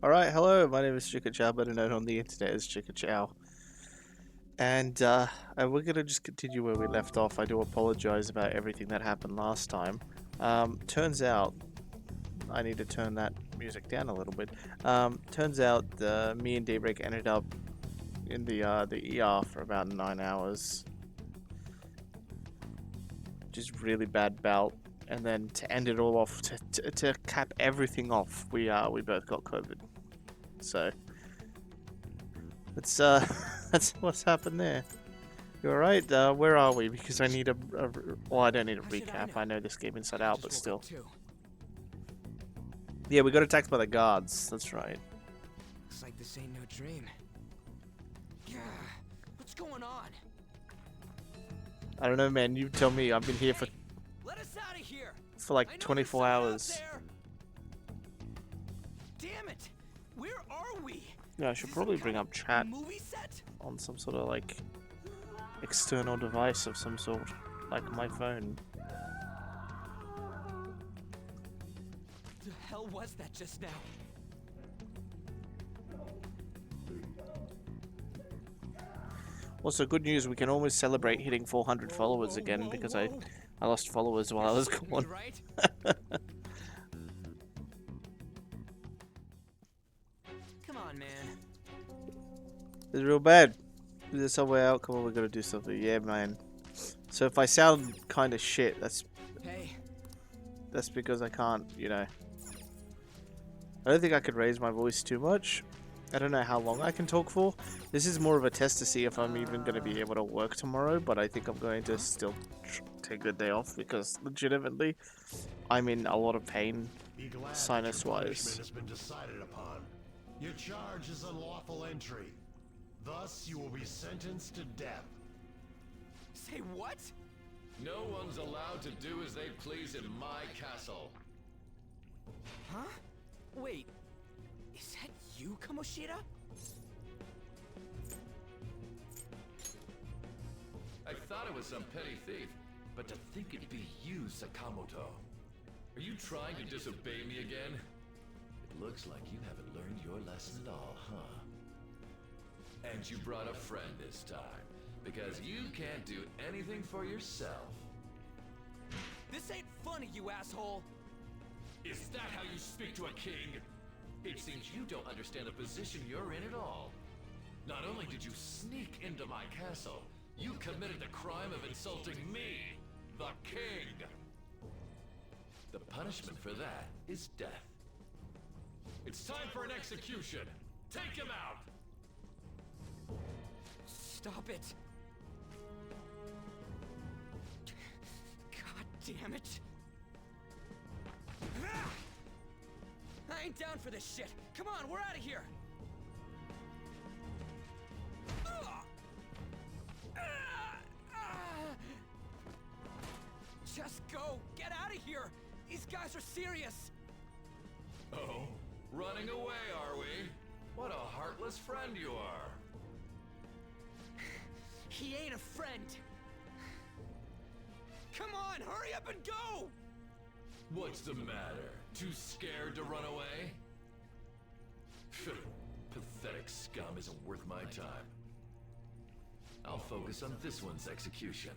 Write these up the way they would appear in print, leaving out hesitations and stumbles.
Alright, hello, my name is Chickachow, better known on the internet as Chickachow. And we're gonna just continue where we left off. I do apologize about everything that happened last time. Turns out, I need to turn that music down a little bit. Turns out, me and Daybreak ended up in the ER for about 9 hours. Just really bad bout. And then to end it all off, to cap everything off, we both got COVID. So that's that's what's happened there. You alright? Where are we? Because I need well, I don't need a recap. I know this game inside out, but still. Yeah, we got attacked by the guards. That's right. Looks like this ain't no dream. Yeah, what's going on? I don't know, man. You tell me. I've been here for Let us out of here. for like 24 hours. Damn it! Where are we? Yeah, I should probably bring up chat Movie set? on some sort of like external device of some sort, like my phone. The hell was that just now? Also, good news, we can almost celebrate hitting 400 followers again because I lost followers while I was gone. Right? Come on, man. It's real bad. Is there some way out? Come on, we gotta do something. Yeah, man. So if I sound kind of shit, Hey. that's because I can't, I don't think I could raise my voice too much. I don't know how long I can talk for. This is more of a test to see if I'm even going to be able to work tomorrow, but I think I'm going to still take the day off because legitimately I'm in a lot of pain sinus-wise. Has been decided upon. Your charge is unlawful entry. Thus, you will be sentenced to death. Say what? No one's allowed to do as they please in my castle. Huh? Wait. Is that you, Kamoshida? I thought it was some petty thief, but to think it'd be you, Sakamoto. Are you trying to disobey me again? It looks like you haven't learned your lesson at all, huh? And you brought a friend this time, because you can't do anything for yourself. This ain't funny, you asshole! Is that how you speak to a king? It seems you don't understand the position you're in at all. Not only did you sneak into my castle, you committed the crime of insulting me, the king. The punishment for that is death. It's time for an execution. Take him out! Stop it! God damn it! Ah! I ain't down for this shit! Come on, we're out of here! Just go! Get out of here! These guys are serious! Oh, running away, are we? What a heartless friend you are. He ain't a friend! Come on, hurry up and go! What's the matter? Too scared to run away? Pathetic scum isn't worth my time. I'll focus on this one's execution.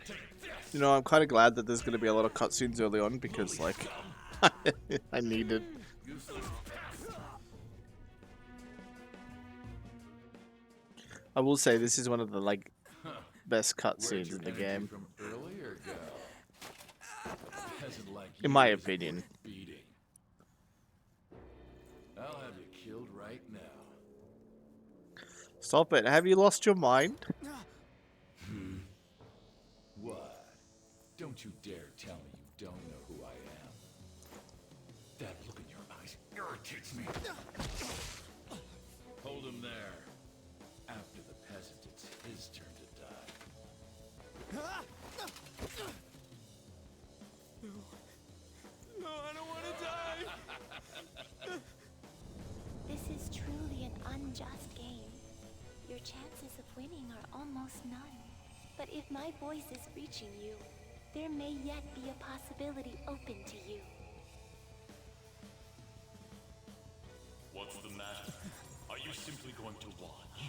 Take this! I'm kind of glad that there's going to be a lot of cutscenes early on because, like, I need it. Useless pest! I will say this is one of the, like, best cutscenes in the game, From earlier, girl. Peasant like in you my is opinion. worth beating. I'll have you killed right now. Stop it. Have you lost your mind? What? Don't you dare tell me you don't know who I am. That look in your eyes irritates me. Hold him there. After the peasant, it's his turn to die. No, I don't want to die! This is truly an unjust game. Your chances of winning are almost none. But if my voice is reaching you, there may yet be a possibility open to you. What's the matter? Are you simply going to watch?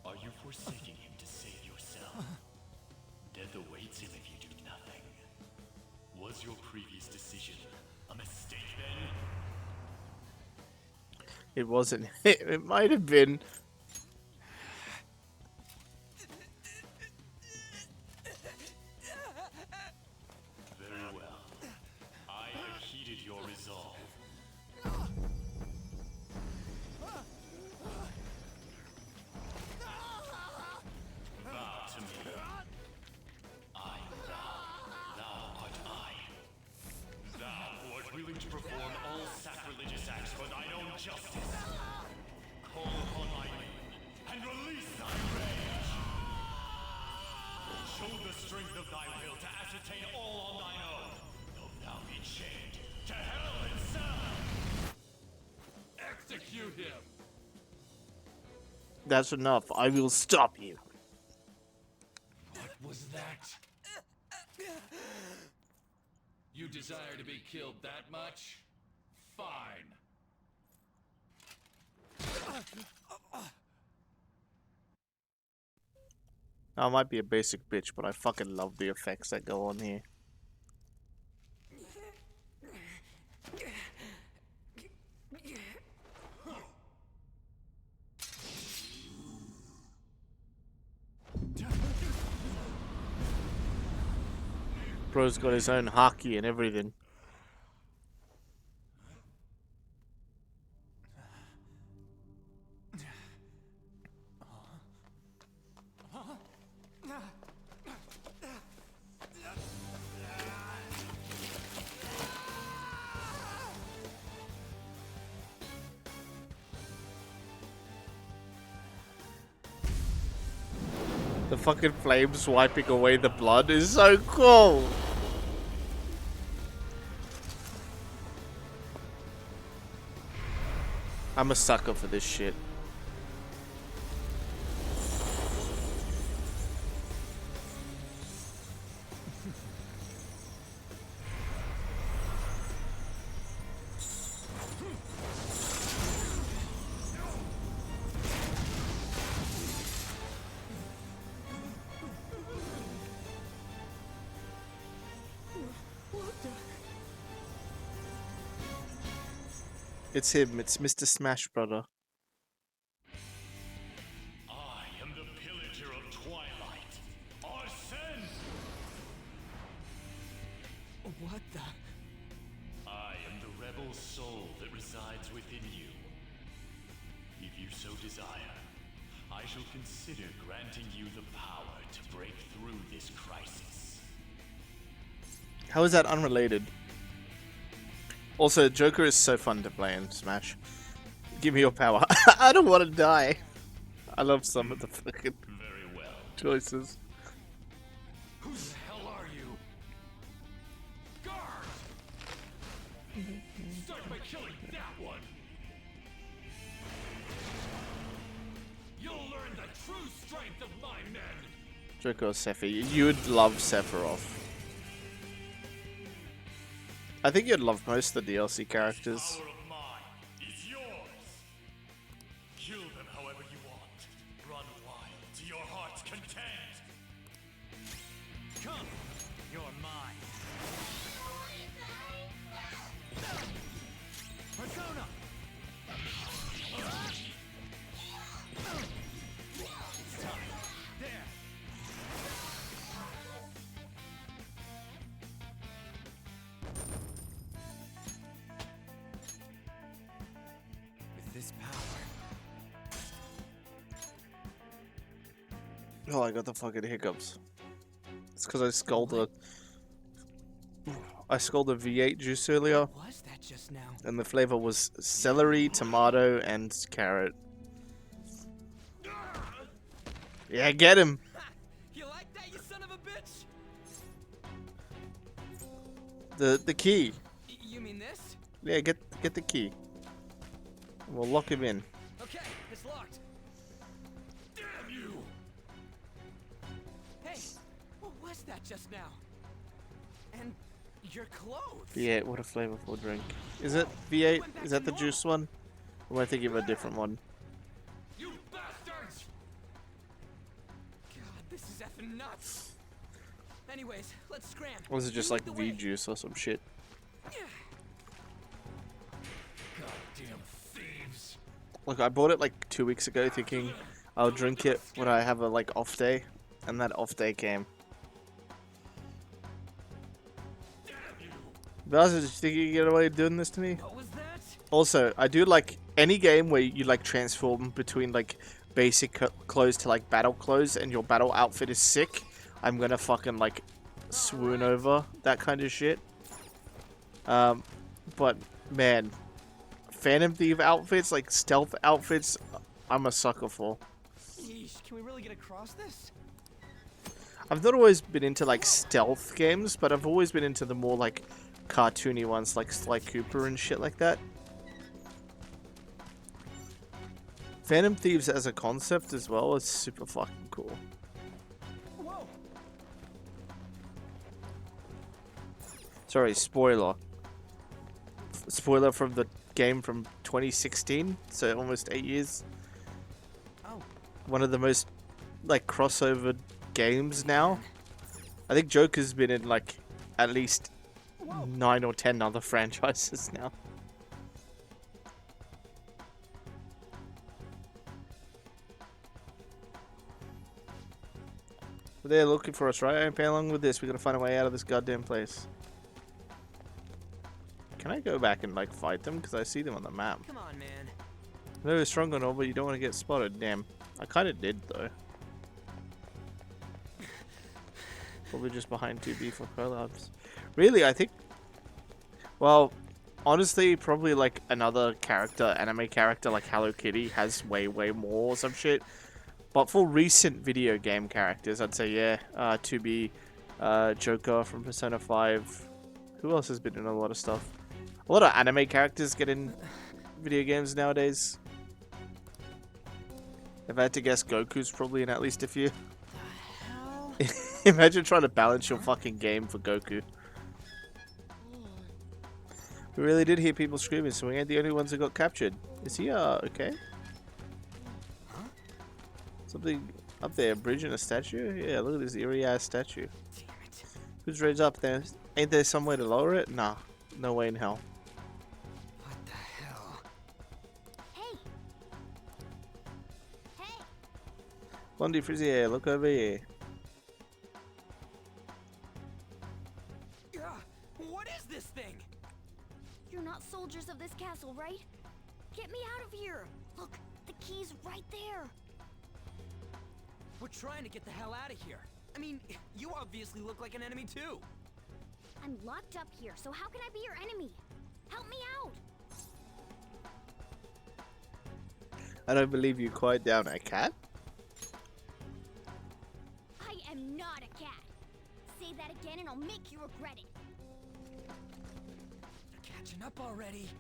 Are you forsaking him to save yourself? Death awaits him if you do nothing. Was your previous decision a mistake then? It wasn't. It might have been. Very well. I have heeded your resolve. Vow to me. I vow. Thou art I. Thou who art willing to perform all sacrilegious acts for thine own justice. Call upon my name and release thy rage. Show the strength of thy will to ascertain all on thine own, though thou be chained to hell itself. Execute him! That's enough. I will stop you. What was that? You desire to be killed that much? Fine. I might be a basic bitch, but I fucking love the effects that go on here. Bro's got his own hockey and everything. The fucking flames wiping away the blood is so cool. I'm a sucker for this shit. It's him, it's Mr. Smash Brother. I am the pillager of Twilight. Arsene! What the? I am the rebel soul that resides within you. If you so desire, I shall consider granting you the power to break through this crisis. How is that unrelated? Also, Joker is so fun to play in Smash. Give me your power. I don't want to die. I love some of the fucking Very well. choices. Who the hell are you? Guard! Start by killing that one! You'll learn the true strength of my men! Joker or Sephi? You'd love Sephiroth. I think you'd love most of the DLC characters. Power of mine is yours. Kill them however you want. Run wild to your heart's content. Come! You're mine. Persona! There! With this power, Oh, I got the fucking hiccups. It's because I scolded a V8 juice earlier, what was that just now? and the flavor was celery, tomato, and carrot. Yeah, get him. You like that, you son of a bitch? The key. You mean this? Yeah, get the key. We'll lock him in. Okay, it's locked. Damn you! Hey, what was that just now? And your clothes. V8, what a flavorful drink. Is it V8? Is that the juice one? Or am I thinking of a different one? You bastards! God, this is effing nuts. Anyways, let's scram. Or was it just You like lead the way. V-Juice or some shit? Goddamn thieves! Look, I bought it like 2 weeks ago thinking I'll drink it when I have a like off day. And that off day came. Bowser, did you think you could get away with doing this to me? What was that? Also, I do like any game where you like transform between like basic clothes to like battle clothes and your battle outfit is sick. I'm gonna fucking like swoon over that kind of shit. But man, Phantom Thief outfits, like stealth outfits, I'm a sucker for. Yeesh, can we really get across this? I've not always been into like stealth games, but I've always been into the more like cartoony ones like Sly Cooper and shit like that. Phantom Thieves as a concept as well is super fucking cool. Whoa. Sorry, spoiler. Spoiler from the game from 2016, so almost 8 years. Oh. One of the most like crossover games now. I think Joker's been in like at least 9 or 10 other franchises now. They're looking for us, right? I ain't paying along with this. We gotta find a way out of this goddamn place. Can I go back and like fight them? Because I see them on the map. Come on, man. I know they're strong and all, but you don't want to get spotted. Damn. I kind of did though. Probably just behind 2B for collabs. Really, I think. Well, honestly, probably like another character, anime character like Hello Kitty has way more or some shit. But for recent video game characters, I'd say yeah, 2B, Joker from Persona 5. Who else has been in a lot of stuff? A lot of anime characters get in video games nowadays. If I had to guess, Goku's probably in at least a few. Imagine trying to balance your fucking game for Goku. We really did hear people screaming, so we ain't the only ones who got captured. Is he, okay? Something up there, a bridge and a statue? Yeah, look at this eerie-ass statue. Damn it. Who's raised up there? Ain't there some way to lower it? Nah, no way in hell. What the hell? Hey! Hey! Blondie Frizzier, look over here. What is this thing? You're not soldiers of this castle, right? Get me out of here! Look, the key's right there! We're trying to get the hell out of here. I mean, you obviously look like an enemy too. I'm locked up here, so how can I be your enemy? Help me out! I don't believe you. Quiet down, a cat? I am not a cat! Say that again and I'll make you regret it! They're catching up already.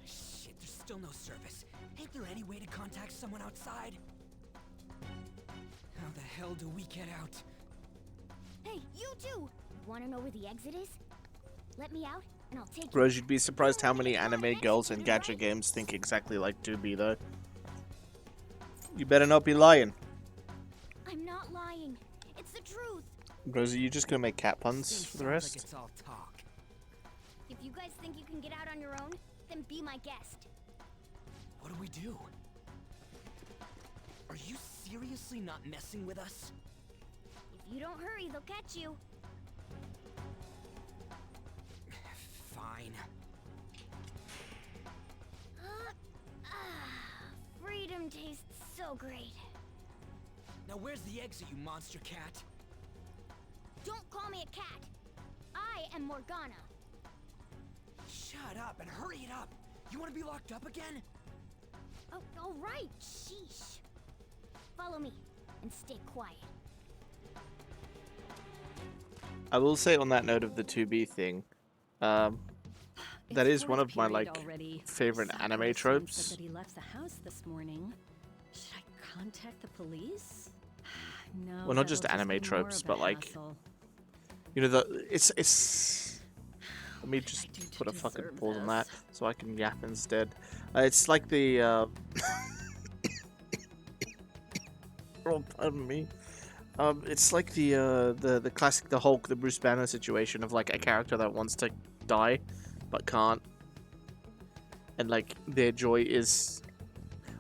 Shit, there's still no service. Ain't there any way to contact someone outside? How the hell do we get out? Hey, you too! Wanna know where the exit is? Let me out, and I'll take you. Rose, you'd be surprised how many anime girls in gacha games think exactly like 2B though. You better not be lying. I'm not lying. It's the truth. Rosie, you just gonna make cat puns Seems for the like rest? it's all talk. If you guys think you can get out on your own, then be my guest. What do we do? Are you seriously not messing with us? If you don't hurry, they'll catch you. Fine. Freedom tastes so great. Now where's the exit, you monster cat? Don't call me a cat. I am Morgana. Shut up and hurry it up. You want to be locked up again? Oh, all right. Sheesh. Follow me and stay quiet. I will say on that note of the 2B thing, that is one of my like favorite anime tropes. That he left the house this morning. Should I contact the police? No. Well, not just that'll anime be more tropes, of a but like hassle. you know it's Let me What did just I do to put a fucking deserve pause on that this? so I can yap instead. It's like the oh, pardon me. It's like the classic the Hulk, the Bruce Banner situation of like a character that wants to die but can't, and like their joy is,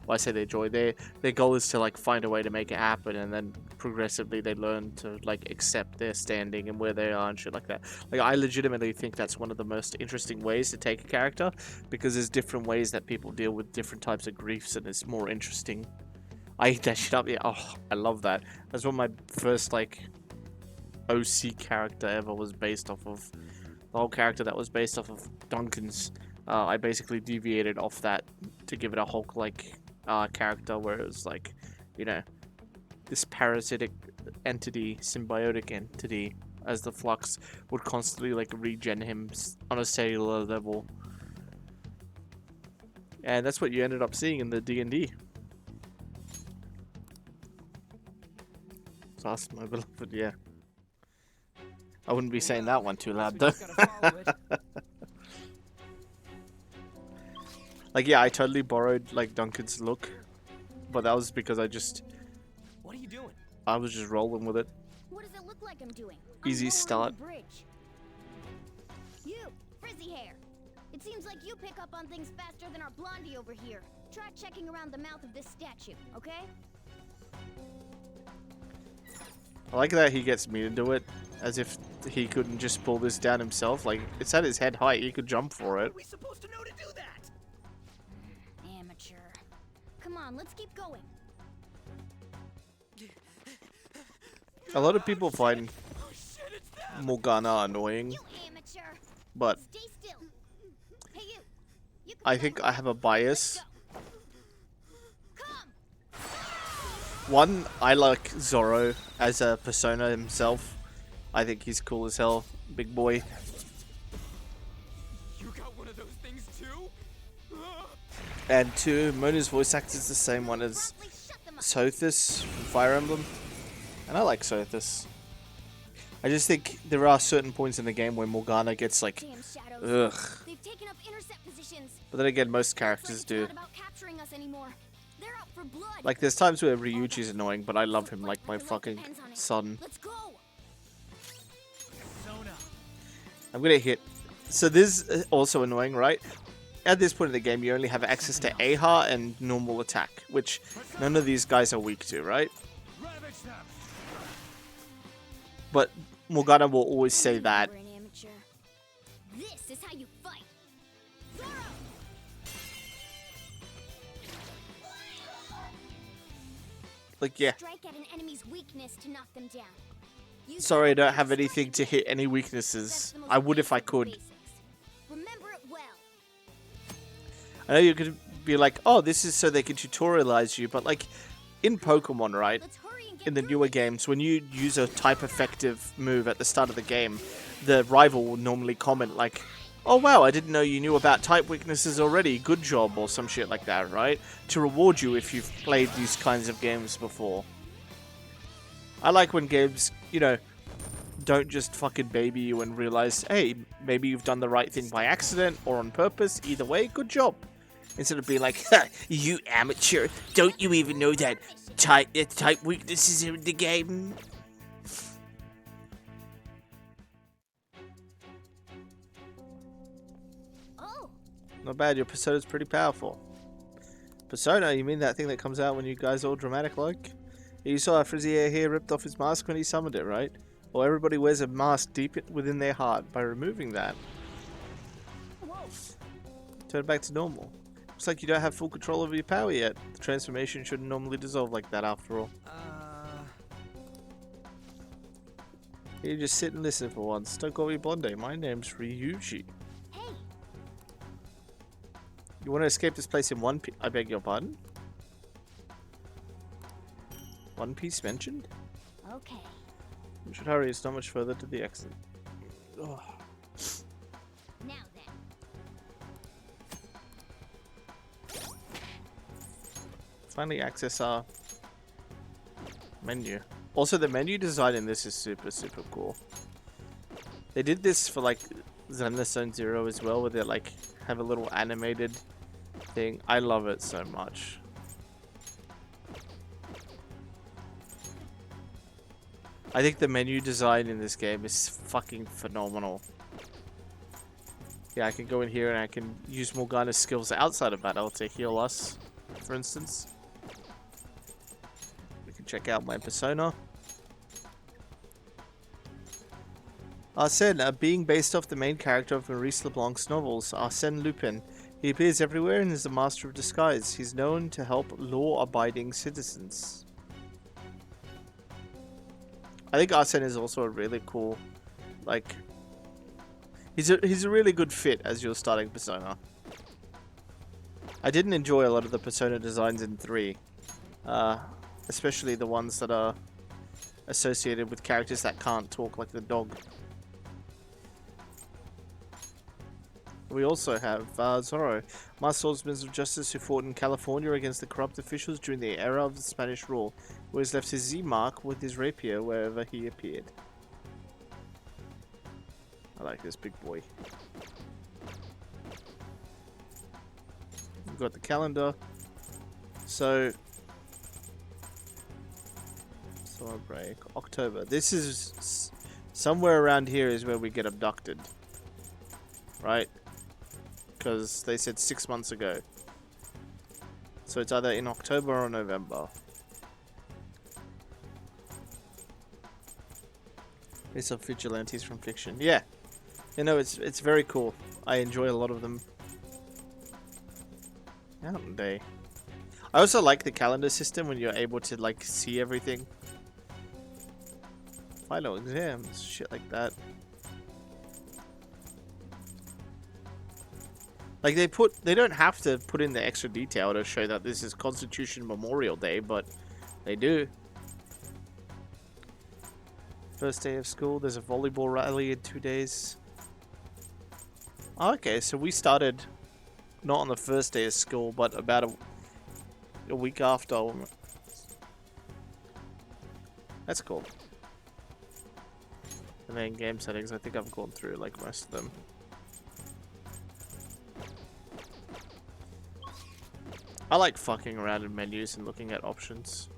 well, I say their joy, their goal is to like find a way to make it happen, and then progressively they learn to like accept their standing and where they are and shit like that. Like I legitimately think that's one of the most interesting ways to take a character, because there's different ways that people deal with different types of griefs, and it's more interesting. I ate that shit up. Yeah, oh, I love that. That's what my first like OC character ever was based off of. The whole character that was based off of Duncan's. I basically deviated off that to give it a Hulk-like character, where it was like, you know, this parasitic entity, symbiotic entity, as the Flux would constantly like regen him on a cellular level, and that's what you ended up seeing in the D&D. Class, my beloved, yeah. I wouldn't be saying that one too loud We though. just gotta follow it. Like, yeah, I totally borrowed like Duncan's look, but that was because What are you doing? I was just rolling with it. What does it look like I'm doing? Easy I'm lowering start. the bridge. You, frizzy hair. It seems like you pick up on things faster than our blondie over here. Try checking around the mouth of this statue, okay? I like that he gets me to do it, as if he couldn't just pull this down himself. Like, it's at his head height, he could jump for it. We supposed to know to do that. Amateur. Come on, let's keep going. A lot of people find Oh shit, it's them. Morgana annoying, You amateur. but Stay still. Hey you. You can I fly think away. I have a bias. Let's go. Come. One, I like Zorro as a persona himself. I think he's cool as hell, big boy. You got one of those things too? And two, Mona's voice actor is the same one as Promptly shut them up. Sothis from Fire Emblem, and I like Sothis. I just think there are certain points in the game where Morgana gets like, Damn shadows. ugh. They've taken up intercept positions. But then again, most Looks like characters it's do. not about capturing us anymore. They're out for blood. Like, there's times where Ryuji's annoying, but I love him like my fucking son. Let's go. Sona. I'm gonna hit. So this is also annoying, right? At this point in the game, you only have access to Aha and normal attack, which none of these guys are weak to, right? Ravage them! But Morgana will always say that. Remember an amateur. This is how you fight. Zoro! Like, yeah. Strike at an enemy's weakness to knock them down. Use Sorry, I that don't have strike anything to hit any That's weaknesses. the most I would if I basic of could. basics. Remember it well. I know you could be like, oh, this is so they can tutorialize you, but like, in Pokemon, right? Let's hurry and get In the through newer this. games, when you use a type effective move at the start of the game, the rival will normally comment like, oh wow, I didn't know you knew about type weaknesses already, good job, or some shit like that, right? To reward you if you've played these kinds of games before. I like when games, you know, don't just fucking baby you and realize, hey, maybe you've done the right thing by accident or on purpose, either way, good job. Instead of being like, ha, you amateur, don't you even know that type weaknesses are in the game? Oh, Not bad, your Persona's pretty powerful. Persona, you mean that thing that comes out when you guys all dramatic like? You saw how Frizzy here ripped off his mask when he summoned it, right? Well, everybody wears a mask deep within their heart. By removing that, whoa. turn it back to normal. Looks like you don't have full control over your power yet. The transformation shouldn't normally dissolve like that after all. You just sit and listen for once. Don't call me Blonde. My name's Ryuji. Hey, You want to escape this place in one piece? I beg your pardon? One Piece mentioned? okay. We should hurry. It's not much further to the exit. Ugh. Now then. Finally access our menu. Also, the menu design in this is super, super cool. They did this for like Zenless Zone Zero as well, where they like have a little animated thing. I love it so much. I think the menu design in this game is fucking phenomenal. Yeah, I can go in here and I can use Morgana's skills outside of battle to heal us, for instance. We can check out my persona. Arsène, being based off the main character of Maurice Leblanc's novels, Arsène Lupin. He appears everywhere and is a master of disguise. He's known to help law-abiding citizens. I think Arsène is also a really cool, like, he's a really good fit as your starting persona. I didn't enjoy a lot of the persona designs in 3, especially the ones that are associated with characters that can't talk, like the dog. We also have Zorro, masked swordsman of justice who fought in California against the corrupt officials during the era of the Spanish rule, who has left his Z-mark with his rapier wherever he appeared. I like this big boy. We've got the calendar. So, summer break, October. This is somewhere around here is where we get abducted, right? Because they said 6 months ago. So it's either in October or November. It's of vigilantes from fiction. Yeah. You know, it's very cool. I enjoy a lot of them. Out day. I also like the calendar system when you're able to like see everything. Final exams, shit like that. Like they don't have to put in the extra detail to show that this is Constitution Memorial Day, but they do. First day of school, there's a volleyball rally in 2 days. Okay, so we started not on the first day of school, but about a week after. That's cool. And then game settings, I think I've gone through like most of them. I like fucking around in menus and looking at options.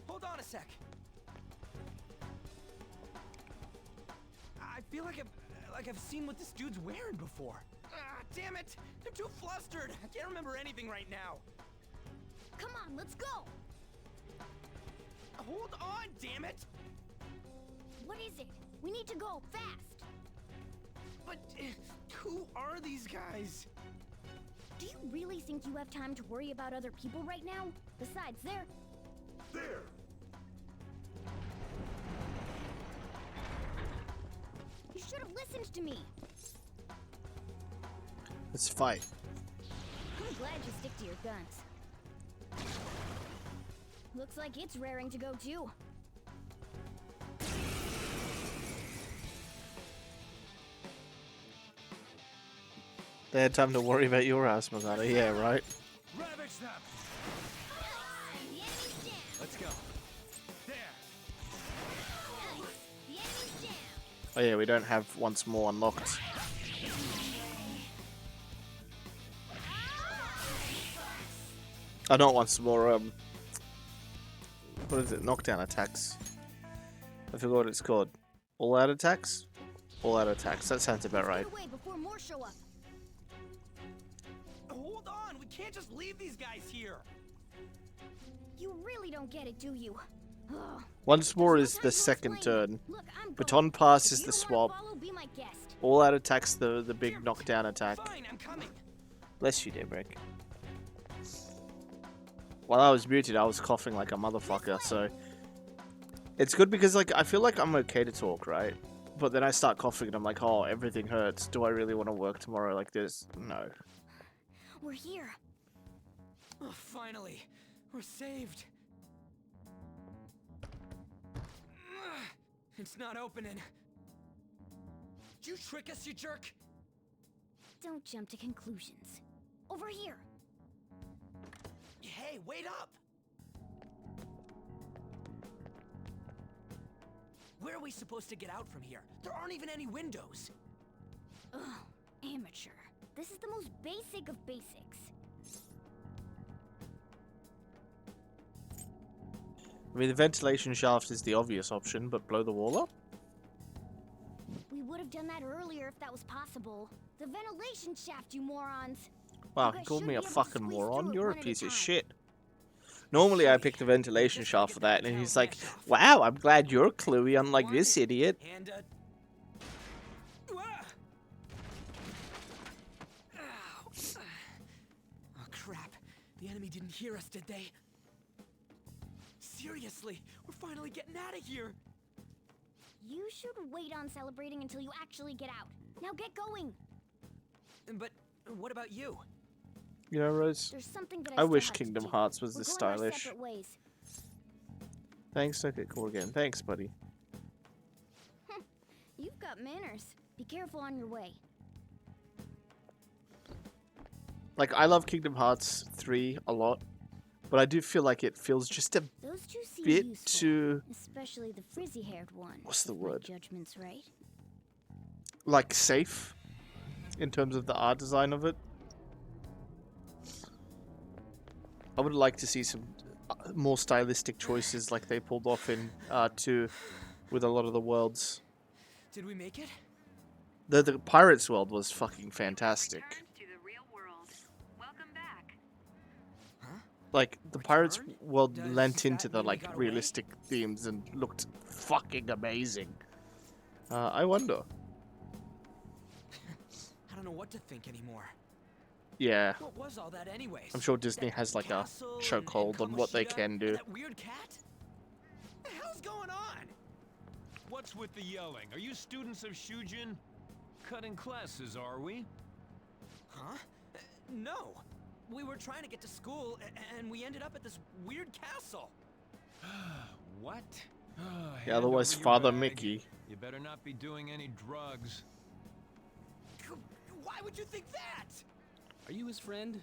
Hold on a sec. I feel like I've seen what this dude's wearing before. Ah, damn it! I'm too flustered. I can't remember anything right now. Come on, let's go! Hold on, damn it! What is it? We need to go, fast! But who are these guys? Do you really think you have time to worry about other people right now? Besides, they're... There! You should have listened to me! Let's fight. I'm glad you stick to your guns. Looks like it's raring to go too. They had time to worry about your ass, Morgana. Yeah, right? Ravage them! The enemy's down! Let's go. There! The enemy's down! Oh yeah, we don't have once more unlocked. Oh, not once more, what is it? Knockdown attacks. I forgot what it's called. All out attacks? All out attacks. That sounds about right. Get away before more show up. Hold on! We can't just leave these guys here! You really don't get it, do you? Ugh. Once more There's is no the time to second explain. turn. Look, I'm Baton going. pass If is you the don't wanna swap. follow, be my guest. All out attacks the big knockdown attack. Fine, I'm coming. Bless you, Daybreak. While I was muted, I was coughing like a motherfucker, so... It's good because, like, I feel like I'm okay to talk, right? But then I start coughing and I'm like, oh, everything hurts. Do I really want to work tomorrow like this? No. We're here. Oh, finally, we're saved. Ugh, it's not opening. Did you trick us, you jerk? Don't jump to conclusions. Over here. Hey, wait up! Where are we supposed to get out from here? There aren't even any windows. Ugh, amateur. This is the most basic of basics. I mean, the ventilation shaft is the obvious option, but blow the wall up? We would have done that earlier if that was possible. The ventilation shaft, you morons. Wow, You he guys called should me a be able to fucking squeeze moron. through it You're a one at piece of time. shit. Normally, I pick the ventilation Just gotta shaft get for that, and that he's cow's like, mesh off. wow, I'm glad you're cluey, unlike One, this idiot. And ah! Ow. Oh crap! The enemy didn't hear us, did they? Seriously, we're finally getting out of here. You should wait on celebrating until you actually get out. Now get going. But what about you? You know, Rose, There's something that I still wish have to Kingdom do. Hearts was We're this going our stylish. separate ways. Thanks, okay, cool again. Thanks, buddy. You've got manners. Be careful on your way. Like, I love Kingdom Hearts 3 a lot, but I do feel like it feels just a Those two seem bit useful, too, especially the frizzy-haired one. what's the if my word? judgment's right. like, safe in terms of the art design of it. I would like to see some more stylistic choices like they pulled off in 2 with a lot of the worlds. Did we make it? The Pirates world was fucking fantastic. Return to the real world. Welcome back. Like, the Pirates Return? world Does lent into that the, mean we like, got away? realistic themes and looked fucking amazing. I wonder. I don't know what to think anymore. Yeah. What was all that anyways? I'm sure Disney That has, like, a castle and chokehold on what they Kamoshida can and do. That weird cat? What the hell's going on? What's with the yelling? Are you students of Shujin? Cutting classes, are we? Huh? No. We were trying to get to school, and we ended up at this weird castle. What? Yeah, otherwise Father Mickey. You better not be doing any drugs. Why would you think that? Are you his friend?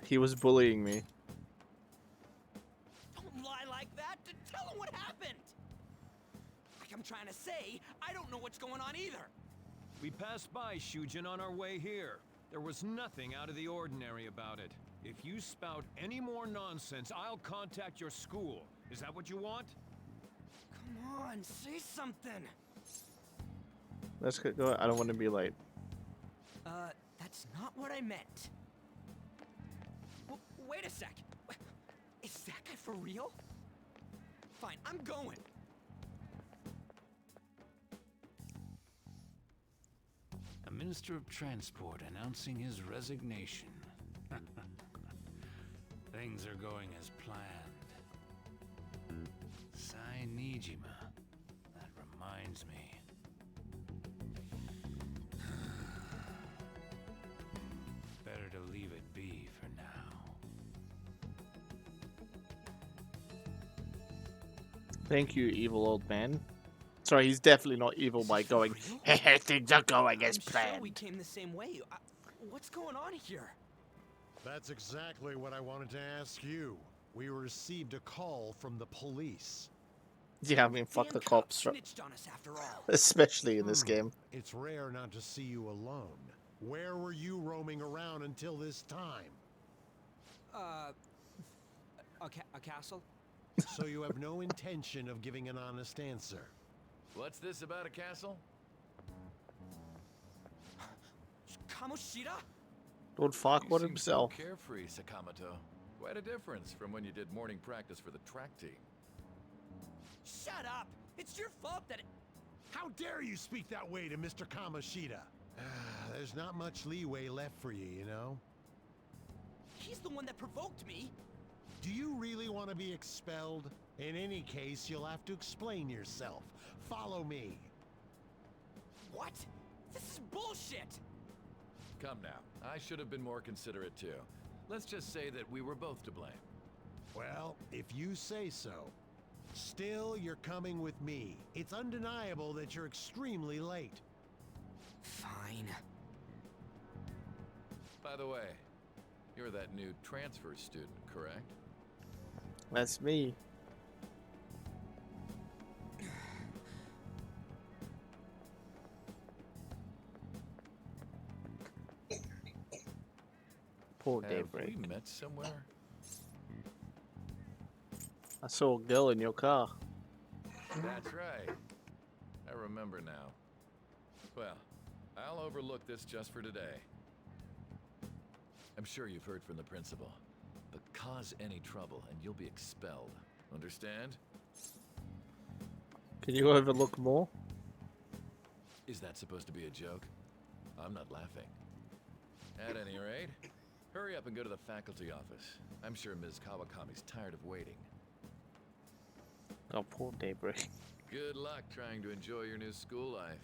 He was bullying me. Don't lie like that. Tell him what happened. Like I'm trying to say, I don't know what's going on either. We passed by Shujin on our way here. There was nothing out of the ordinary about it. If you spout any more nonsense, I'll contact your school. Is that what you want? Come on, say something. Let's get going. I don't want to be late. That's not what I meant. Wait a sec. Is that guy for real? Fine, I'm going. A Minister of Transport announcing his resignation. Things are going as planned. Sai Nijima. That reminds me. Better to leave it be for now. Thank you, evil old man. Sorry, he's definitely not evil by going, "Hehe, things are going as I'm sure planned." we came the same way. What's going on here? That's exactly what I wanted to ask you. We received a call from the police. Yeah, I mean, fuck Damn the cops, snitched on us after all. especially in this game. It's rare not to see you alone. Where were you roaming around until this time? A castle? So you have no intention of giving an honest answer. What's this about a castle? Kamoshida? Don't fuck You with seem himself. So carefree, Sakamoto. Quite a difference from when you did morning practice for the track team. Shut up! It's your fault that How dare you speak that way to Mr. Kamoshida? There's not much leeway left for you, you know? he's the one that provoked me. Do you really want to be expelled? In any case, you'll have to explain yourself. Follow me. What? This is bullshit! Come now, I should have been more considerate too. Let's just say that we were both to blame. Well, if you say so. Still, you're coming with me. It's undeniable that you're extremely late. Fine. By the way, you're that new transfer student, correct? That's me. Poor Have Daybreak. we met somewhere? I saw a girl in your car. That's right. I remember now. Well, I'll overlook this just for today. I'm sure you've heard from the principal, but cause any trouble and you'll be expelled. Understand? Can you overlook more? Is that supposed to be a joke? I'm not laughing. At any rate, hurry up and go to the faculty office. I'm sure Ms. Kawakami's tired of waiting. Oh, poor Daybreak. Good luck trying to enjoy your new school life.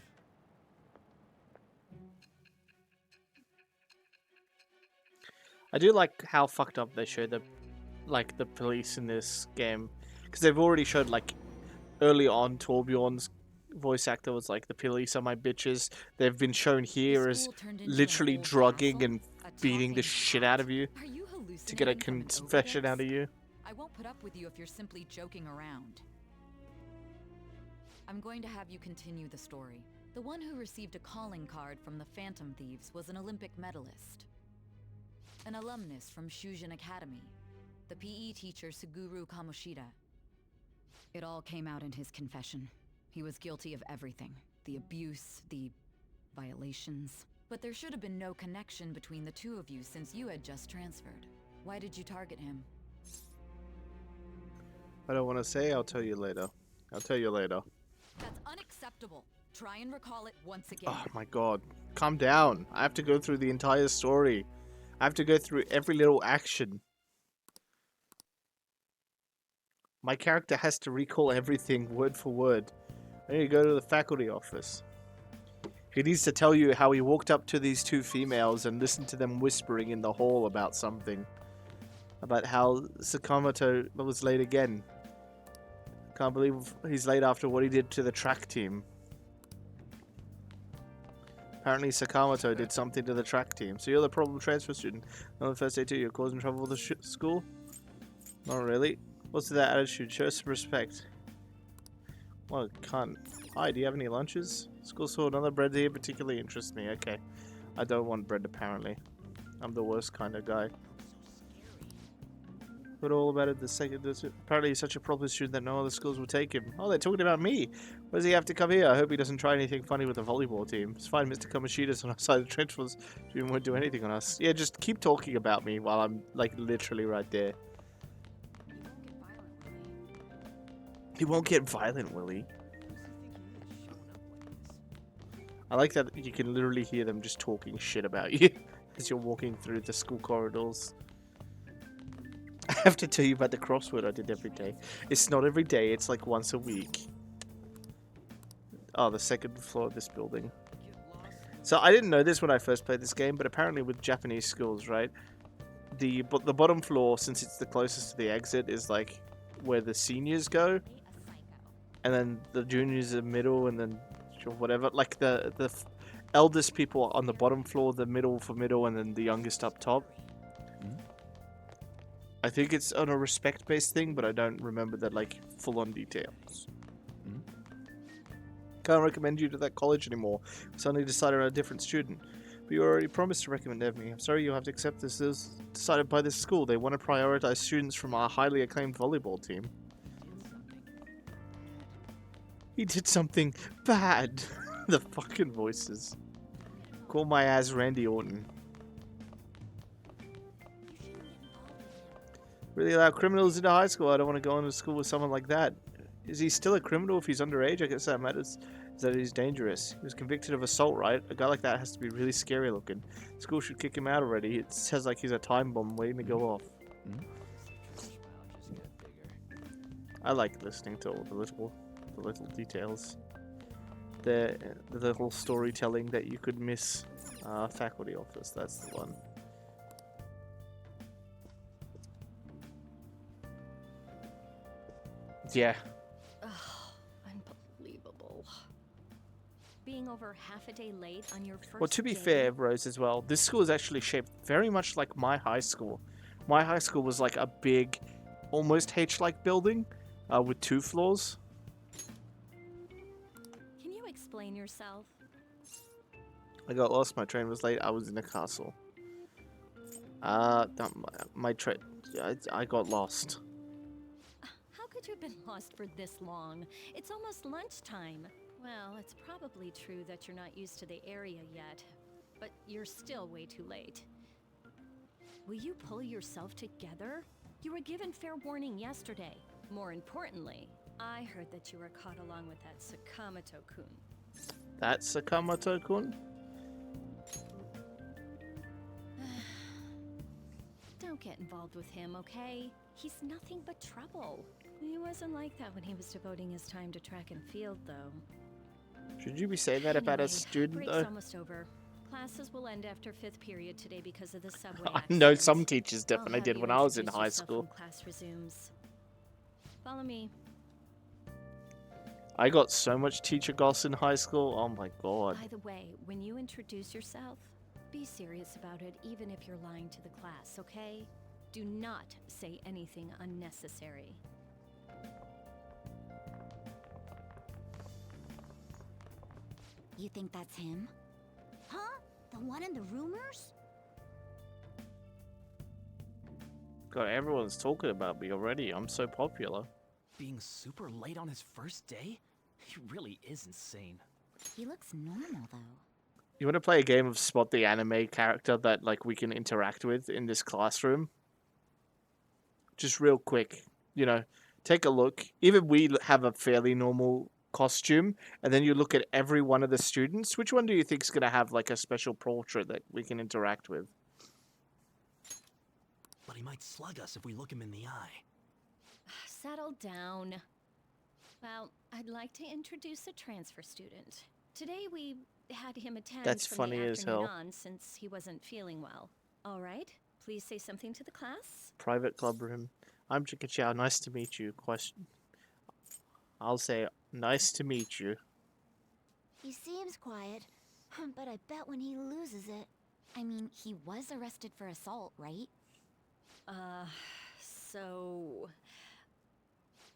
I do like how fucked up they show the police in this game, because they've already showed like early on Torbjorn's voice actor was like, the police are my bitches. They've been shown here as literally drugging and beating the shit out of you to get a confession out of you. I won't put up with you if you're simply joking around. I'm going to have you continue the story. The one who received a calling card from the Phantom Thieves was an Olympic medalist. An alumnus from Shujin Academy. The PE teacher Suguru Kamoshida. It all came out in his confession. He was guilty of everything. The abuse, the violations. But there should have been no connection between the two of you since you had just transferred. Why did you target him? I don't want to say, I'll tell you later. I'll tell you later. That's unacceptable. Try and recall it once again. Oh my god. Calm down. I have to go through the entire story. I have to go through every little action. My character has to recall everything word for word. I need to go to the faculty office. He needs to tell you how he walked up to these two females and listened to them whispering in the hall about something. About how Sakamoto was late again. Can't believe he's late after what he did to the track team. Apparently Sakamoto did something to the track team. So you're the problem transfer student. On the first day too, you're causing trouble with the school? Not really. What's that attitude? Show some respect. Well, can't. Hi, do you have any lunches? School saw another bread here particularly interests me. Okay. I don't want bread apparently. I'm the worst kind of guy. But all about it the second. Apparently he's such a proper student that no other schools will take him. Oh, they're talking about me. Why does he have to come here? I hope he doesn't try anything funny with the volleyball team. It's fine, Mr. Kamoshida's on our side of the trench was. He won't do anything on us. Yeah, just keep talking about me while I'm like literally right there. He won't get violent, Willie. I like that you can literally hear them just talking shit about you as you're walking through the school corridors. I have to tell you about the crossword I did every day. It's not every day, it's like once a week. Oh, the second floor of this building. So I didn't know this when I first played this game, but apparently with Japanese schools, right? The bottom floor, since it's the closest to the exit, is like where the seniors go. And then the juniors are middle, and then whatever. Like the eldest people on the bottom floor, the middle for middle, and then the youngest up top. I think it's on a respect-based thing, but I don't remember that like full-on details. Can't recommend you to that college anymore. Suddenly decided on a different student. But you already promised to recommend me. I'm sorry you'll have to accept this. It was decided by this school. They want to prioritize students from our highly acclaimed volleyball team. He did something bad. The fucking voices. Call my ass Randy Orton. Really allow criminals into high school? I don't want to go into school with someone like that. Is he still a criminal if he's underage? I guess that matters. Is that he's dangerous. He was convicted of assault, right? A guy like that has to be really scary looking. School should kick him out already. It says like he's a time bomb waiting to go off. I like listening to all the little details. The little storytelling that you could miss. Faculty office, that's the one. Yeah. Unbelievable. Being over half a day late on your first Well, to be day? fair, Rose, as well, this school is actually shaped very much like my high school. My high school was like a big, almost H-like building with 2 floors. Can you explain yourself? I got lost, my train was late, I was in a castle. I got lost. How could you have been lost for this long? It's almost lunchtime. Well, it's probably true that you're not used to the area yet, but you're still way too late. Will you pull yourself together? You were given fair warning yesterday. More importantly, I heard that you were caught along with that Sakamoto-kun. That's Sakamoto-kun? Don't get involved with him, okay? He's nothing but trouble. He wasn't like that when he was devoting his time to track and field, though. Should you be saying that about a student, break's though? almost over. Classes will end after 5th period today because of the subway I accident. know some teachers I'll definitely have did you when I was in introduce high yourself school. when class resumes. Follow me. I got so much teacher goss in high school. Oh my god. By the way, when you introduce yourself, be serious about it even if you're lying to the class, okay? Do not say anything unnecessary. You think that's him? Huh? The one in the rumors? God, everyone's talking about me already. I'm so popular. Being super late on his first day? He really is insane. He looks normal, though. You want to play a game of spot the anime character that like we can interact with in this classroom? Just real quick, you know, take a look. Even we have a fairly normal costume, and then you look at every one of the students. Which one do you think is going to have like a special portrait that we can interact with? But he might slug us if we look him in the eye. Settle down. Well, I'd like to introduce a transfer student. Today we had him attend That's from funny the as afternoon hell. on since he wasn't feeling well. All right, please say something to the class. Private club room. I'm Chickachow. Nice to meet you. Question. I'll say nice to meet you. He seems quiet, but I bet when he loses it... I mean, he was arrested for assault, right? So...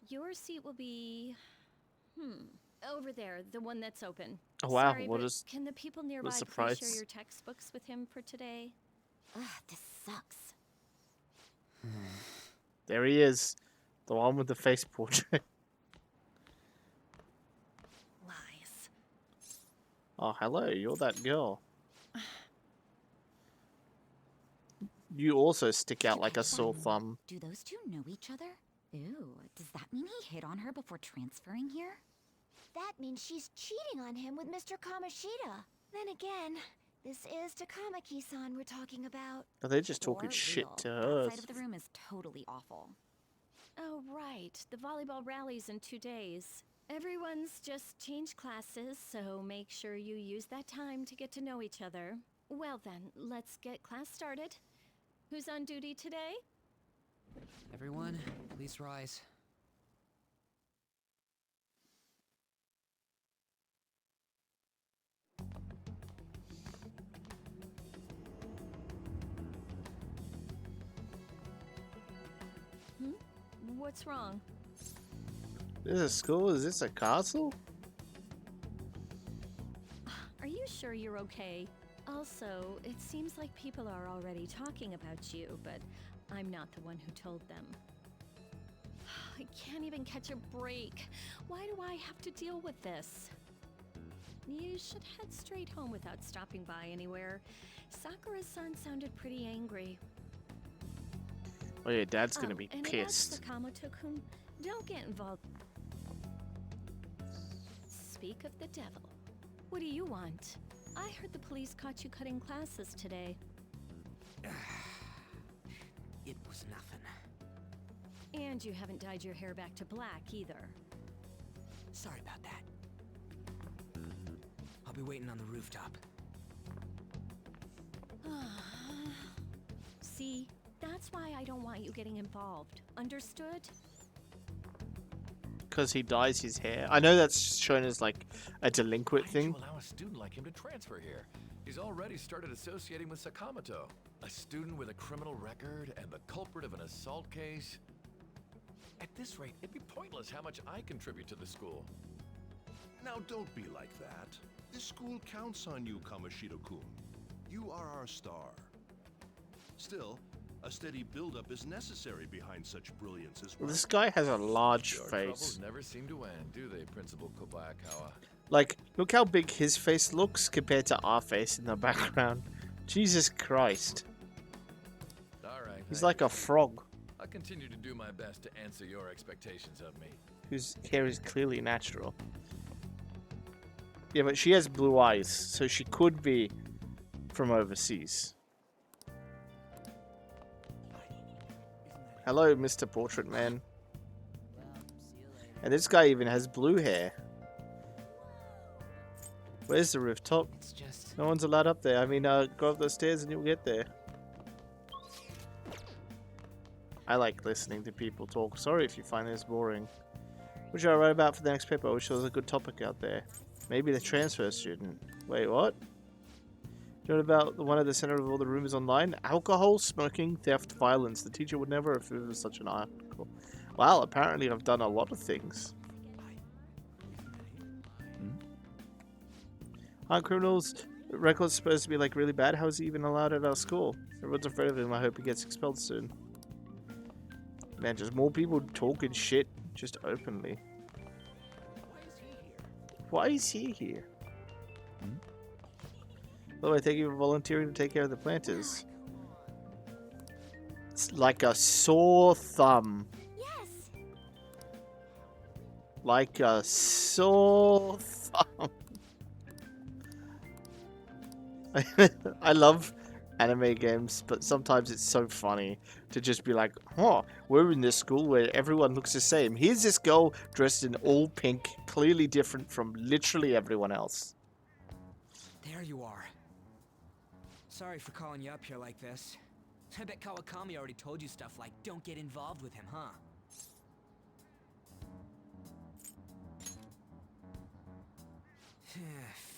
Your seat will be... over there, the one that's open. Oh, wow, Sorry, what but is- can the people nearby please surprise. share your textbooks with him for today? Ugh, this sucks. There he is, the one with the face portrait. Lies. Oh, hello, you're that girl. You also stick out like a sore thumb. Do those two know each other? Ew, does that mean he hit on her before transferring here? That means she's cheating on him with Mr. Kamoshida. Then again, this is Takamaki-san we're talking about. But they're just talking Or shit real. to That her. side of the room is totally awful. Oh, right. The volleyball rally's in 2 days. Everyone's just changed classes, so make sure you use that time to get to know each other. Well then, let's get class started. Who's on duty today? Everyone, please rise. What's wrong? This is a school? Is this a castle? Are you sure you're okay? Also, it seems like people are already talking about you, but I'm not the one who told them. I can't even catch a break. Why do I have to deal with this? You should head straight home without stopping by anywhere. Sakura-san sounded pretty angry. Oh yeah, Dad's gonna be and pissed. about Sakamoto-kun, don't get involved. Speak of the devil. What do you want? I heard the police caught you cutting classes today. It was nothing. And you haven't dyed your hair back to black either. Sorry about that. I'll be waiting on the rooftop. See, that's why I don't want you getting involved. Understood? Because he dyes his hair. I know that's shown as like a delinquent Why did thing. you allow a student like him to transfer here? He's already started associating with Sakamoto, a student with a criminal record and the culprit of an assault case. At this rate, it'd be pointless how much I contribute to the school. Now don't be like that. This school counts on you, Kamoshida-kun. You are our star. Still, a steady buildup is necessary behind such brilliance as Well, well. this guy has a large Your face. troubles never seem to end, do they, Principal Kobayakawa? Like, look how big his face looks compared to our face in the background. Jesus Christ. Alright. He's like a frog I'll continue to do my best to answer your expectations of me. whose hair is clearly natural. Yeah, but she has blue eyes, so she could be from overseas. Hello, Mr. Portrait Man. And this guy even has blue hair. Where's the rooftop? It's just... No one's allowed up there. I mean, go up those stairs and you'll get there. I like listening to people talk. Sorry if you find this boring. What should I write about for the next paper? I wish there was a good topic out there. Maybe the transfer student. Wait, what? You know about the one at the center of all the rumors online? Alcohol, smoking, theft, violence. The teacher would never approve of such an article. Well, apparently I've done a lot of things. Aren't criminals records supposed to be like really bad? How is he even allowed at our school? Everyone's afraid of him. I hope he gets expelled soon. Man, just more people talking shit just openly. Why is he here? By the way, thank you for volunteering to take care of the planters. It's like a sore thumb. Yes. Like a sore thumb. I love anime games, but sometimes it's so funny to just be like, huh, we're in this school where everyone looks the same. Here's this girl dressed in all pink, clearly different from literally everyone else. There you are. Sorry for calling you up here like this. I bet Kawakami already told you stuff like, don't get involved with him, huh?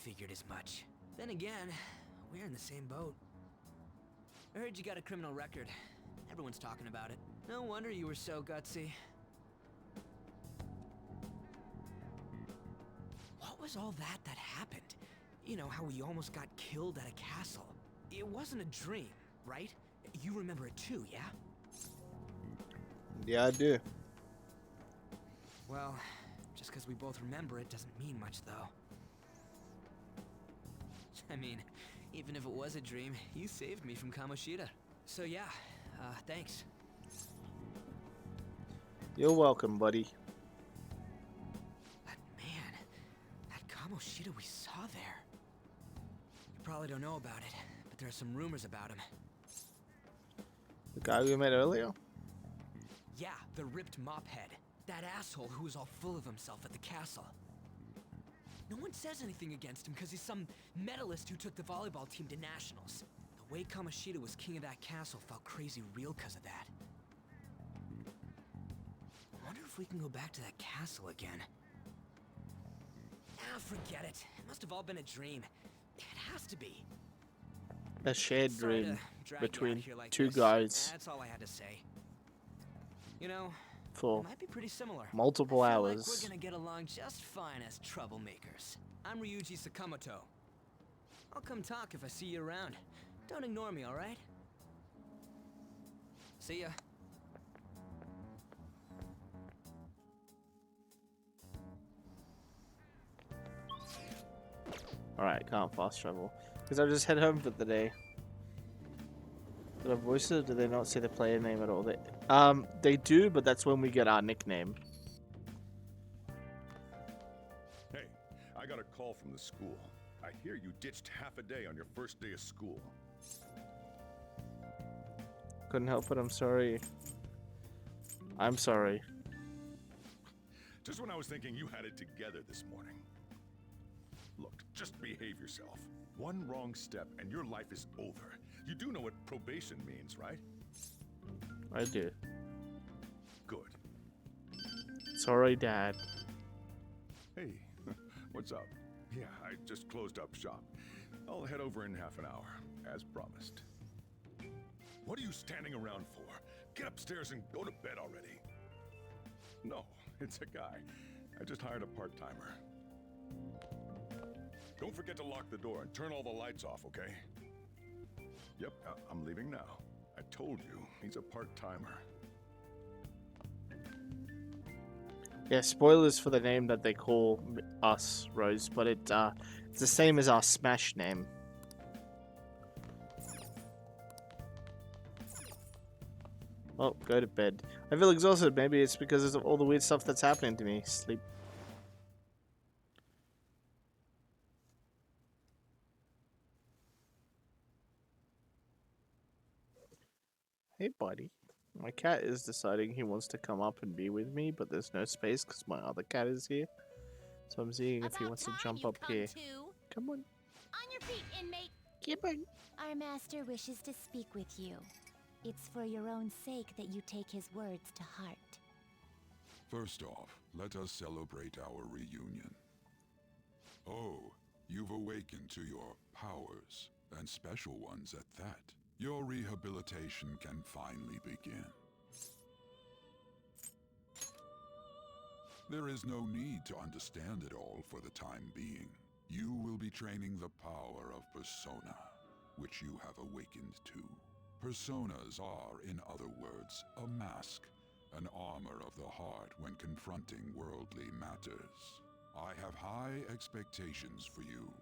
Figured as much. Then again, we're in the same boat. I heard you got a criminal record. Everyone's talking about it. No wonder you were so gutsy. What was all that happened? You know, how we almost got killed at a castle. It wasn't a dream, right? You remember it too, yeah? Yeah, I do. Well, just because we both remember it doesn't mean much, though. I mean, even if it was a dream, you saved me from Kamoshida. So yeah, thanks. You're welcome, buddy. But man, that Kamoshida we saw there. You probably don't know about it, but there are some rumors about him. The guy we met earlier? Yeah, the ripped mop head. That asshole who was all full of himself at the castle. No one says anything against him because he's some medalist who took the volleyball team to nationals. The way Kamoshida was king of that castle felt crazy real because of that. I wonder if we can go back to that castle again. Ah, forget it. It must have all been a dream. It has to be. A shared Sorry dream to drag you out between here like two this. guys That's all I had to say. You know, for we might be pretty similar. multiple I feel hours. like we're gonna get along just fine as troublemakers. I'm Ryuji Sakamoto. I'll come talk if I see you around. Don't ignore me, alright? See ya. Alright, can't fast travel. Because I'll just head home for the day. Do I voice it or do they not say the player name at all? They do, but that's when we get our nickname. Hey, I got a call from the school. I hear you ditched half a day on your first day of school. Couldn't help it, I'm sorry. I'm sorry. Just when I was thinking you had it together this morning. Look, just behave yourself. One wrong step and your life is over. You do know what probation means, right? I do. Good. Sorry, Dad. Hey, what's up? Yeah, I just closed up shop. I'll head over in half an hour, as promised. What are you standing around for? Get upstairs and go to bed already. No, it's a guy. I just hired a part-timer. Don't forget to lock the door and turn all the lights off, okay? Yep, I'm leaving now. I told you, he's a part-timer. Yeah, spoilers for the name that they call us, Rose, but it's the same as our Smash name. Oh, go to bed. I feel exhausted. Maybe it's because of all the weird stuff that's happening to me. Sleep. Hey, buddy. My cat is deciding he wants to come up and be with me, but there's no space because my other cat is here. So I'm seeing if he wants to jump up here. Come on. On your feet, inmate. Come on. Our master wishes to speak with you. It's for your own sake that you take his words to heart. First off, let us celebrate our reunion. Oh, you've awakened to your powers, and special ones at that. Your rehabilitation can finally begin. There is no need to understand it all for the time being. You will be training the power of persona, which you have awakened to. Personas are, in other words, a mask, an armor of the heart when confronting worldly matters. I have high expectations for you.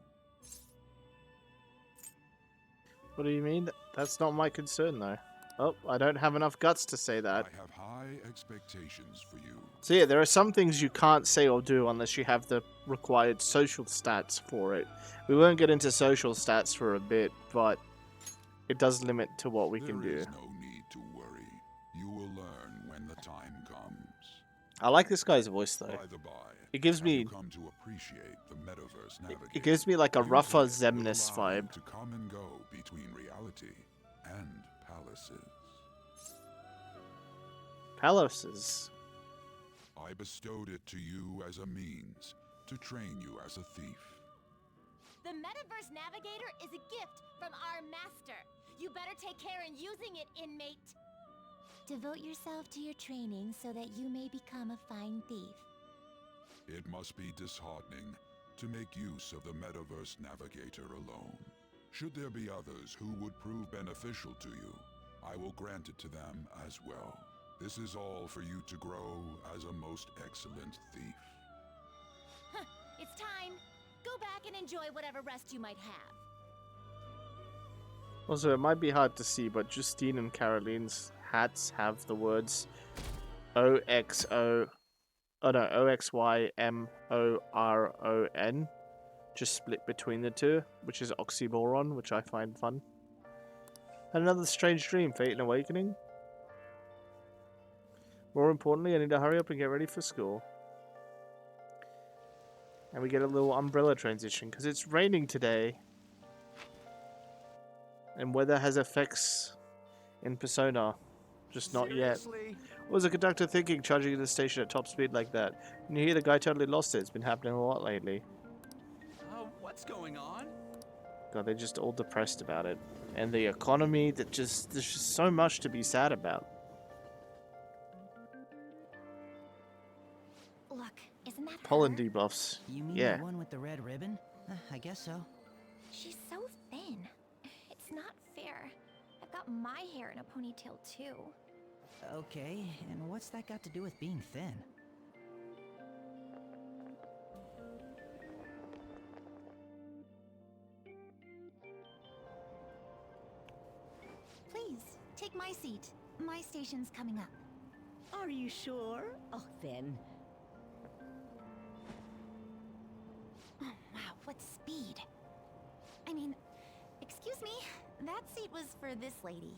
What do you mean? That's not my concern, though. Oh, I don't have enough guts to say that. I have high expectations for you. So yeah, there are some things you can't say or do unless you have the required social stats for it. We won't get into social stats for a bit, but it does limit to what we can do. There is no need to worry. You will learn when the time comes. I like this guy's voice, though. By the by, It gives have me... you come to appreciate the metaverse navigator? It gives me like a rougher Zemnis vibe. To come and go between reality and palaces. Palaces. I bestowed it to you as a means to train you as a thief. The Metaverse Navigator is a gift from our master. You better take care in using it, inmate. Devote yourself to your training so that you may become a fine thief. It must be disheartening to make use of the Metaverse Navigator alone. Should there be others who would prove beneficial to you, I will grant it to them as well. This is all for you to grow as a most excellent thief. It's time. Go back and enjoy whatever rest you might have. Also, it might be hard to see, but Justine and Caroline's hats have the words OXO... Oh no, OXYMORON. Just split between the two, which is oxymoron, which I find fun. And another strange dream, Fate and Awakening. More importantly, I need to hurry up and get ready for school. And we get a little umbrella transition, because it's raining today. And weather has effects in Persona. Just not yet. What was the conductor thinking, charging into the station at top speed like that? And you hear the guy totally lost it. It's been happening a lot lately. What's going on? God, they're just all depressed about it. And the economy, there's just so much to be sad about. Look, isn't that Pollen her? debuffs. You mean Yeah. the one with the red ribbon? I guess so. She's so thin. It's not fair. I've got my hair in a ponytail too. Okay, and what's that got to do with being thin? Please, take my seat. My station's coming up. Are you sure? Oh, then. Oh, wow, what speed. I mean, excuse me, that seat was for this lady.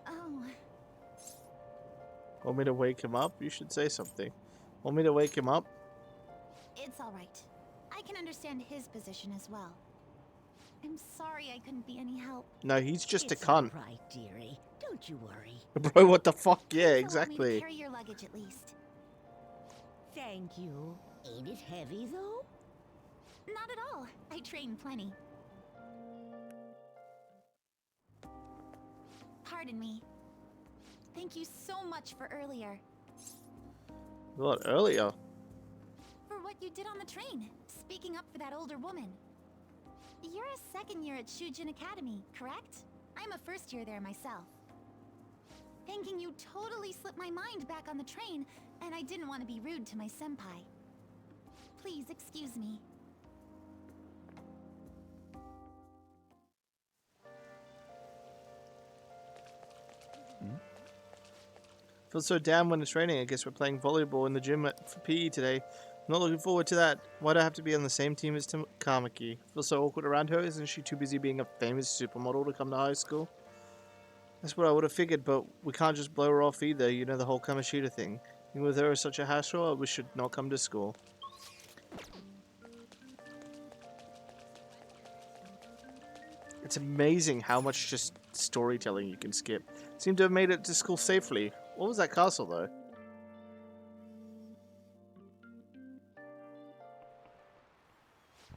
Oh. Want me to wake him up? You should say something. Want me to wake him up? It's all right. I can understand his position as well. I'm sorry I couldn't be any help. No, he's just a It's cunt. all right, dearie. Don't you worry. Bro, what the fuck? Yeah, Please allow me to exactly. carry your luggage at least. Thank you. Ain't it heavy, though? Not at all. I train plenty. Pardon me. Thank you so much for earlier. What, earlier? For what you did on the train, speaking up for that older woman. You're a second year at Shujin Academy, correct? I'm a first year there myself. Thinking you totally slipped my mind back on the train, and I didn't want to be rude to my senpai. Please excuse me. Feel so down when it's raining. I guess we're playing volleyball in the gym for PE today. I'm not looking forward to that. Why do I have to be on the same team as Kamaki? Feel so awkward around her. Isn't she too busy being a famous supermodel to come to high school? That's what I would have figured, but we can't just blow her off either. You know the whole Kamoshida thing. Being with her is such a hassle. We should not come to school. It's amazing how much just storytelling you can skip. Seem to have made it to school safely. What was that castle, though?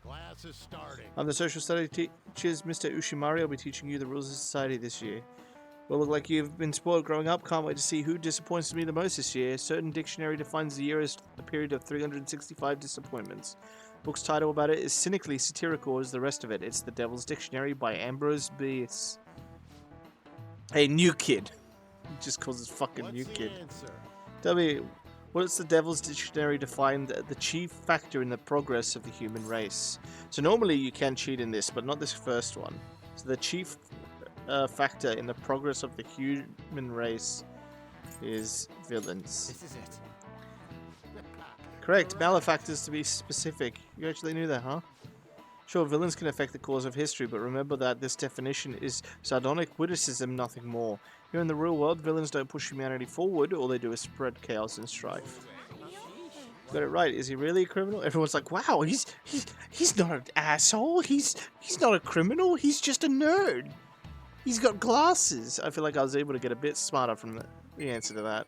Class is starting. I'm the social studies teachers, Mr. Ushimari. I'll be teaching you the rules of society this year. Well, look like you've been spoiled growing up. Can't wait to see who disappoints me the most this year. Certain dictionary defines the year as a period of 365 disappointments. Book's title about it is cynically satirical as the rest of it. It's The Devil's Dictionary by Ambrose Bierce. Hey, new kid. He just calls us fucking new kid. Tell me, what does the Devil's Dictionary define the chief factor in the progress of the human race? So normally you can cheat in this, but not this first one. So the chief factor in the progress of the human race is villains. This is it. Correct. Malefactors, to be specific. You actually knew that, huh? Sure, villains can affect the course of history, but remember that this definition is sardonic witticism, nothing more. Here in the real world, villains don't push humanity forward. All they do is spread chaos and strife. Got it right. Is he really a criminal? Everyone's like, wow, he's not an asshole. He's not a criminal. He's just a nerd. He's got glasses. I feel like I was able to get a bit smarter from the answer to that.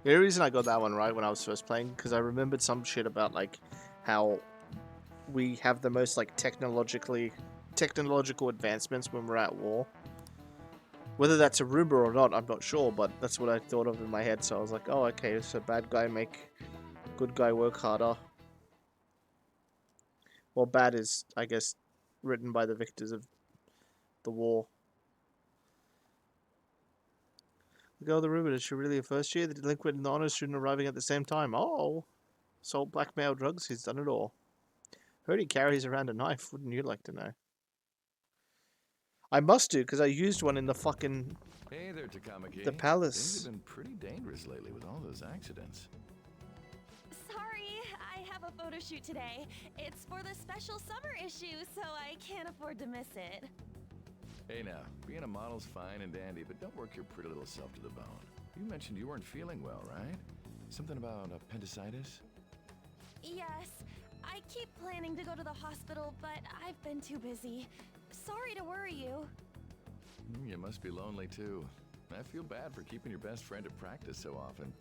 The only reason I got that one right when I was first playing, because I remembered some shit about like how we have the most like technological advancements when we're at war. Whether that's a rumor or not, I'm not sure, but that's what I thought of in my head. So I was like, oh, okay, so bad guy make good guy work harder. Well, bad is, I guess, written by the victors of the war. Look at the rumor. Is she really a first year? The delinquent and the honor student arriving at the same time. Oh, sold blackmail drugs. He's done it all. Heard he carries around a knife. Wouldn't you like to know? I must do, because I used one in the fucking... Hey there, Takamaki. The palace. Things have been pretty dangerous lately with all those accidents. Sorry, I have a photo shoot today. It's for the special summer issue, so I can't afford to miss it. Hey now, being a model's fine and dandy, but don't work your pretty little self to the bone. You mentioned you weren't feeling well, right? Something about appendicitis? Yes, I keep planning to go to the hospital, but I've been too busy. Sorry to worry you. You must be lonely too. I feel bad for keeping your best friend at practice so often.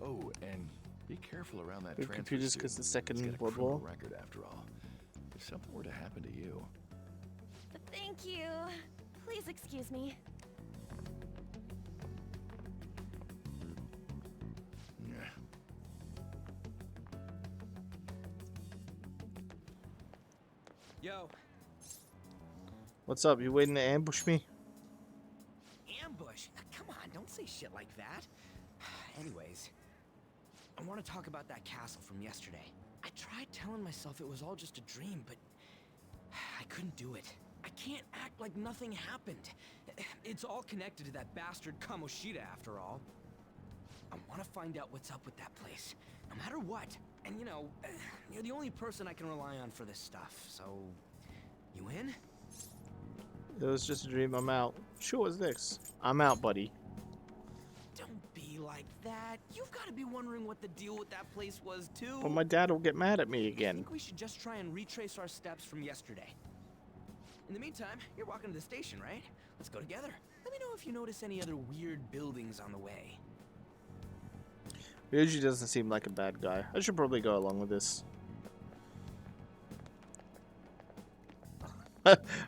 Oh, and be careful around that transfer computers, because the student. Second He's got a World criminal War. record after all. If something were to happen to you. Thank you. Please excuse me. Yeah. Yo. What's up? You waiting to ambush me? Ambush? Come on, don't say shit like that. Anyways, I want to talk about that castle from yesterday. I tried telling myself it was all just a dream, but I couldn't do it. I can't act like nothing happened. It's all connected to that bastard Kamoshida after all. I want to find out what's up with that place, no matter what. And you know, you're the only person I can rely on for this stuff, so... You in? It was just a dream. I'm out. Sure, what's next? I'm out, buddy. Don't be like that. You've got to be wondering what the deal with that place was, too. But my dad will get mad at me I again. think we should just try and retrace our steps from yesterday. In the meantime, you're walking to the station, right? Let's go together. Let me know if you notice any other weird buildings on the way. Ryuji doesn't seem like a bad guy. I should probably go along with this.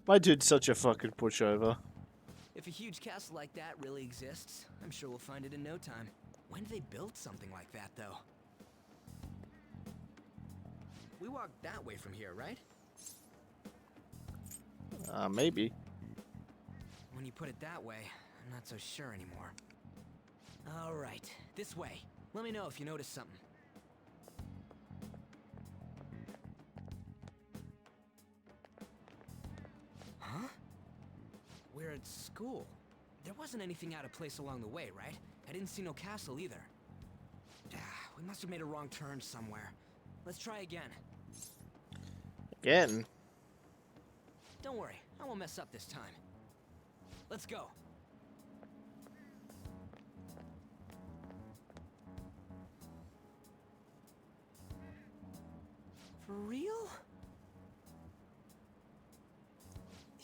My dude's such a fucking pushover. If a huge castle like that really exists, I'm sure we'll find it in no time. When did they build something like that, though? We walked that way from here, right? Maybe. When you put it that way, I'm not so sure anymore. All right, this way. Let me know if you notice something. Huh? We're at school. There wasn't anything out of place along the way, right? I didn't see no castle either. We must have made a wrong turn somewhere. Let's try again. Again? Don't worry, I won't mess up this time. Let's go. For real?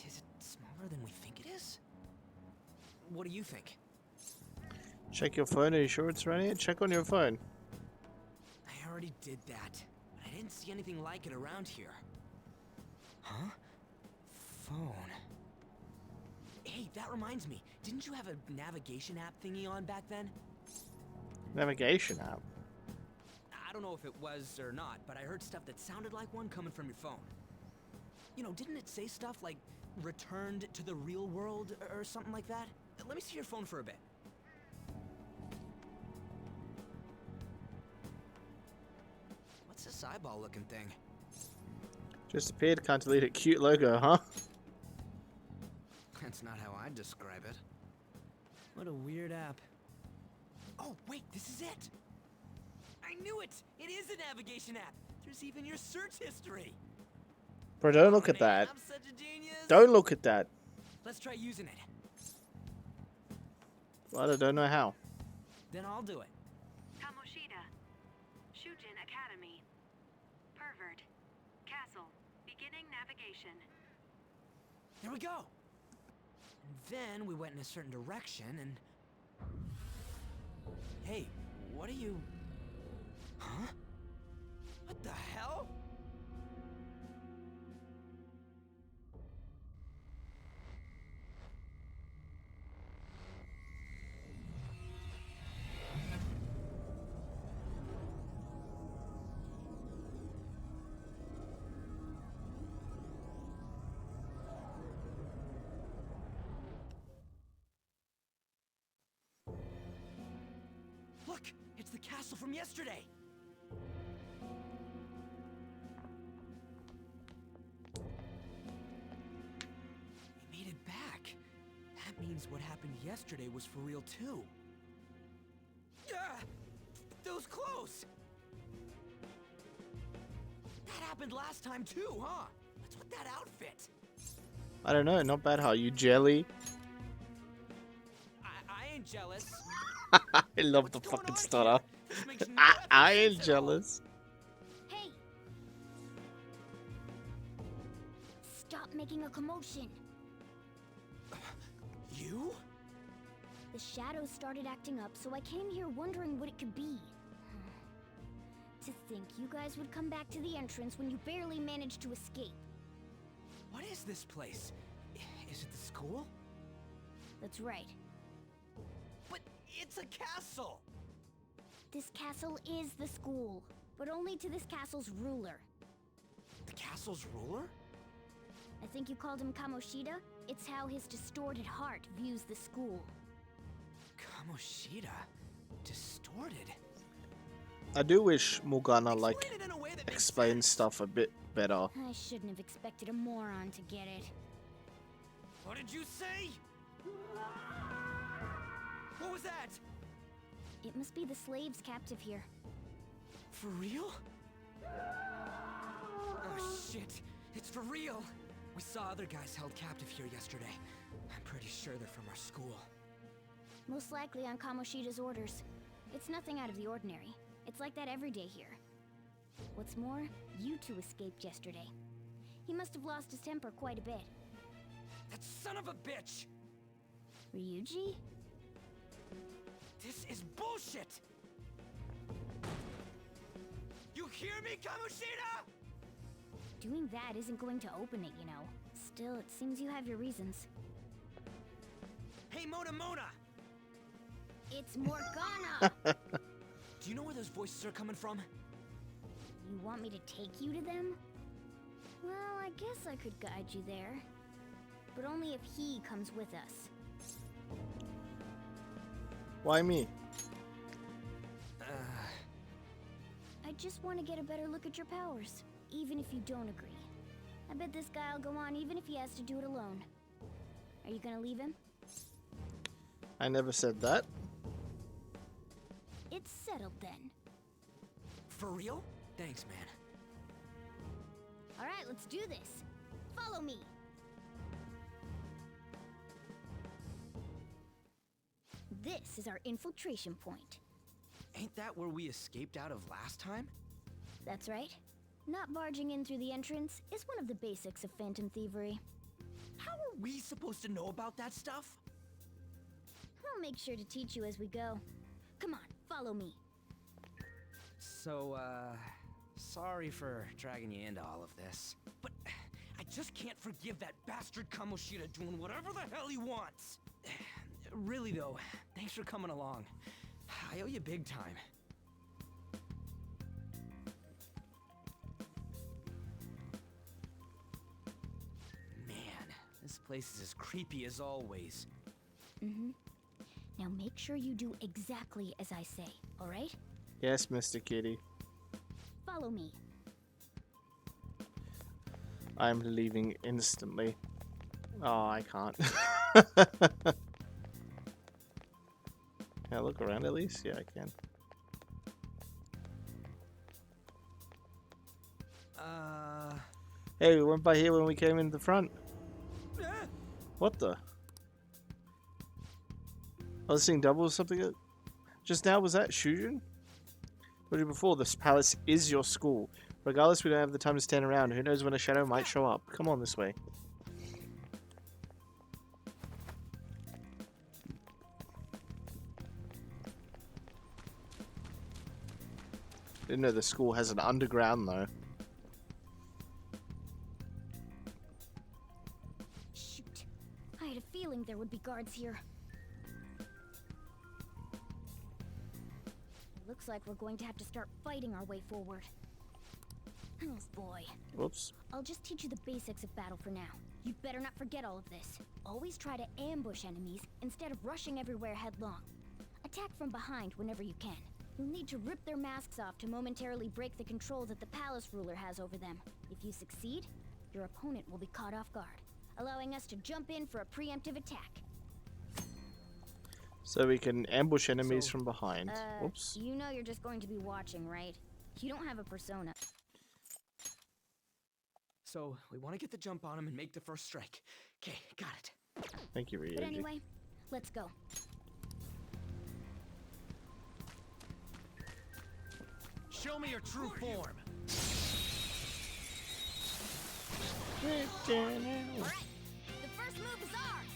Is it smaller than we think it is? What do you think? Check your phone. Are you sure it's running? Check on your phone. I already did that, but I didn't see anything like it around here. Huh? Phone. Hey, that reminds me. Didn't you have a navigation app thingy on back then? Navigation app? I don't know if it was or not, but I heard stuff that sounded like one coming from your phone. You know, didn't it say stuff like returned to the real world or something like that? Let me see your phone for a bit. What's this eyeball looking thing? Just appeared. Can't delete it. Cute logo, huh? That's not how I'd describe it. What a weird app. Oh, wait, this is it! I knew it! It is a navigation app! There's even your search history! Bro, don't look at that. I'm such a genius! Don't look at that. Let's try using it. Well, I don't know how. Then I'll do it. Kamoshida. Shujin Academy. Pervert. Castle. Beginning navigation. There we go! And then we went in a certain direction and... Hey, what are you... Huh? What the hell? Look! It's the castle from yesterday! We made it back. That means what happened yesterday was for real too. Ah! Those clothes! That happened last time too, huh? What's with that outfit? I don't know. Not bad, how you jelly? I ain't jealous. I love the fucking stutter. I ain't jealous. Hey! Stop making a commotion. You? The shadows started acting up, so I came here wondering what it could be. To think you guys would come back to the entrance when you barely managed to escape. What is this place? Is it the school? That's right. But it's a castle! This castle is the school, but only to this castle's ruler. The castle's ruler? I think you called him Kamoshida? It's how his distorted heart views the school. Kamoshida? Distorted? I do wish Morgana, like, explains stuff a bit better. I shouldn't have expected a moron to get it. What did you say? What was that? It must be the slaves captive here. For real? Oh shit, it's for real! We saw other guys held captive here yesterday. I'm pretty sure they're from our school. Most likely on Kamoshida's orders. It's nothing out of the ordinary. It's like that every day here. What's more, you two escaped yesterday. He must have lost his temper quite a bit. That son of a bitch! Ryuji? This is bullshit! You hear me, Kamoshida? Doing that isn't going to open it, you know. Still, it seems you have your reasons. Hey, Mona! It's Morgana! Do you know where those voices are coming from? You want me to take you to them? Well, I guess I could guide you there. but only if he comes with us. Why me? I just want to get a better look at your powers, even if you don't agree. I bet this guy'll go on even if he has to do it alone. Are you gonna leave him? I never said that. It's settled then. For real? Thanks, man. Alright, let's do this. Follow me. This is our infiltration point. Ain't that where we escaped out of last time? That's right. Not barging in through the entrance is one of the basics of phantom thievery. How are we supposed to know about that stuff? I'll make sure to teach you as we go. Come on, follow me. So, sorry for dragging you into all of this, but I just can't forgive that bastard Kamoshida doing whatever the hell he wants. Really though, thanks for coming along. I owe you big time. Man, this place is as creepy as always. Mm-hmm. Now make sure you do exactly as I say, alright? Yes, Mr. Kitty. Follow me. I'm leaving instantly. Oh, I can't. Can I look around at least? Yeah, I can. Hey, we went by here when we came in the front. What the? I was seeing double or something. Just now, was that Shujin? What did before? This palace is your school. Regardless, we don't have the time to stand around. Who knows when a shadow might show up? Come on this way. Didn't know the school has an underground though. Shoot. I had a feeling there would be guards here. It looks like we're going to have to start fighting our way forward. Oh boy. Whoops. I'll just teach you the basics of battle for now. You better not forget all of this. Always try to ambush enemies instead of rushing everywhere headlong. Attack from behind whenever you can. You'll need to rip their masks off to momentarily break the control that the palace ruler has over them. If you succeed, your opponent will be caught off guard, allowing us to jump in for a preemptive attack. So we can ambush enemies from behind. Whoops. You know you're just going to be watching, right? You don't have a persona. So, we want to get the jump on him and make the first strike. Okay, got it. Thank you, Ryoji. But anyway, let's go. Show me your true form. Alright, the first move is ours.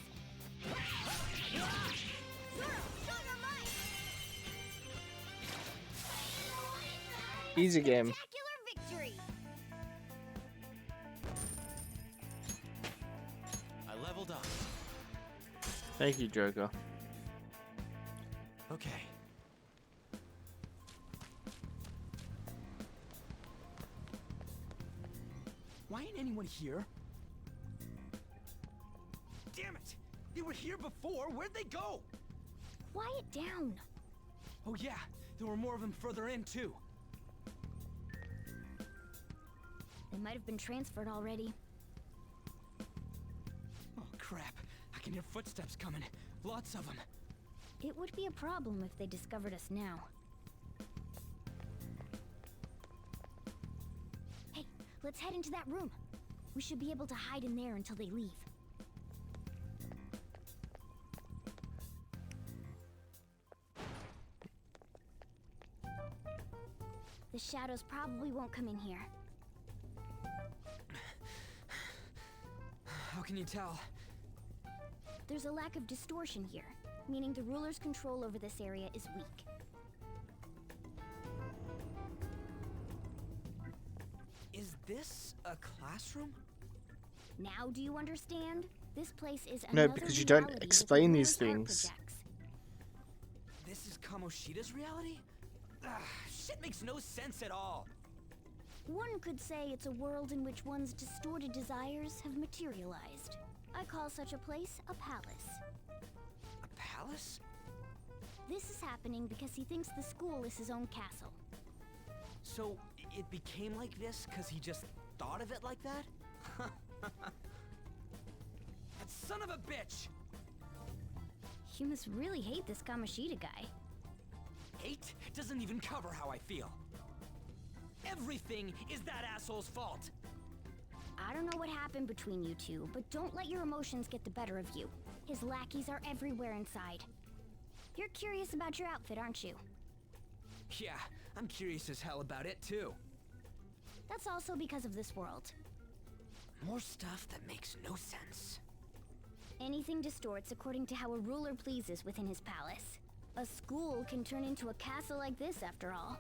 Zoro, show your might. Easy game. Spectacular victory. I leveled up. Thank you, Joker. Okay. Why ain't anyone here? Damn it! They were here before! Where'd they go? Quiet down. Oh yeah, there were more of them further in too. They might have been transferred already. Oh crap, I can hear footsteps coming. Lots of them. It would be a problem if they discovered us now. Hey, let's head into that room. We should be able to hide in there until they leave. The shadows probably won't come in here. How can you tell? There's a lack of distortion here, meaning the ruler's control over this area is weak. Is this a classroom? Now do you understand? This place is No, another because you don't reality that the explain these ruler's art things. projects. This is Kamoshida's reality? Shit makes no sense at all. One could say it's a world in which one's distorted desires have materialized. I call such a place a palace. A palace? This is happening because he thinks the school is his own castle. So, it became like this because he just thought of it like that? That son of a bitch! You must really hate this Kamoshida guy. Hate doesn't even cover how I feel. Everything is that asshole's fault! I don't know what happened between you two, but don't let your emotions get the better of you. His lackeys are everywhere inside. You're curious about your outfit, aren't you? Yeah, I'm curious as hell about it too. That's also because of this world. More stuff that makes no sense. Anything distorts according to how a ruler pleases within his palace. A school can turn into a castle like this, after all.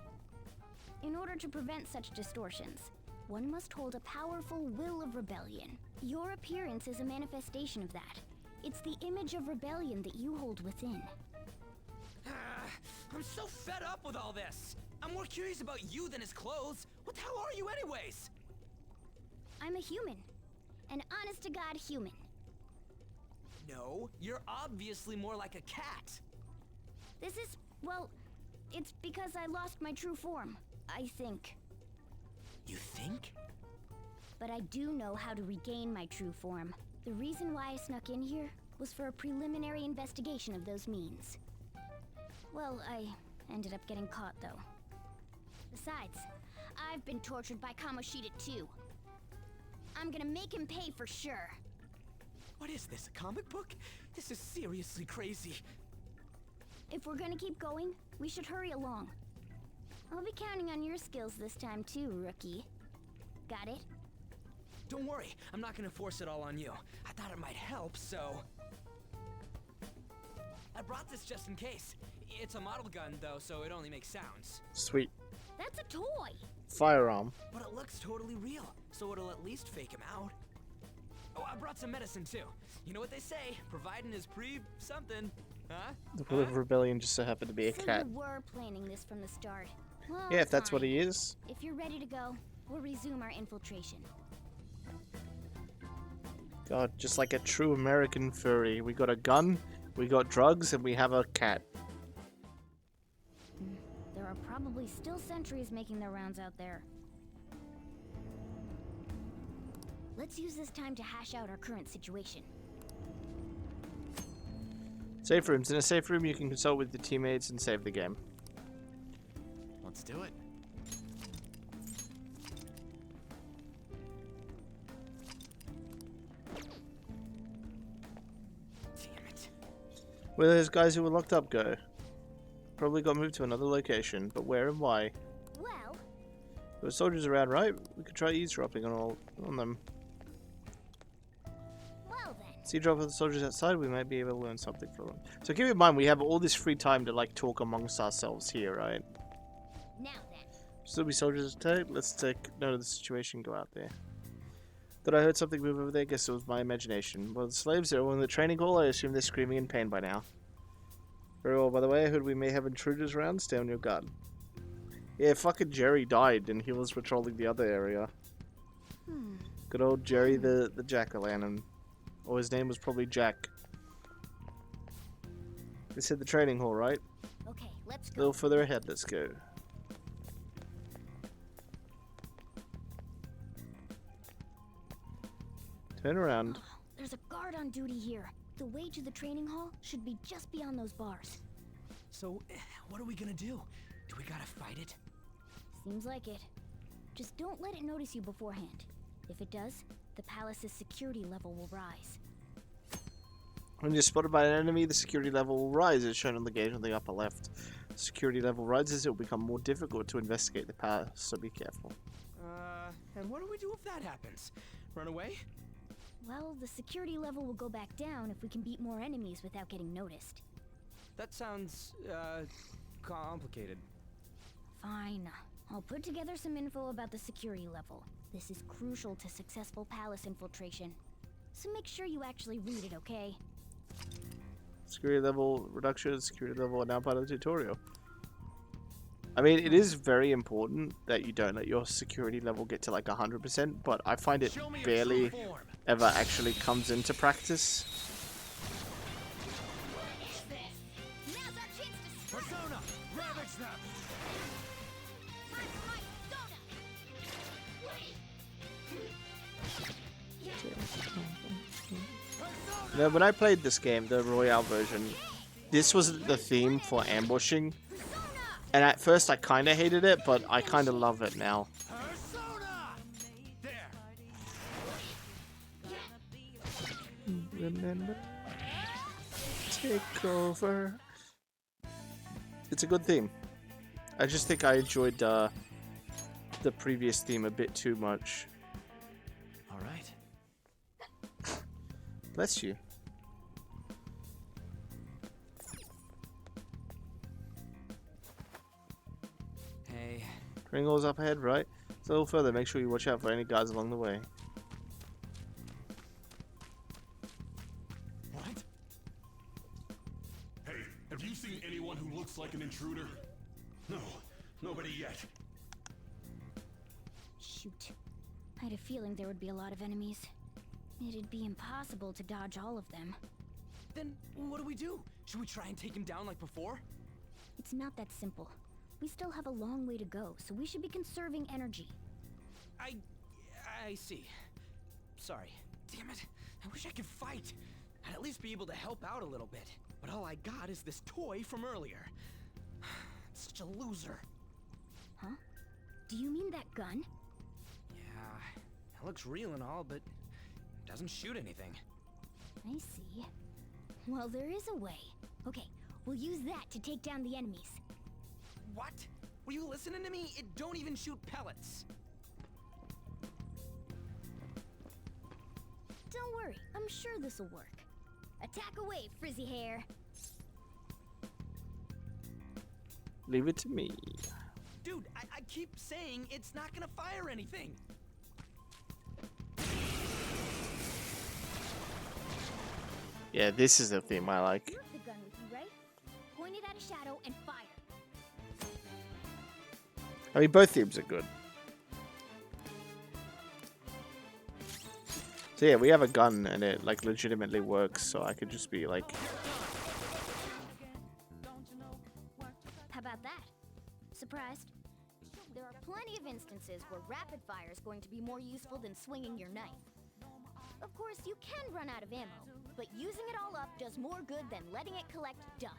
In order to prevent such distortions, one must hold a powerful will of rebellion. Your appearance is a manifestation of that. It's the image of rebellion that you hold within. I'm so fed up with all this! I'm more curious about you than his clothes! What the hell are you anyways? I'm a human. An honest-to-God human. No, you're obviously more like a cat. This is, well, it's because I lost my true form, I think. You think? But I do know how to regain my true form. The reason why I snuck in here was for a preliminary investigation of those means. Well, I ended up getting caught, though. Besides, I've been tortured by Kamoshida too. I'm gonna make him pay for sure. What is this, a comic book? This is seriously crazy. If we're gonna keep going, we should hurry along. I'll be counting on your skills this time too, rookie. Got it? Don't worry, I'm not gonna force it all on you. I thought it might help, so... I brought this just in case. It's a model gun, though, so it only makes sounds. Sweet. That's a toy! Firearm. But it looks totally real, so it'll at least fake him out. Oh, I brought some medicine, too. You know what they say, providing is something. Huh? The will of rebellion just so happened to be a So cat. you were planning this from the start. Well, Yeah, if that's what fine. he is. If you're ready to go, we'll resume our infiltration. God, just like a true American furry. We got a gun, we got drugs, and we have a cat. There are probably still sentries making their rounds out there. Let's use this time to hash out our current situation. Safe rooms. In a safe room, you can consult with your teammates and save the game. Let's do it. Damn it. Where those guys who were locked up go? Probably got moved to another location, but where and why? Well, There were soldiers around, right? We could try eavesdropping on them. well then. See, drop of the soldiers outside, we might be able to learn something from them. So keep in mind, we have all this free time to like talk amongst ourselves here, right? Now then. Still be soldiers attack. Let's take note of the situation. Go out there. Thought I heard something move over there. Guess it was my imagination. Well, the slaves are all in the training hall. I assume they're screaming in pain by now. Very well. By the way, I heard we may have intruders around. Stay on your guard. Yeah, fucking Jerry died, and he was patrolling the other area. Good old Jerry the jack-o'-lantern. Or his name was probably Jack. This hit the training hall, right? Okay, let's A go. little further ahead. Let's go. Turn around. There's a guard on duty here. The way to the training hall should be just beyond those bars. So, what are we gonna do? Do we gotta fight it? Seems like it. Just don't let it notice you beforehand. If it does, the palace's security level will rise. When you're spotted by an enemy, the security level will rise, as shown on the gauge on the upper left. Security level rises, it will become more difficult to investigate the palace, so be careful. And what do we do if that happens? Run away? Well, the security level will go back down if we can beat more enemies without getting noticed. That sounds, complicated. Fine. I'll put together some info about the security level. This is crucial to successful palace infiltration. So make sure you actually read it, okay? Security level reduction, security level are now part of the tutorial. I mean, it is very important that you don't let your security level get to like 100%, but I find it barely ever actually comes into practice. Persona, ravage them. Now, when I played this game, the Royale version, this was the theme for ambushing. And at first I kind of hated it, but I kind of love it now. Remember, take over. It's a good theme. I just think I enjoyed the previous theme a bit too much. All right. Bless you. Hey. Pringles up ahead, right? It's a little further. Make sure you watch out for any guards along the way. What? Hey, have you seen anyone who looks like an intruder? No, nobody yet. Shoot. I had a feeling there would be a lot of enemies. It'd be impossible to dodge all of them. Then what do we do? Should we try and take him down like before? It's not that simple. We still have a long way to go, so we should be conserving energy. I see. Sorry. Damn it. I wish I could fight. I'd at least be able to help out a little bit. But all I got is this toy from earlier. Such a loser. Huh? Do you mean that gun? Yeah, it looks real and all, but it doesn't shoot anything. I see. Well, there is a way. Okay, we'll use that to take down the enemies. What? Were you listening to me? It don't even shoot pellets. Don't worry, I'm sure this'll work. Attack away, frizzy hair. Leave it to me. Dude, I keep saying it's not gonna fire anything. Yeah, this is the theme I like. You have the gun with you, right? Point it at a shadow and fire. I mean, both themes are good. So yeah, we have a gun and it like legitimately works, so I could just be like... How about that? Surprised? There are plenty of instances where rapid fire is going to be more useful than swinging your knife. Of course, you can run out of ammo, but using it all up does more good than letting it collect dust.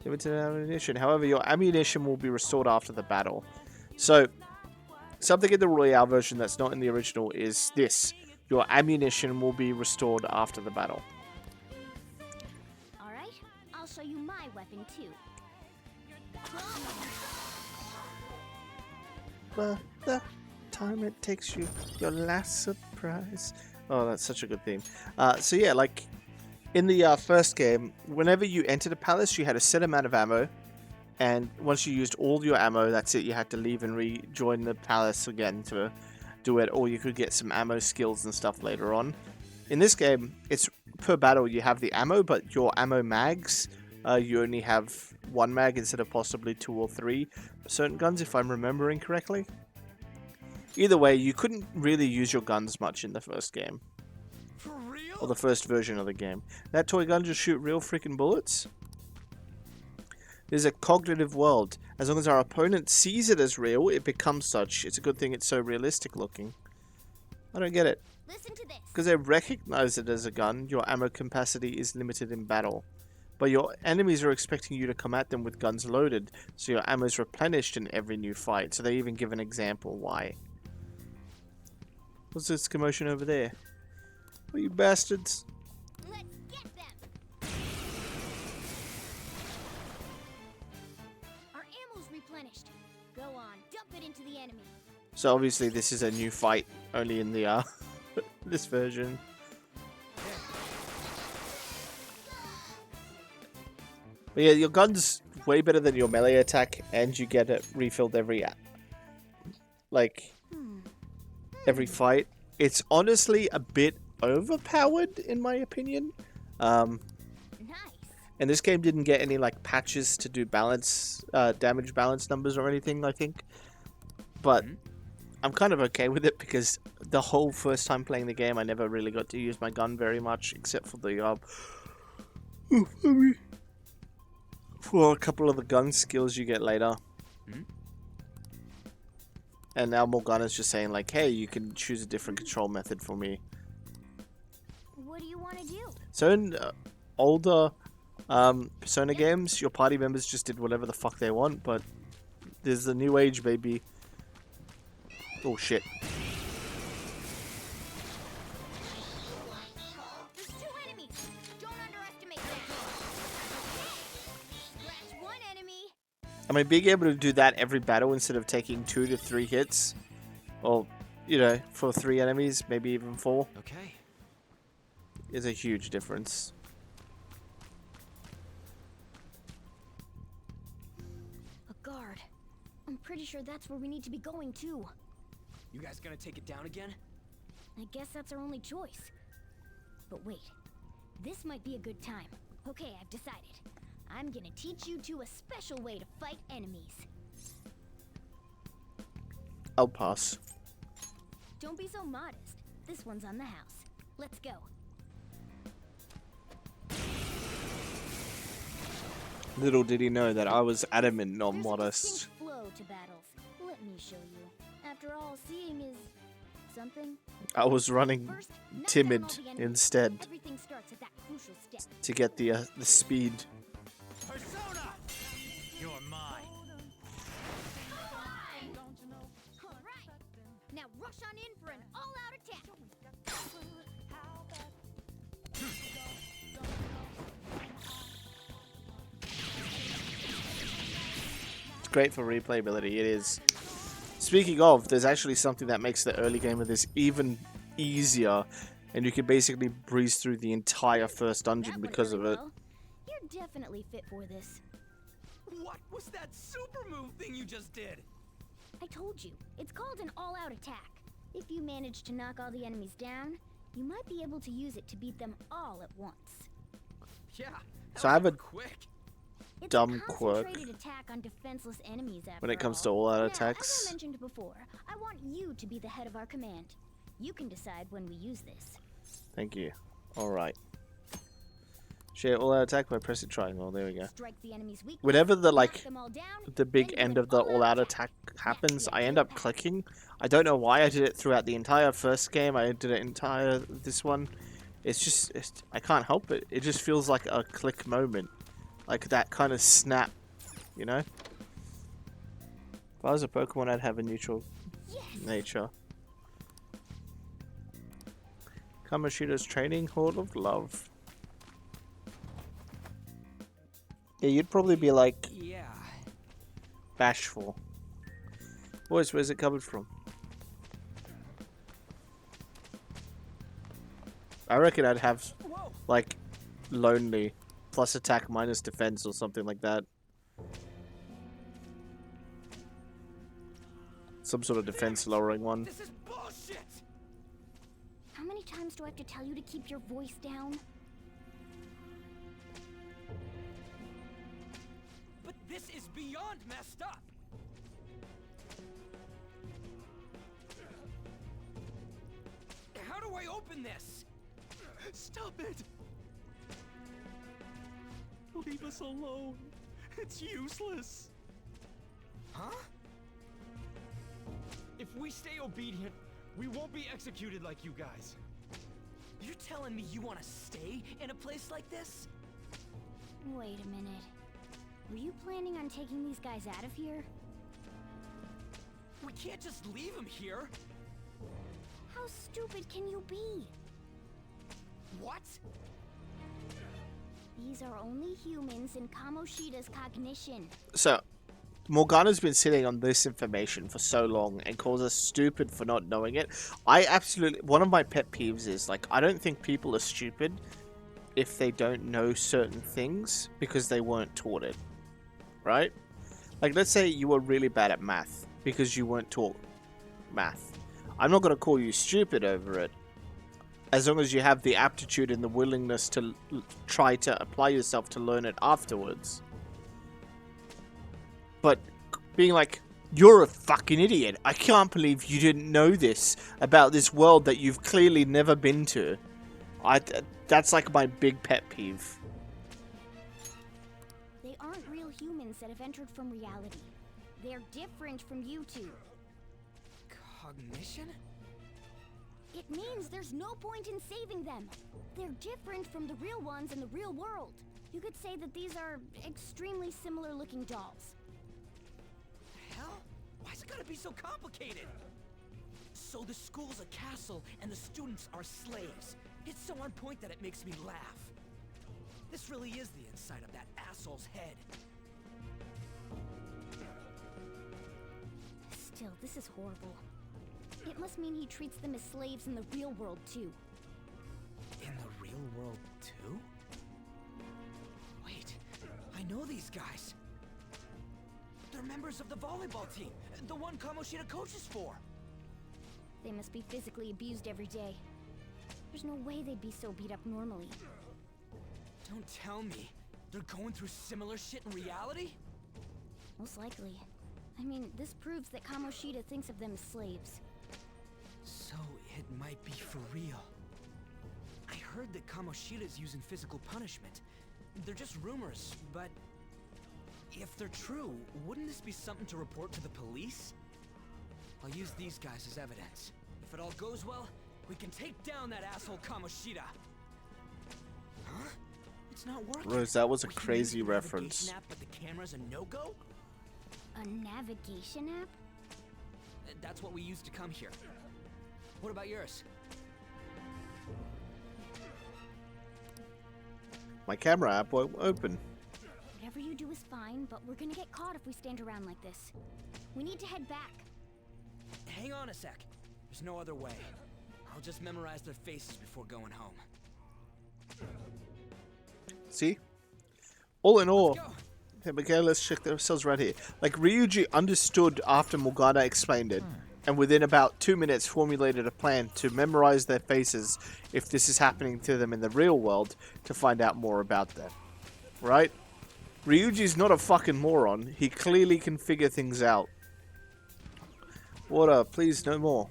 Limited ammunition. However, your ammunition will be restored after the battle. So, something in the Royale version that's not in the original is this. Your ammunition will be restored after the battle. Alright, I'll show you my weapon too. But the time it takes you, your last surprise. Oh, that's such a good theme. So yeah, like in the first game, whenever you entered a palace, you had a set amount of ammo, and once you used all your ammo, that's it. You had to leave and rejoin the palace again to do it, or you could get some ammo skills and stuff later on. In this game, it's per battle you have the ammo, but your ammo mags, you only have one mag instead of possibly 2 or 3 for certain guns, if I'm remembering correctly. Either way, you couldn't really use your guns much in the first game. For real? Or the first version of the game. That toy gun just shoot real freaking bullets? There's a cognitive world. As long as our opponent sees it as real, it becomes such. It's a good thing it's so realistic looking. I don't get it. Listen to this. Because they recognize it as a gun, your ammo capacity is limited in battle. But your enemies are expecting you to come at them with guns loaded, so your ammo is replenished in every new fight. So they even give an example why. What's this commotion over there? Oh, you bastards. Let's get them. Our ammo's replenished. Go on, dump it into the enemy. So obviously this is a new fight, only in the this version. But yeah, your gun's way better than your melee attack, and you get it refilled every every fight. It's honestly a bit overpowered in my opinion. Nice. And this game didn't get any like patches to do balance, damage balance numbers or anything, I think. But I'm kind of okay with it because the whole first time playing the game, I never really got to use my gun very much, except for the for a couple of the gun skills you get later. And now Morgana's just saying like, hey, you can choose a different control method for me. What do you want to do? So in older Persona games, your party members just did whatever the fuck they want, but there's the new age, baby. Oh shit. There's 2 enemies. Don't underestimate that. Scratch 1 enemy. I mean, being able to do that every battle instead of taking 2 to 3 hits, or, you know, for 3 enemies, maybe even 4. Okay. Is a huge difference. A guard. I'm pretty sure that's where we need to be going too. You guys gonna take it down again? I guess that's our only choice. But wait, this might be a good time. Okay, I've decided. I'm gonna teach you two a special way to fight enemies. I'll pass. Don't be so modest. This one's on the house. Let's go. Little did he know that I was adamant, not There's modest. a distinct flow to battles. Let me show you. After all, seeing is something. I was running First, knock timid down all the enemies. instead Everything starts at that crucial step. to get the speed. Persona! You're mine. Alright! Now rush on in for an all-out attack! It's great for replayability, it is. Speaking of, there's actually something that makes the early game of this even easier, and you can basically breeze through the entire first dungeon because of it. Well, you're definitely fit for this. What was that super move thing you just did? I told you, it's called an all-out attack. If you manage to knock all the enemies down, you might be able to use it to beat them all at once. Yeah. So I have a Quick. It's dumb a quirk concentrated attack on defenseless enemies after when it comes to all. all-out Now, attacks. as I mentioned before, I want you to be the head of our command. You can decide when we use this. Thank you. Alright. Share all-out attack by pressing triangle. There we go. Strike the enemy's weakness, Whenever the knock them all down, the big then do end an of the all-out all-out attack happens, I end up clicking. I don't know why I did it throughout the entire first game. I did it entire this one. It's just I can't help it. It just feels like a click moment, like that kind of snap, you know. If I was a Pokemon, I'd have a neutral nature. Kamoshida's training horde of love. Yeah, you'd probably be like Yeah. bashful. Boys, where's it coming from? I reckon I'd have like lonely plus attack minus defense or something like that. Some sort of defense lowering one. This is bullshit. How many times do I have to tell you to keep your voice down? But this is beyond messed up. How do I open this? Stop it! Leave us alone. It's useless. Huh? If we stay obedient, we won't be executed like you guys. You're telling me you want to stay in a place like this? Wait a minute. Were you planning on taking these guys out of here? We can't just leave him here. How stupid can you be? What? These are only humans in Kamoshida's cognition. So, Morgana's been sitting on this information for so long and calls us stupid for not knowing it. I absolutely... One of my pet peeves is, like, I don't think people are stupid if they don't know certain things because they weren't taught it. Right? Like, let's say you were really bad at math because you weren't taught math. I'm not going to call you stupid over it. as long as you have the aptitude and the willingness to try to apply yourself to learn it afterwards. But being like, you're a fucking idiot. I can't believe you didn't know this about this world that you've clearly never been to. That's like my big pet peeve. They aren't real humans that have entered from reality. They're different from you two. Cognition? It means there's no point in saving them. They're different from the real ones in the real world. You could say that these are extremely similar looking dolls. Hell? Why's it gotta be so complicated? So the school's a castle and the students are slaves. It's so on point that it makes me laugh. This really is the inside of that asshole's head. Still, this is horrible. It must mean he treats them as slaves in the real world, too. In the real world, too? Wait, I know these guys. They're members of the volleyball team, the one Kamoshida coaches for. They must be physically abused every day. There's no way they'd be so beat up normally. Don't tell me. They're going through similar shit in reality? Most likely. I mean, this proves that Kamoshida thinks of them as slaves. So it might be for real. I heard that Kamoshida's using physical punishment. They're just rumors, but if they're true, wouldn't this be something to report to the police? I'll use these guys as evidence. If it all goes well, we can take down that asshole Kamoshida. Huh? It's not working. Rose, that was a We can crazy use the reference. navigation app, but the camera's a no-go? A navigation app? That's what we used to come here. What about yours? My camera app won't open. Whatever you do is fine, but we're gonna get caught if we stand around like this. We need to head back. Hang on a sec. There's no other way. I'll just memorize their faces before going home. See? All in all, okay, let's check ourselves right here. Like, Ryuji understood after Morgana explained it, and within about 2 minutes formulated a plan to memorize their faces if this is happening to them in the real world to find out more about them. Right? Ryuji's not a fucking moron. He clearly can figure things out. Water, please, no more.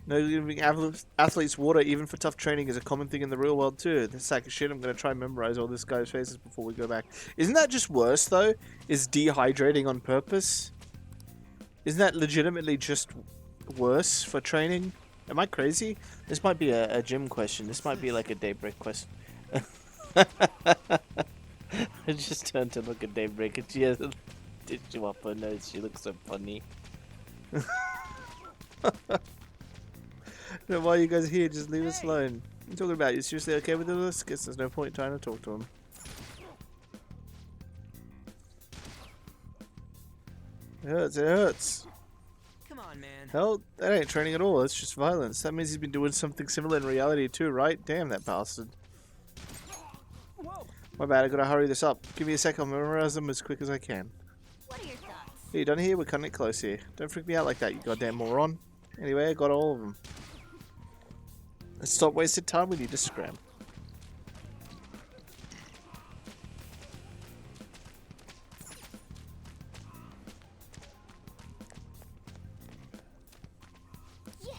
No giving athletes water, even for tough training, is a common thing in the real world too. This sack of shit, I'm going to try and memorize all this guy's faces before we go back. Isn't that just worse, though? Is dehydrating on purpose? Isn't that legitimately just worse for training? Am I crazy? This might be a gym question. This might be like a daybreak question. I just turned to look at Daybreak and she has a tissue up her nose. She looks so funny. No, why are you guys here? Just leave us alone. What are you talking about? You seriously okay with this? Guess there's no point in trying to talk to him. It hurts, it hurts. Come on, man. Hell, that ain't training at all. It's just violence. That means he's been doing something similar in reality too, right? Damn that bastard. Whoa. My bad, I gotta hurry this up. Give me a sec, I'll memorize them as quick as I can. What are your thoughts? Hey, you done here? We're cutting it close here. Don't freak me out like that, you goddamn moron. Anyway, I got all of them. Let's stop wasting time, we need to scram. Yes!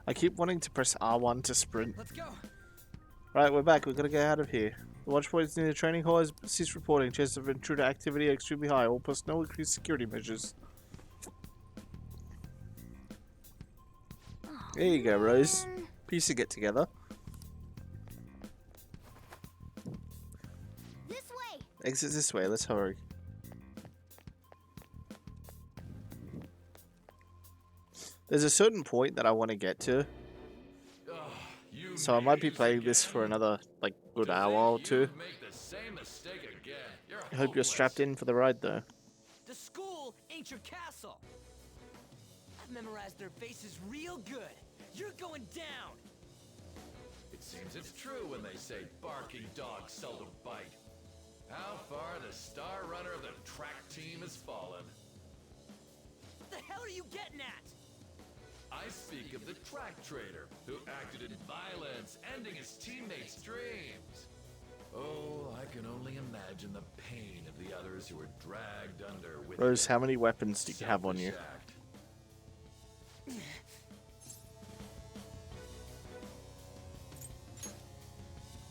I keep wanting to press R1 to sprint. Let's go. Right, we're back. We've got to get out of here. The watch points near the training hall has ceased reporting. Chances of intruder activity are extremely high. All personnel increased security measures. There you go, Rose. Piecing it together. This way! Exit this way. Let's hurry. There's a certain point that I want to get to. So I might be playing this for another, like, good hour or two. I hope you're strapped in for the ride, though. The school ain't your castle. I've memorized their faces real good. You're going down. It seems it's true when they say barking dogs seldom bite. How far the star runner of the track team has fallen. What the hell are you getting at? I speak of the track trader who acted in violence, ending his teammates' dreams. Oh, I can only imagine the pain of the others who were dragged under with Rose, how many weapons do you have on you? act.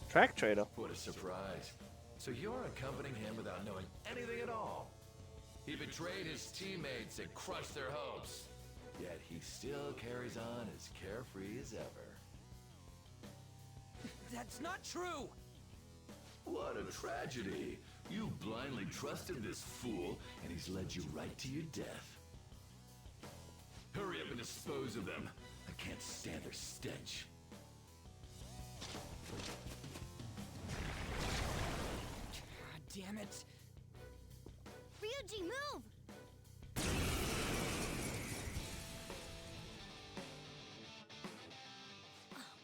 Track trader. What a surprise. So you're accompanying him without knowing anything at all. He betrayed his teammates and crushed their hopes. Yet he still carries on as carefree as ever. That's not true! What a tragedy. You blindly trusted this fool, and he's led you right to your death. Hurry up and dispose of them. I can't stand their stench. God damn it. Ryuji, move!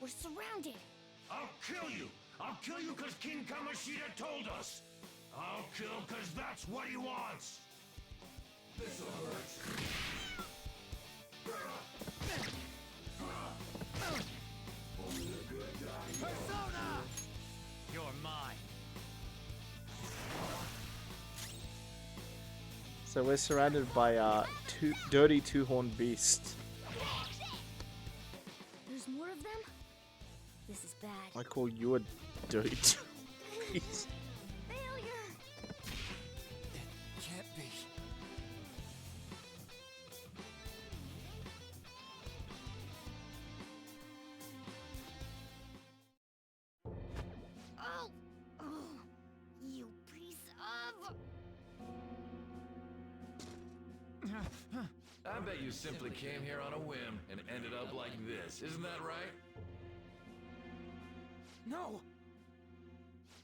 We're surrounded. I'll kill you! I'll kill you because King Kamoshida told us! I'll kill because that's what he wants! This'll hurt. Only the good die. Persona! You're mine. So we're surrounded by dirty two-horned beasts. There's more of them? This is bad. I call you a dirty beast. Failure! Can't be. Oh! Oh! You piece of... I bet you simply came here on a whim and ended up like this, isn't that right? No!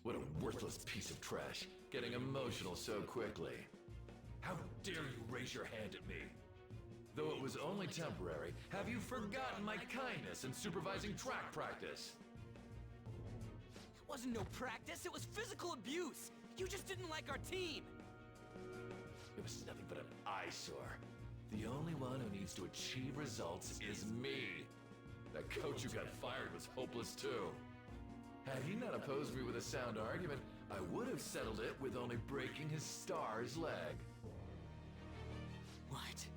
What a worthless piece of trash, getting emotional so quickly. How dare you raise your hand at me? Though it was only temporary, have you forgotten my kindness in supervising track practice? It wasn't no practice, it was physical abuse! You just didn't like our team! It was nothing but an eyesore. The only one who needs to achieve results is me. That coach who got fired was hopeless too. Had he not opposed me with a sound argument, I would have settled it with only breaking his star's leg. What?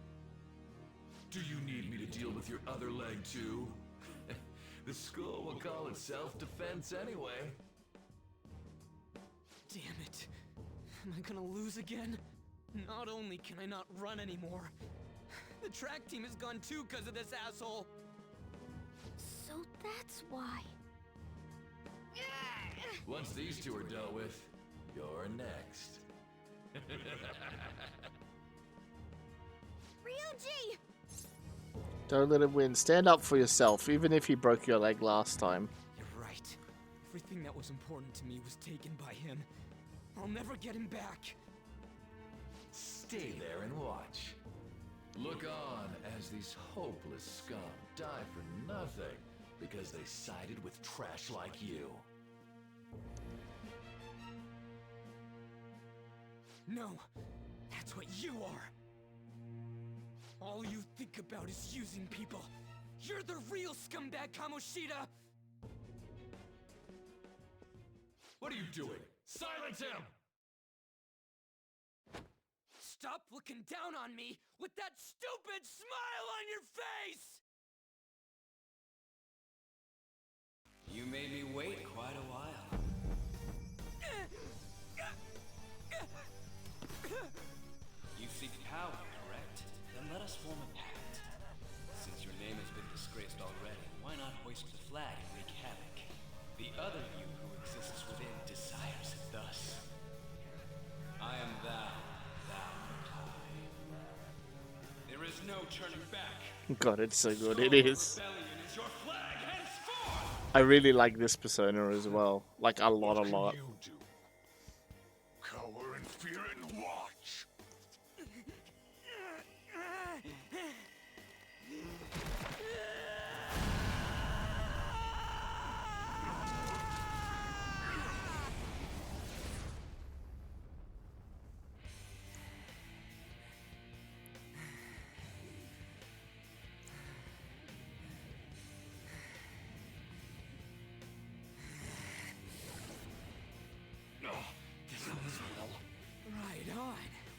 Do you need me to deal with your other leg too? The school will call it self-defense anyway. Damn it. Am I gonna lose again? Not only can I not run anymore, the track team is gone too because of this asshole. So that's why. Once these two are dealt with, you're next. Ryuji! Don't let him win. Stand up for yourself, even if he broke your leg last time. You're right. Everything that was important to me was taken by him. I'll never get him back. Stay there and watch. Look on as these hopeless scum die for nothing because they sided with trash like you. No, that's what you are. All you think about is using people. You're the real scumbag, Kamoshida! What are you doing? Silence him! Stop looking down on me with that stupid smile on your face! You made me wait quite a while. You seek power, correct? Then let us form a pact. Since your name has been disgraced already, why not hoist the flag and wreak havoc? The other you who exists within desires it thus. I am thou, thou art I. There is no turning back. God, it's so good. It is. Rebellion is your flag henceforth! I really like this persona as well. Like a lot, a lot. You do. Cower in fear and watch.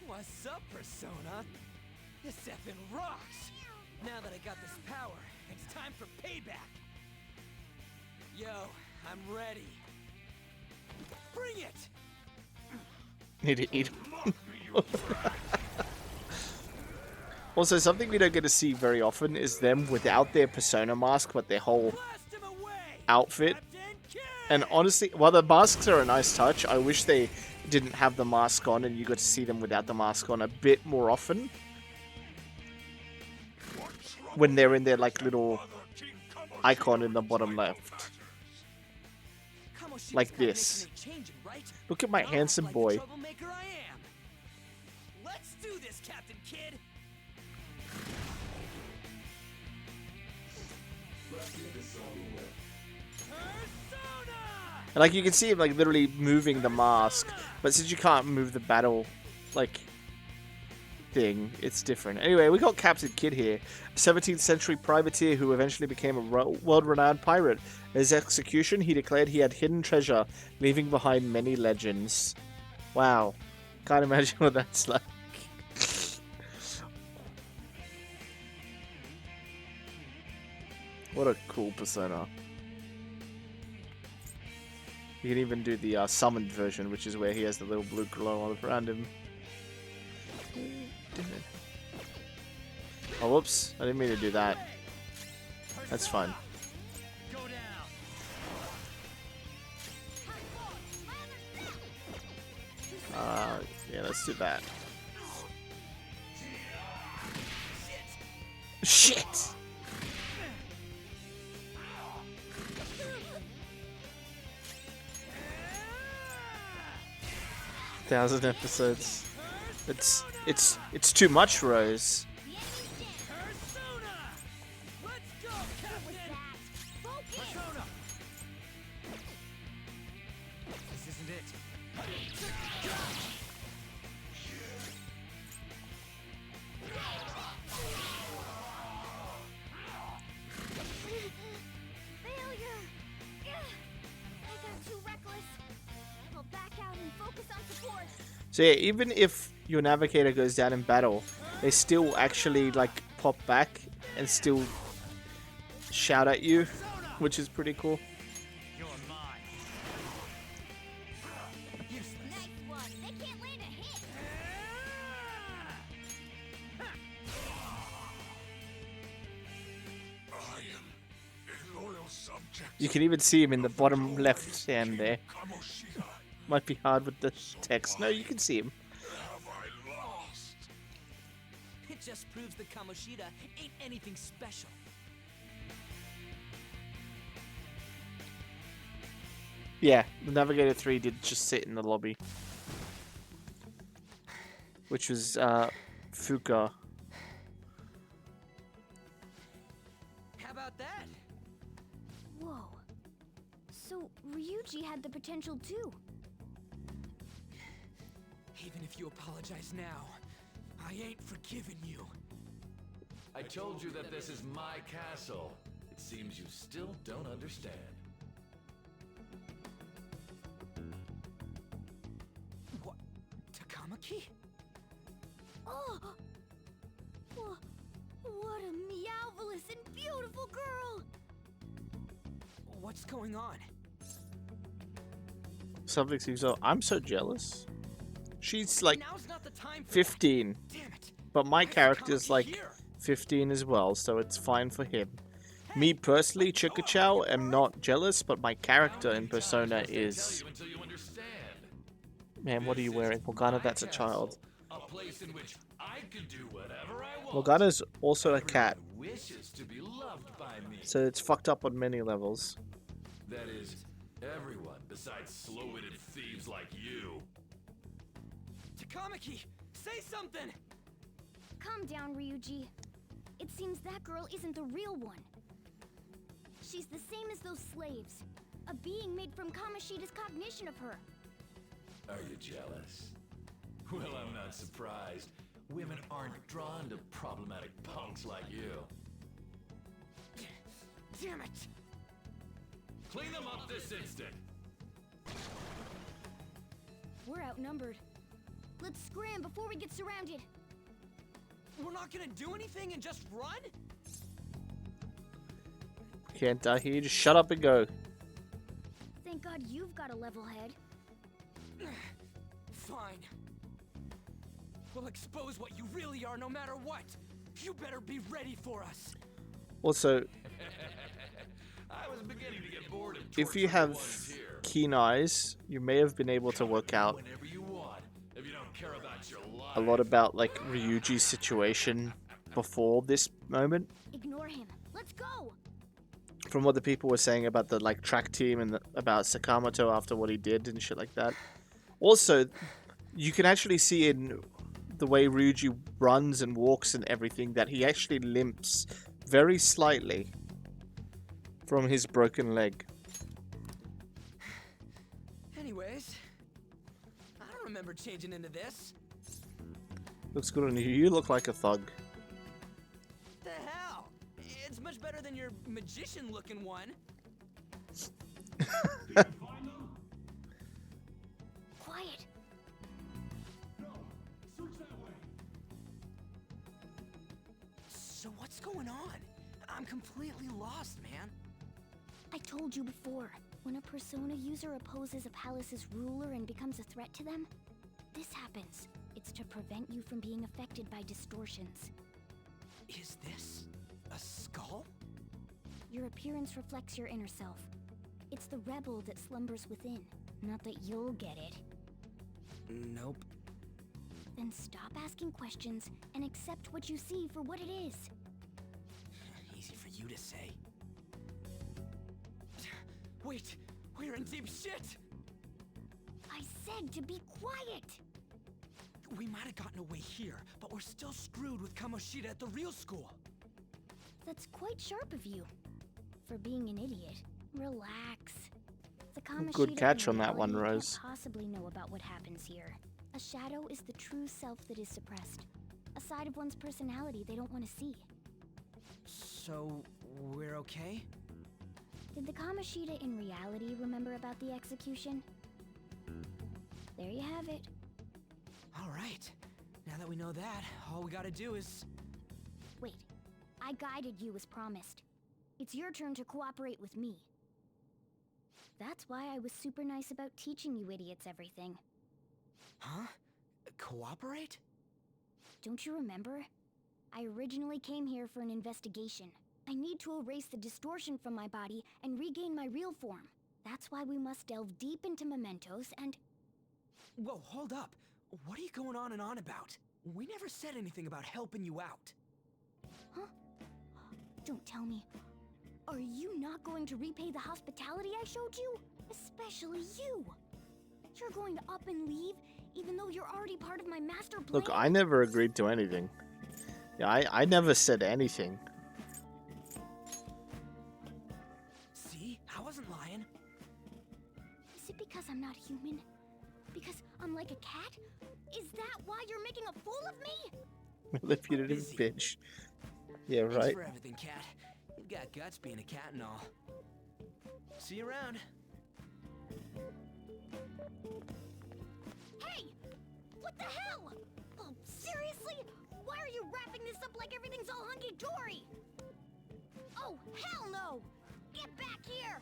What's up, Persona? This effing rocks! Now that I got this power, it's time for payback! Yo, I'm ready. Bring it! Need to eat. Also, something we don't get to see very often is them without their persona mask, but their whole outfit. And honestly, while the masks are a nice touch, I wish they didn't have the mask on and you got to see them without the mask on a bit more often. When they're in their like little icon in the bottom left. Like this. Look at my handsome boy. Let's do this, Captain Kid! And like you can see him like literally moving the mask, but since you can't move the battle like thing, it's different. Anyway, we got Captain Kidd here, a 17th century privateer who eventually became a world-renowned pirate. At his execution, he declared he had hidden treasure, leaving behind many legends. Wow, can't imagine what that's like. What a cool persona. You can even do the summoned version, which is where he has the little blue glow all around him. Oh, whoops. I didn't mean to do that. That's fine. Yeah, let's do that. Shit! Thousand episodes. It's too much, Rose. This isn't it. Failure! I got too reckless. I'll back out and focus on support. So yeah, even if your navigator goes down in battle, they still actually like pop back and still shout at you, which is pretty cool. Nice one. They can't land a hit. I am a loyal subject. You can even see him in the bottom left hand there. Might be hard with the text. No, you can see him. It just proves that Kamoshida ain't anything special. Yeah, the Navigator 3 did just sit in the lobby. Which was, Fuka. How about that? Whoa. So Ryuji had the potential too. Even if you apologize now, I ain't forgiving you. I told you that this is my castle. It seems you still don't understand. What? Takamaki? Oh! What a meowvelous and beautiful girl! What's going on? Something seems so. I'm so jealous. She's like Now's not the time for 15. Damn it. But my character's like 15 as well, so it's fine for him. Me personally, Chickachow, am not jealous, but my character in Persona is... Man, what are you wearing? Morgana, that's a child. A place in which I can do whatever I want. Morgana's also a cat, Wishes to be loved by me. so it's fucked up on many levels. That is, everyone besides slow-witted thieves like you. Takamaki, say something! Calm down, Ryuji. It seems that girl isn't the real one. She's the same as those slaves. A being made from Kamoshida's cognition of her. Are you jealous? Well, I'm not surprised. Women aren't drawn to problematic punks like you. Damn it! Clean them up this instant! We're outnumbered. Let's scram before we get surrounded. We're not gonna do anything and just run? Can't die here. Just shut up and go. Thank God you've got a level head. Fine. We'll expose what you really are no matter what. You better be ready for us. Also, I was beginning to get bored of if you have keen eyes, you may have been able to work out whenever you want. If you don't care about your life. a lot about like Ryuji's situation before this moment. Ignore him. Let's go. From what the people were saying about the like track team and about Sakamoto after what he did and shit like that. Also, you can actually see in the way Ryuji runs and walks and everything that he actually limps very slightly from his broken leg. Anyways, I don't remember changing into this. Looks good on you. You look like a thug. The hell? It's much better than your magician-looking one. Quiet. So what's going on? I'm completely lost, man. I told you before, when a Persona user opposes a palace's ruler and becomes a threat to them, this happens. It's to prevent you from being affected by distortions. Is this a skull? Your appearance reflects your inner self. It's the rebel that slumbers within, not that you'll get it. Nope. Then stop asking questions and accept what you see for what it is. Easy for you to say. Wait, we're in deep shit! I said to be quiet! We might have gotten away here, but we're still screwed with Kamoshida at the real school. That's quite sharp of you. For being an idiot, relax. The Kamoshida Good catch in on that one, reality Rose. Can't possibly know about what happens here. A shadow is the true self that is suppressed. A side of one's personality they don't want to see. So, we're okay? Did the Kamoshida in reality remember about the execution? There you have it. Alright. Now that we know that, all we gotta do is... Wait. I guided you as promised. It's your turn to cooperate with me. That's why I was super nice about teaching you idiots everything. Huh? Cooperate? Don't you remember? I originally came here for an investigation. I need to erase the distortion from my body and regain my real form. That's why we must delve deep into mementos and... Whoa, hold up. What are you going on and on about? We never said anything about helping you out. Huh? Don't tell me. Are you not going to repay the hospitality I showed you? Especially you. You're going to up and leave, even though you're already part of my master plan? Look, I never agreed to anything. Yeah, I never said anything. See? I wasn't lying. Is it because I'm not human? Because I'm like a cat? Is that why you're making a fool of me? Manipulative bitch. Yeah, Thanks right. for everything, cat. You've got guts being a cat and all. See you around. Hey! What the hell? Oh, seriously? Why are you wrapping this up like everything's all hunky-dory? Oh, hell no! Get back here!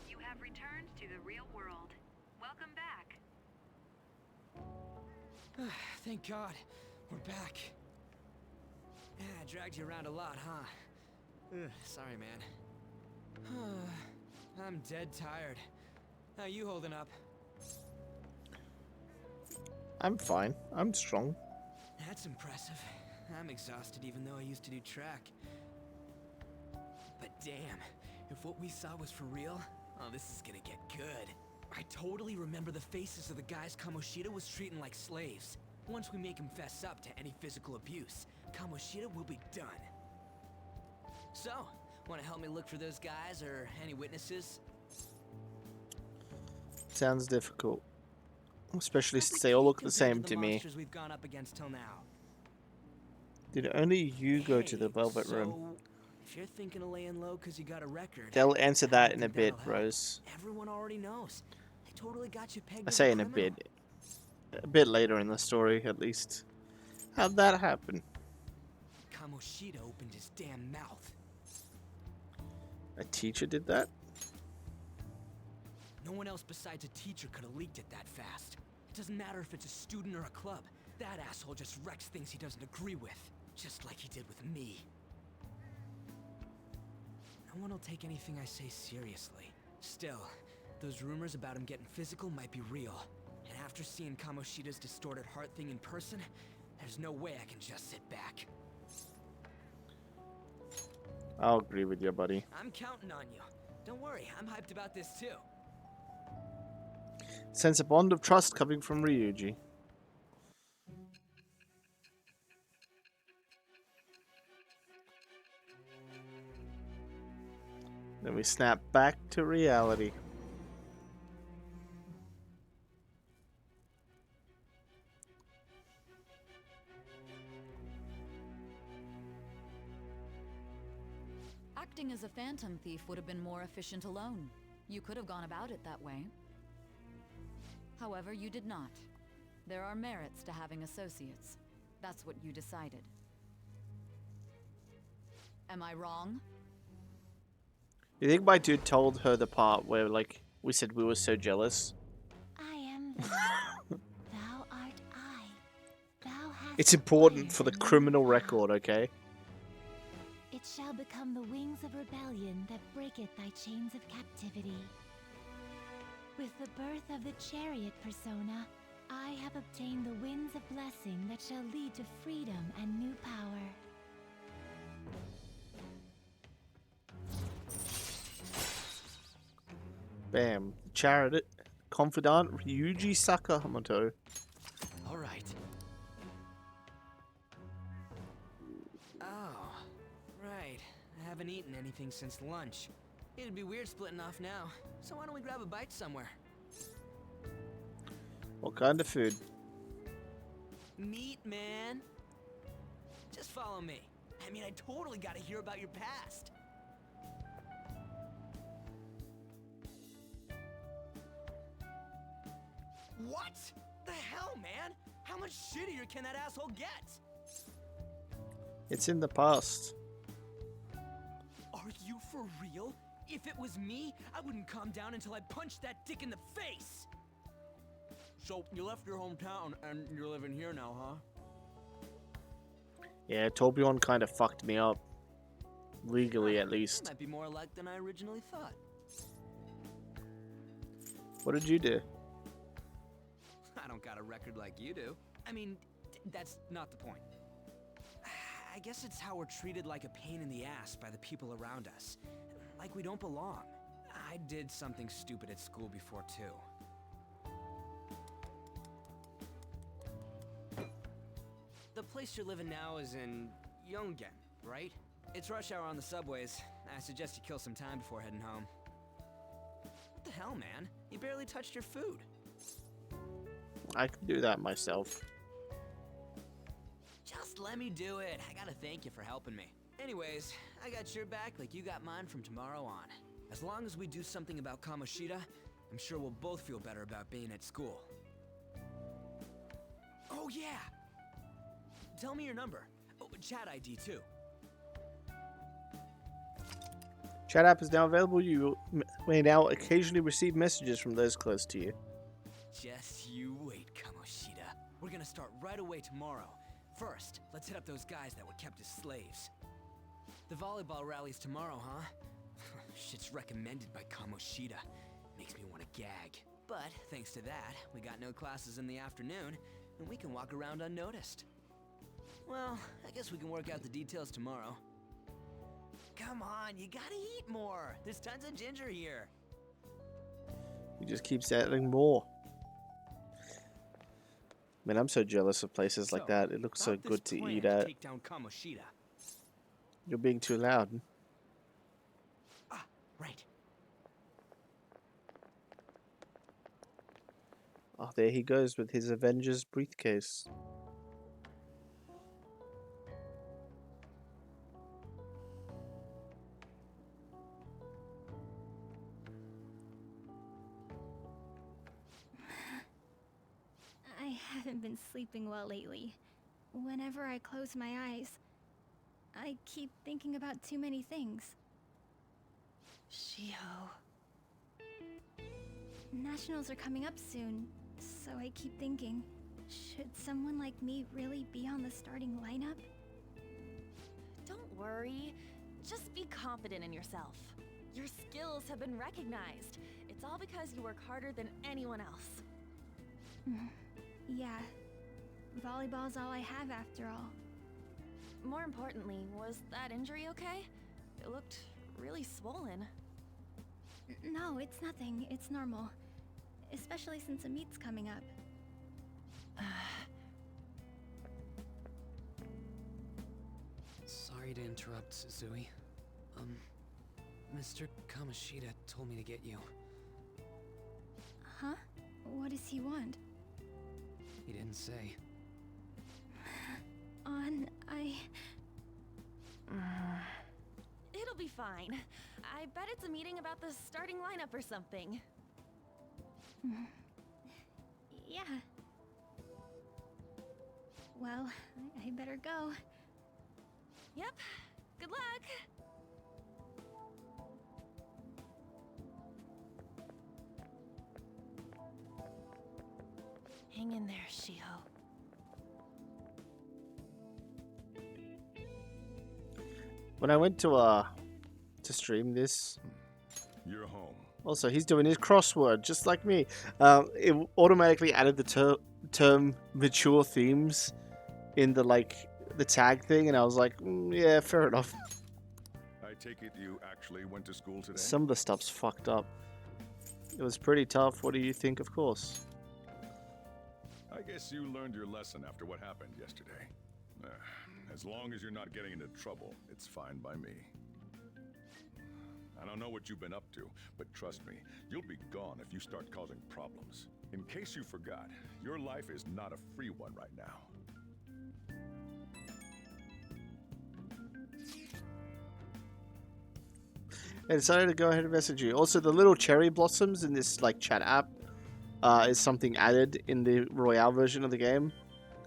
You have returned to the real world. Welcome back. Thank God. We're back. Yeah, I dragged you around a lot, huh? Sorry, man. I'm dead tired. How you holding up? I'm fine. I'm strong. That's impressive. I'm exhausted even though I used to do track. But damn, if what we saw was for real, oh, this is gonna get good. I totally remember the faces of the guys Kamoshida was treating like slaves. Once we make him fess up to any physical abuse, Kamoshida will be done. So, wanna help me look for those guys or any witnesses? Sounds difficult. Especially since they all look the same to me. We've gone up against till now. Did only you go to the Velvet Room? If you're thinking of laying low because you got a record, They'll answer I that don't in a think bit, that'll help. Rose. Everyone already knows. They totally got you pegged I as say a in a criminal. bit. A bit later in the story, at least. How'd that happen? Kamoshida opened his damn mouth. A teacher did that? No one else besides a teacher could have leaked it that fast. It doesn't matter if it's a student or a club. That asshole just wrecks things he doesn't agree with. Just like he did with me. No one will take anything I say seriously. Still, those rumors about him getting physical might be real. And after seeing Kamoshida's distorted heart thing in person, there's no way I can just sit back. I'll agree with you, buddy. I'm counting on you. Don't worry, I'm hyped about this too. Sense a bond of trust coming from Ryuji. Then we snap back to reality. Acting as a phantom thief would have been more efficient alone. You could have gone about it that way. However, you did not. There are merits to having associates. That's what you decided. Am I wrong? You think my dude told her the part where, like, we said we were so jealous? I am thou. Thou art I. Thou hast It's important acquired for the a new criminal vow. record, okay? It shall become the wings of rebellion that breaketh thy chains of captivity. With the birth of the chariot persona, I have obtained the winds of blessing that shall lead to freedom and new power. Bam. Chariot confidant Ryuji Sakamoto. All right. Oh, right. I haven't eaten anything since lunch. It'd be weird splitting off now, so why don't we grab a bite somewhere? What kind of food? Meat, man. Just follow me. I mean, I totally gotta hear about your past. What? The hell, man? How much shittier can that asshole get? It's in the past. Are you for real? If it was me, I wouldn't calm down until I punched that dick in the face! So, you left your hometown and you're living here now, huh? Yeah, Torbjorn kind of fucked me up. Legally, at least. Might be more alike than I originally thought. What did you do? I don't got a record like you do. I mean, that's not the point. I guess it's how we're treated like a pain in the ass by the people around us. Like we don't belong. I did something stupid at school before, too. The place you're living now is in Yongen, right? It's rush hour on the subways. I suggest you kill some time before heading home. What the hell, man? You barely touched your food. I can do that myself. Just let me do it. I gotta thank you for helping me. Anyways, I got your back like you got mine from tomorrow on. As long as we do something about Kamoshida, I'm sure we'll both feel better about being at school. Oh yeah! Tell me your number. Oh, chat ID too. Chat app is now available. You may now occasionally receive messages from those close to you. Just you wait, Kamoshida. We're gonna start right away tomorrow. First, let's hit up those guys that were kept as slaves. The volleyball rally's tomorrow, huh? Shit's recommended by Kamoshida. Makes me want to gag. But, thanks to that, we got no classes in the afternoon, and we can walk around unnoticed. Well, I guess we can work out the details tomorrow. Come on, you gotta eat more! There's tons of ginger here! He just keeps adding more. Man, I'm so jealous of places like that. It looks so good to eat at. Take down Kamoshida. You're being too loud. Ah, right. Oh, there he goes with his Avengers briefcase. haven't been sleeping well lately. Whenever I close my eyes, I keep thinking about too many things. Shiho. Nationals are coming up soon, so I keep thinking, should someone like me really be on the starting lineup? Don't worry. Just be confident in yourself. Your skills have been recognized. It's all because you work harder than anyone else. Yeah. Volleyball's all I have after all. More importantly, was that injury okay? It looked really swollen. No, it's nothing. It's normal. Especially since a meet's coming up. Sorry to interrupt, Zui. Mr. Kamoshida told me to get you. Huh? What does he want? He didn't say. It'll be fine. I bet it's a meeting about the starting lineup or something. Yeah. Well, I better go. Yep. Good luck! Hang in there, Shiho. When I went to stream this, You're home. also he's doing his crossword just like me. It automatically added the term mature themes in the tag thing, and I was like, yeah, fair enough. I take it you actually went to school today? Some of the stuff's fucked up. It was pretty tough. What do you think? Of course. I guess you learned your lesson after what happened yesterday. As long as you're not getting into trouble, it's fine by me. I don't know what you've been up to, but trust me, you'll be gone if you start causing problems. In case you forgot, your life is not a free one right now. I decided to go ahead and message you. Also, the little cherry blossoms in this chat app is something added in the Royale version of the game.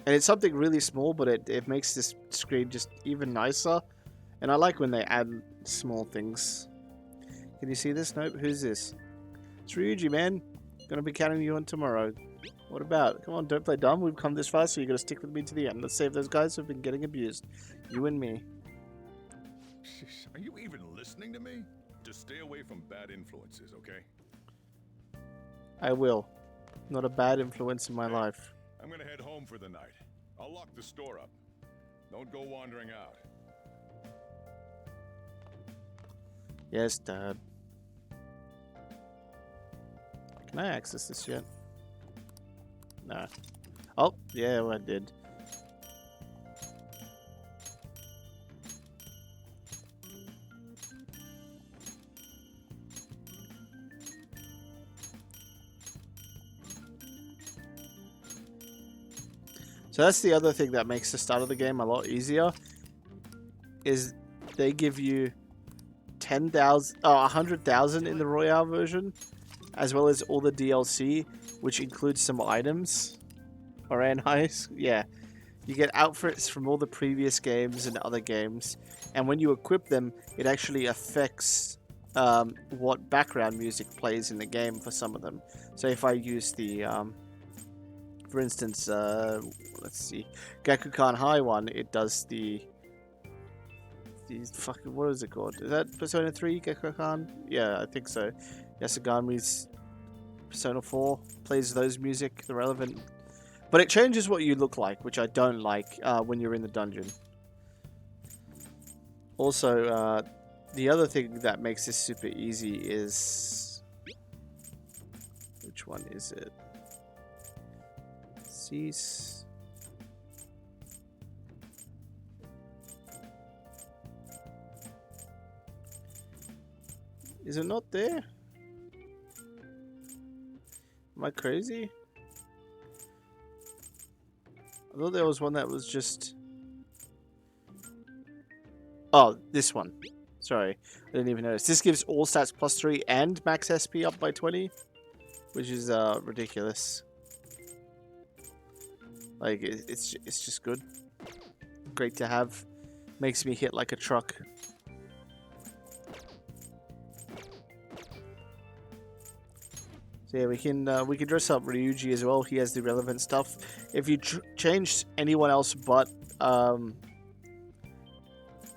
And it's something really small, but it makes this screen just even nicer. And I like when they add small things. Can you see this? Nope. Who's this? It's Ryuji, man. Gonna be counting you on tomorrow. What about? Come on, don't play dumb. We've come this far, so you gotta stick with me to the end. Let's save those guys who've been getting abused. You and me. Are you even listening to me? Just stay away from bad influences, okay? I will. Not a bad influence in my life. I'm gonna head home for the night. I'll lock the store up. Don't go wandering out. Yes, Dad. Can I access this yet? No. Oh, yeah, well, I did. So that's the other thing that makes the start of the game a lot easier, is they give you 100,000 in the Royale version, as well as all the DLC, which includes some items. Oran Heist, yeah. You get outfits from all the previous games and other games, and when you equip them, it actually affects what background music plays in the game for some of them. So if I use the, for instance, let's see, Gakukan High one, it does the fucking, what is it called? Is that Persona 3 Gakukan? Yeah, I think so. Yasugami's Persona 4 plays those music, the relevant. But it changes what you look like, which I don't like when you're in the dungeon. Also, the other thing that makes this super easy is... Which one is it? Cease. Is it not there? Am I crazy? I thought there was one that was just... Oh, this one. Sorry, I didn't even notice. This gives all stats +3 and max SP up by 20, which is ridiculous. Like, it's just good. Great to have. Makes me hit like a truck. So yeah, we can dress up Ryuji as well. He has the relevant stuff. If you change anyone else but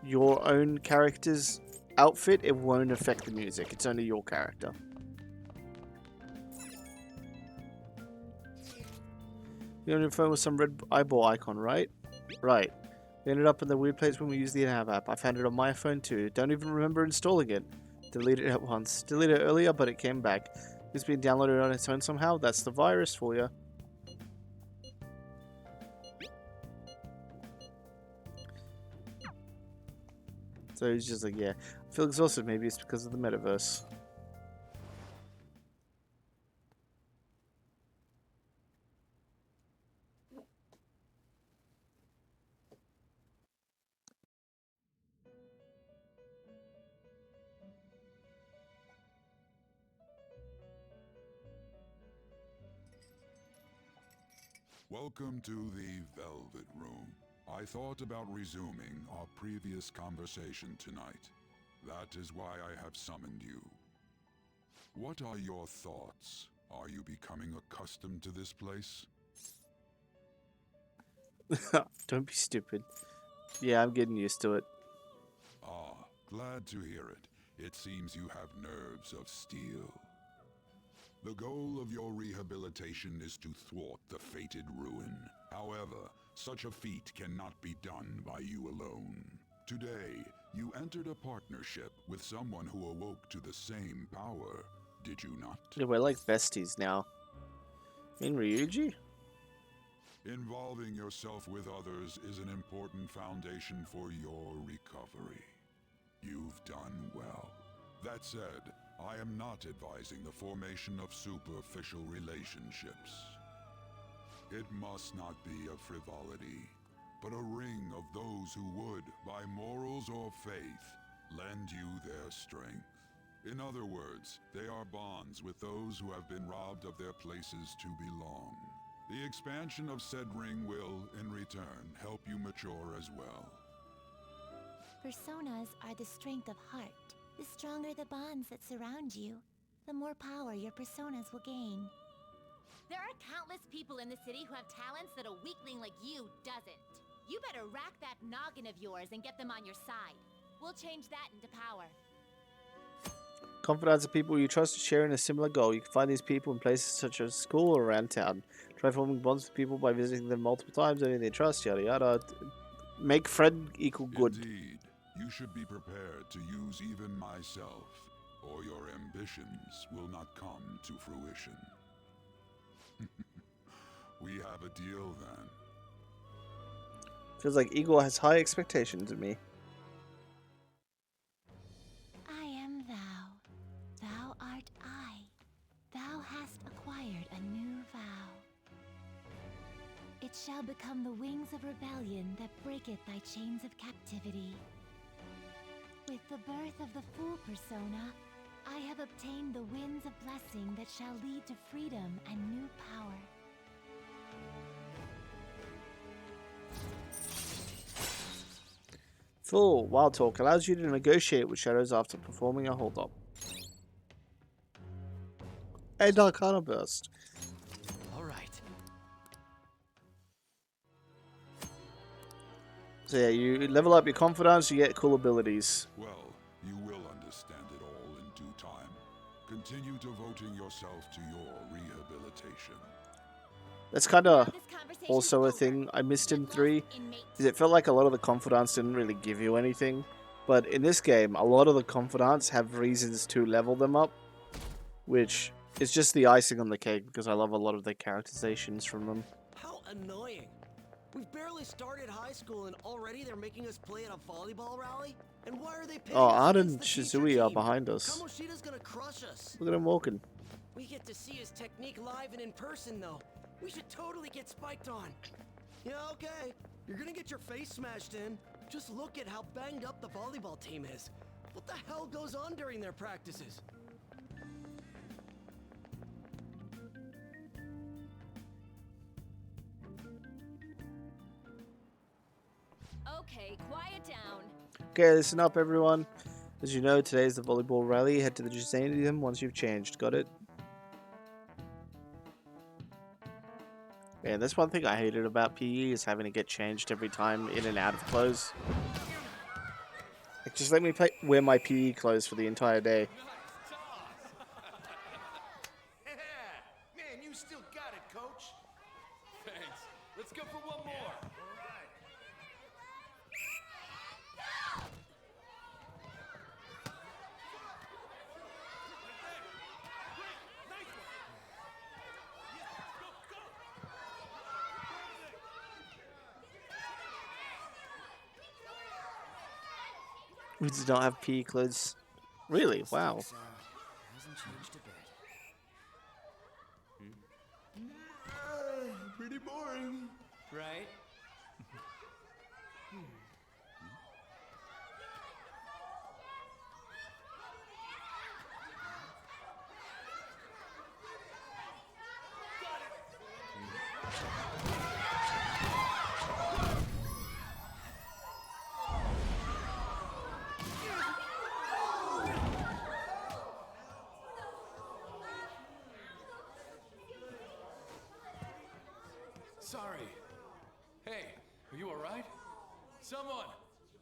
your own character's outfit, it won't affect the music. It's only your character. You on your phone with some red eyeball icon, right? Right. We ended up in the weird place when we used the nav app. I found it on my phone too. Don't even remember installing it. Deleted it at once. Deleted it earlier, but it came back. It's been downloaded on its own somehow. That's the virus for you. So he's just like, yeah. I feel exhausted. Maybe it's because of the metaverse. Welcome to the Velvet Room. I thought about resuming our previous conversation tonight. That is why I have summoned you. What are your thoughts? Are you becoming accustomed to this place? Don't be stupid. Yeah, I'm getting used to it. Ah, glad to hear it. It seems you have nerves of steel. The goal of your rehabilitation is to thwart the fated ruin. However, such a feat cannot be done by you alone. Today, you entered a partnership with someone who awoke to the same power, did you not? Yeah, we're like besties now. In Ryuji? Involving yourself with others is an important foundation for your recovery. You've done well. That said, I am not advising the formation of superficial relationships. It must not be a frivolity, but a ring of those who would, by morals or faith, lend you their strength. In other words, they are bonds with those who have been robbed of their places to belong. The expansion of said ring will, in return, help you mature as well. Personas are the strength of heart. The stronger the bonds that surround you, the more power your personas will gain. There are countless people in the city who have talents that a weakling like you doesn't. You better rack that noggin of yours and get them on your side. We'll change that into power. Confidants are people you trust sharing a similar goal. You can find these people in places such as school or around town. Try forming bonds with people by visiting them multiple times, earning their trust, yada yada. Make friend equal good. Indeed, you should be prepared to use even myself, or your ambitions will not come to fruition. We have a deal then. Feels like Igor has high expectations of me. I am thou. Thou art I. Thou hast acquired a new vow. It shall become the wings of rebellion that breaketh thy chains of captivity. With the birth of the Fool persona, I have obtained the winds of blessing that shall lead to freedom and new power. Full Wild Talk allows you to negotiate with shadows after performing a hold-up. And Arcana Burst. Alright. So yeah, you level up your confidence, you get cool abilities. Well, you will understand it all in due time. Continue devoting yourself to your rehabilitation. That's kind of also a thing I missed in 3, is it felt like a lot of the confidants didn't really give you anything. But in this game, a lot of the confidants have reasons to level them up, which is just the icing on the cake because I love a lot of the characterizations from them. How annoying. We've barely started high school and already they're making us play at a volleyball rally? And why are they pitting Oh, us Art against and the teacher Shizui are team? behind us. Kamoshida's gonna crush us. Look at him walking. We get to see his technique live and in person though. We should totally get spiked on. Yeah, okay. You're gonna get your face smashed in. Just look at how banged up the volleyball team is. What the hell goes on during their practices? Okay, quiet down. Okay, listen up, everyone. As you know, today is the volleyball rally. Head to the gymnasium once you've changed. Got it? Man, that's one thing I hated about PE is having to get changed every time in and out of clothes. Like, just let me wear my PE clothes for the entire day. Man, you still got it, coach. Thanks. Let's go for one more. We did not have PE clothes. Really? Wow. Hasn't changed a bit. Pretty boring. Right? Sorry. Hey, are you alright? Someone,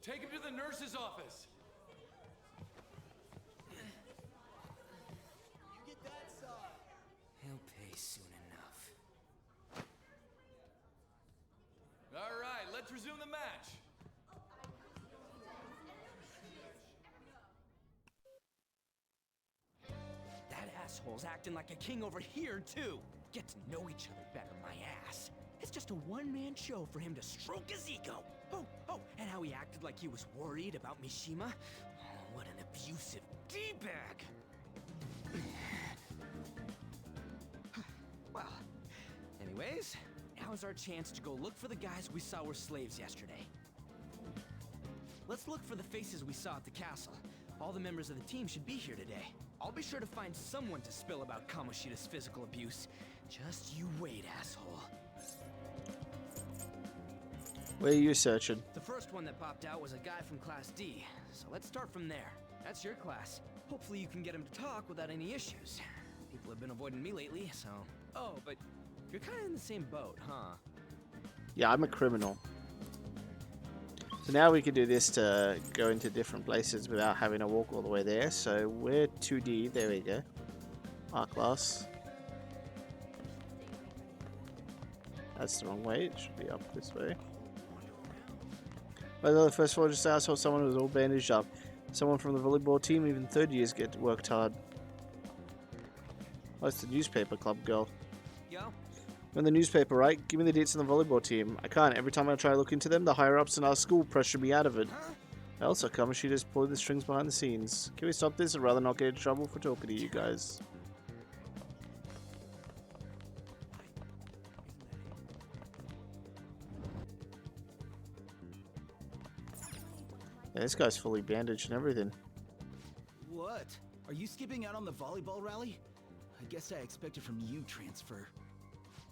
take him to the nurse's office. He'll pay soon enough. Alright, let's resume the match. That asshole's acting like a king over here, too. Get to know each other better, my ass. It's just a one-man show for him to stroke his ego. Oh, and how he acted like he was worried about Mishima. Oh, what an abusive D-bag. Well, anyways, now's our chance to go look for the guys we saw were slaves yesterday. Let's look for the faces we saw at the castle. All the members of the team should be here today. I'll be sure to find someone to spill about Kamoshida's physical abuse. Just you wait, asshole. Where are you searching? The first one that popped out was a guy from Class D, so let's start from there. That's your class. Hopefully you can get him to talk without any issues. People have been avoiding me lately, so... Oh, but you're kind of in the same boat, huh? Yeah, I'm a criminal. So now we can do this to go into different places without having to walk all the way there. So we're 2D. There we go. Our class. That's the wrong way. It should be up this way. By the way, first of all, just I saw someone who was all bandaged up. Someone from the volleyball team, even third years, get worked hard. Oh, it's the newspaper club girl. Yo? I'm in the newspaper, right? Give me the dates on the volleyball team. I can't. Every time I try to look into them, the higher-ups in our school pressure me out of it. Also, Kamoshida's pulling the strings behind the scenes. Can we stop this? I'd rather not get in trouble for talking to you guys. Yeah, this guy's fully bandaged and everything. What? Are you skipping out on the volleyball rally? I guess I expected from you transfer.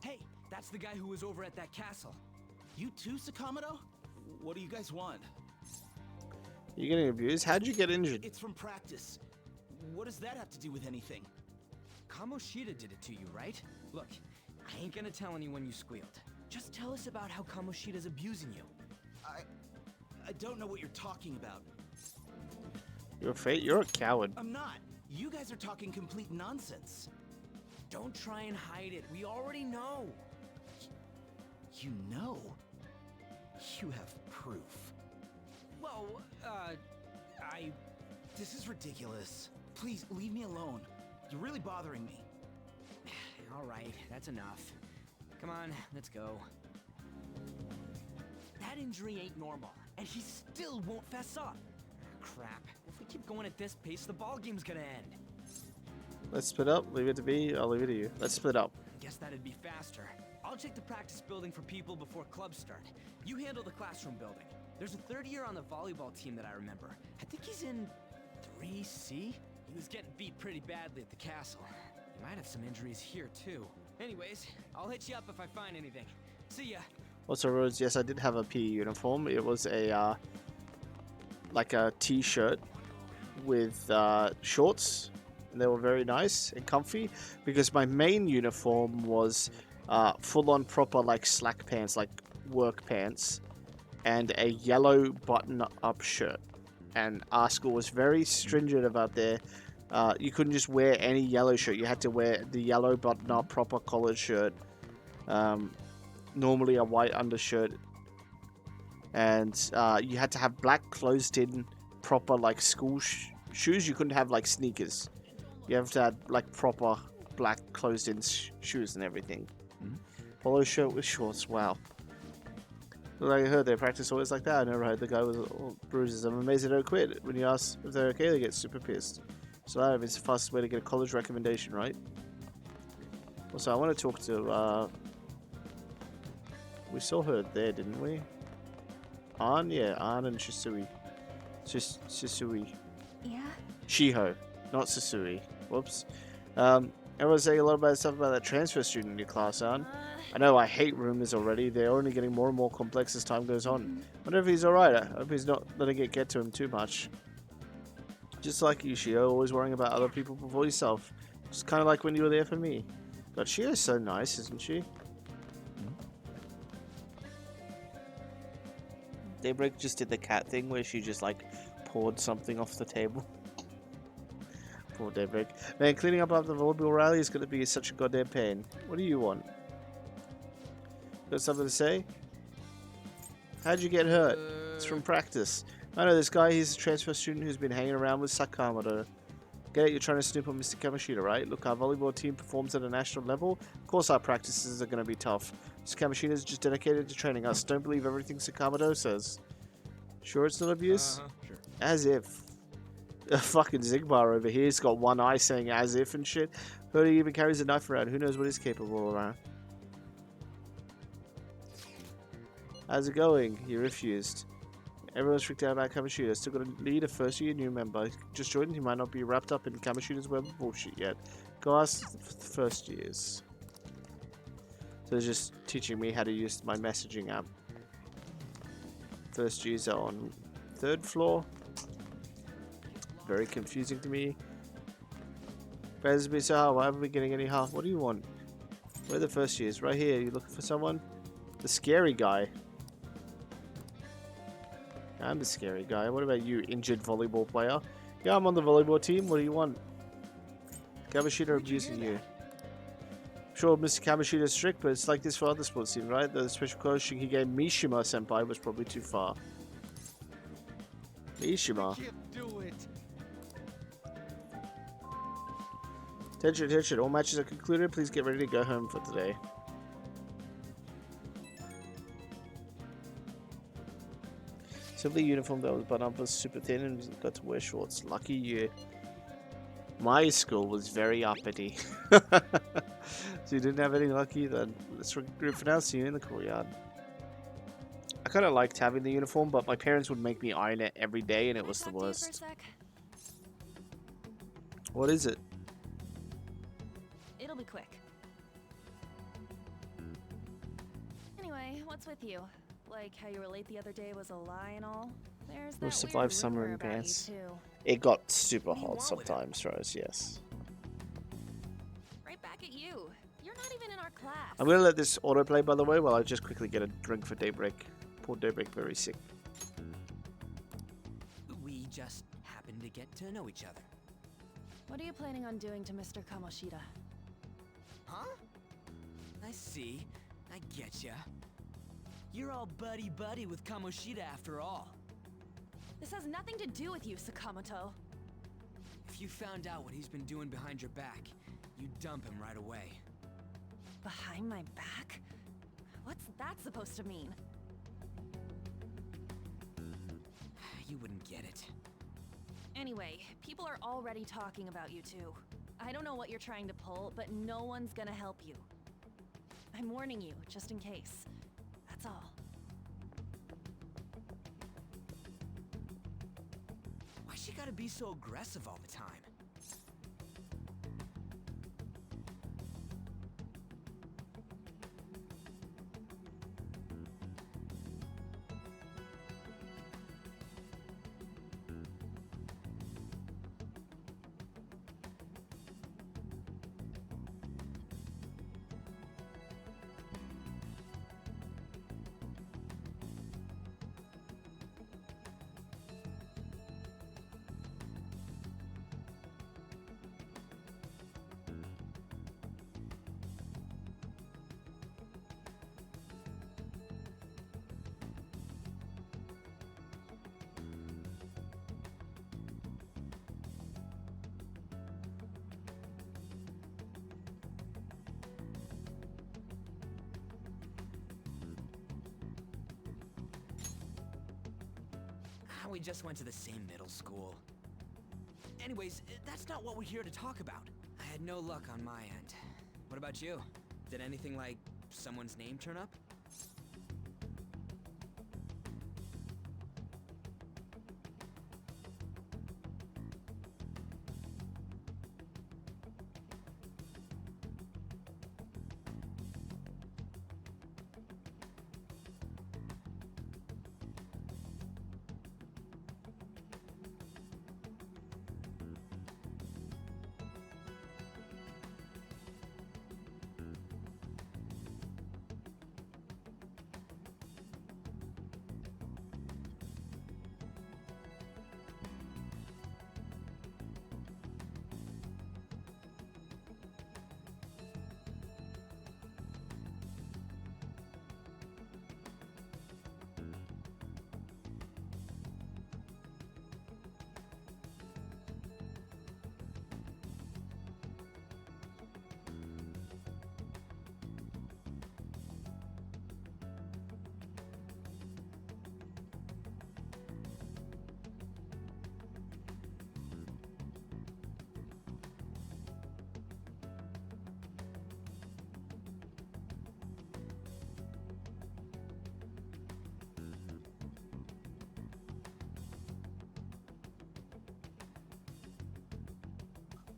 Hey, that's the guy who was over at that castle. You too, Sakamoto? What do you guys want? You getting abused? How'd you get injured? It's from practice. What does that have to do with anything? Kamoshida did it to you, right? Look, I ain't gonna tell anyone you squealed. Just tell us about how Kamoshida's abusing you. I don't know what you're talking about. You're a coward. I'm not. You guys are talking complete nonsense. Don't try and hide it. We already know. You know? You have proof. Well, This is ridiculous. Please, leave me alone. You're really bothering me. All right, that's enough. Come on, let's go. That injury ain't normal, and he still won't fess up. Crap. If we keep going at this pace, the ball game's gonna end. Let's split up. Leave it to me. I'll leave it to you. Let's split up. Guess that'd be faster. I'll check the practice building for people before clubs start. You handle the classroom building. There's a third year on the volleyball team that I remember. I think he's in 3C? He was getting beat pretty badly at the castle. He might have some injuries here, too. Anyways, I'll hit you up if I find anything. See ya. Also, Rose, yes, I did have a PE uniform. It was a like a t-shirt with shorts, and they were very nice and comfy. Because my main uniform was full-on proper like slack pants, like work pants, and a yellow button-up shirt. And our school was very stringent about their. You couldn't just wear any yellow shirt. You had to wear the yellow button-up proper collared shirt. Normally a white undershirt, and you had to have black closed-in proper like school shoes. You couldn't have like sneakers. You have to have like proper black closed-in shoes and everything. Polo shirt with shorts. Wow. Like I heard they practice always like that. I never heard the guy with all bruises. I'm amazed they don't quit. When you ask if they're okay, they get super pissed. So that is the fastest way to get a college recommendation, right? Also, I want to talk to. We saw her there, didn't we? An? Yeah, An and Shisui. Shisui. Yeah? Shiho, not Shisui. Whoops. Everyone's saying a lot about stuff about that transfer student in your class, An. I know I hate rumors already. They're only getting more and more complex as time goes on. I wonder if he's alright. I hope he's not letting it get to him too much. Just like you, Shio, always worrying about other people before yourself. Just kind of like when you were there for me. But Shio's so nice, isn't she? Daybreak just did the cat thing where she just like poured something off the table. Poor Daybreak. Man, cleaning up after the volleyball rally is going to be such a goddamn pain. What do you want? Got something to say? How'd you get hurt? It's from practice. I know this guy, he's a transfer student who's been hanging around with Sakamoto. Get it, you're trying to snoop on Mr. Kamoshida, right? Look, our volleyball team performs at a national level. Of course our practices are going to be tough. Mr. Kamoshida is just dedicated to training us. Don't believe everything Sakamoto says. Sure it's not abuse? Sure. As if. A fucking Zigbar over here has got one eye saying as if and shit. Heard he even carries a knife around. Who knows what he's capable of around? How's it going? He refused. Everyone's freaked out about Kamoshida. Still got to lead a first-year new member. Just joined. He might not be wrapped up in Kamoshida's web of bullshit yet. Go ask the first years. So they're just teaching me how to use my messaging app. First years are on 3rd floor. Very confusing to me. Bears be so hard. Why haven't we getting any half? What do you want? Where are the first years? Right here. You looking for someone? The scary guy. I'm the scary guy. What about you, injured volleyball player? Yeah, I'm on the volleyball team. What do you want? Kamoshida abusing you. Sure, Mr. Kamoshida is strict, but it's like this for other sports teams, right? The special coaching he gave Mishima Senpai was probably too far. Mishima. Attention, attention. All matches are concluded. Please get ready to go home for today. Simply uniform that was button up was super thin and got to wear shorts. Lucky you. My school was very uppity. So you didn't have any lucky then. Let's regroup for now. See you in the courtyard. I kind of liked having the uniform, but my parents would make me iron it every day and it was the worst. What is it? It'll be quick. Anyway, what's with you? Like how you were late the other day was a lie and all? There's that We'll survive weird summer rumor in about you, pants. too. It got super hot sometimes, Rose, yes. Right back at you. You're not even in our class. I'm going to let this autoplay, by the way, while I just quickly get a drink for Daybreak. Poor Daybreak, very sick. We just happened to get to know each other. What are you planning on doing to Mr. Kamoshida? Huh? I see. I get ya. You're all buddy-buddy with Kamoshida after all. This has nothing to do with you, Sakamoto. If you found out what he's been doing behind your back, you'd dump him right away. Behind my back? What's that supposed to mean? You wouldn't get it. Anyway, people are already talking about you two. I don't know what you're trying to pull, but no one's gonna help you. I'm warning you, just in case. That's all. Why she gotta be so aggressive all the time? we just went to the same middle school. Anyways, that's not what we're here to talk about. I had no luck on my end. What about you? Did anything like someone's name turn up?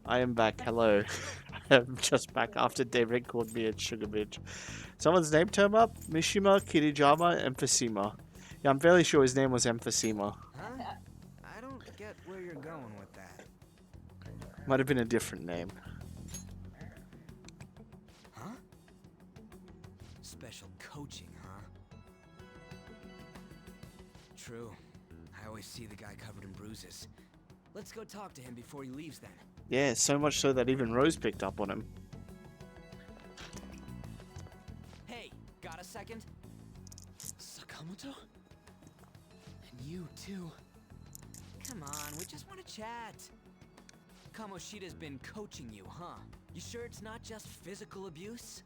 I am back. Hello. I'm just back after David called me a sugar bitch. Someone's name turned up? Mishima Kirijama Emphysema. Yeah, I'm fairly sure his name was Emphysema. Huh? I don't get where you're going with that. Might have been a different name. Huh? Special coaching, huh? True. I always see the guy covered in bruises. Let's go talk to him before he leaves then. Yeah, so much so that even Rose picked up on him. Hey, got a second? Sakamoto? And you too. Come on, we just want to chat. Kamoshida's been coaching you, huh? You sure it's not just physical abuse?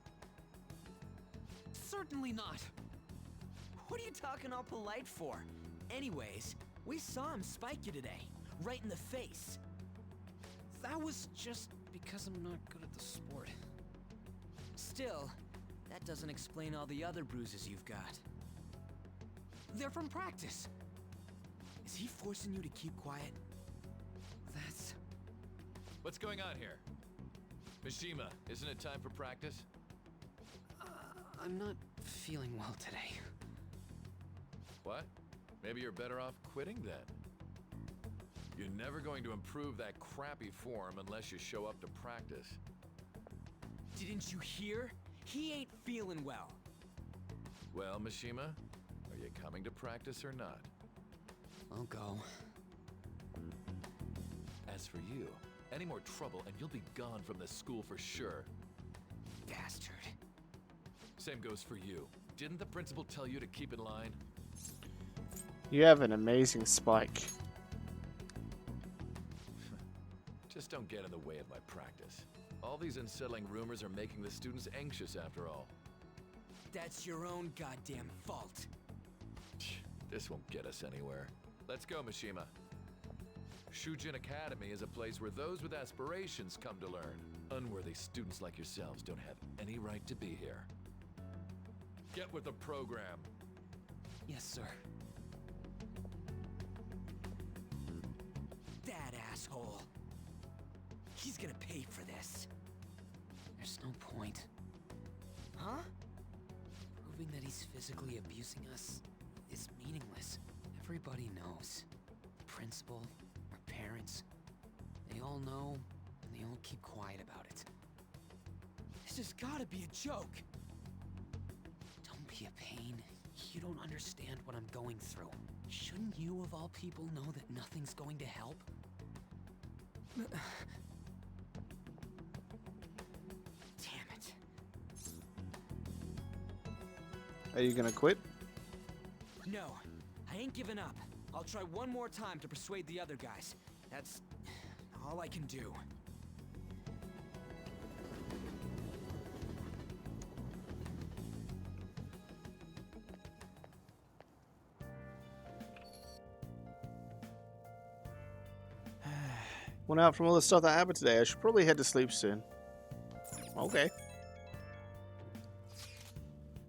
Certainly not. What are you talking all polite for? Anyways, we saw him spike you today, right in the face. That was just because I'm not good at the sport. Still, that doesn't explain all the other bruises you've got. They're from practice. Is he forcing you to keep quiet? That's... What's going on here? Mishima, isn't it time for practice? I'm not feeling well today. What? Maybe you're better off quitting then. You're never going to improve that crappy form unless you show up to practice. Didn't you hear? He ain't feeling well. Well, Mishima, are you coming to practice or not? I'll go. As for you, any more trouble and you'll be gone from this school for sure. Bastard. Same goes for you. Didn't the principal tell you to keep in line? You have an amazing spike. Just don't get in the way of my practice. All these unsettling rumors are making the students anxious after all. That's your own goddamn fault. This won't get us anywhere. Let's go, Mishima. Shujin Academy is a place where those with aspirations come to learn. Unworthy students like yourselves don't have any right to be here. Get with the program. Yes, sir. That asshole. He's gonna pay for this. There's no point. Huh? Proving that he's physically abusing us is meaningless. Everybody knows. The principal, our parents, they all know, and they all keep quiet about it. This has gotta be a joke. Don't be a pain. You don't understand what I'm going through. Shouldn't you, of all people, know that nothing's going to help? Damn it. Are you gonna quit? No, I ain't giving up. I'll try one more time to persuade the other guys. That's all I can do. Went out from all the stuff that happened today. I should probably head to sleep soon. Okay.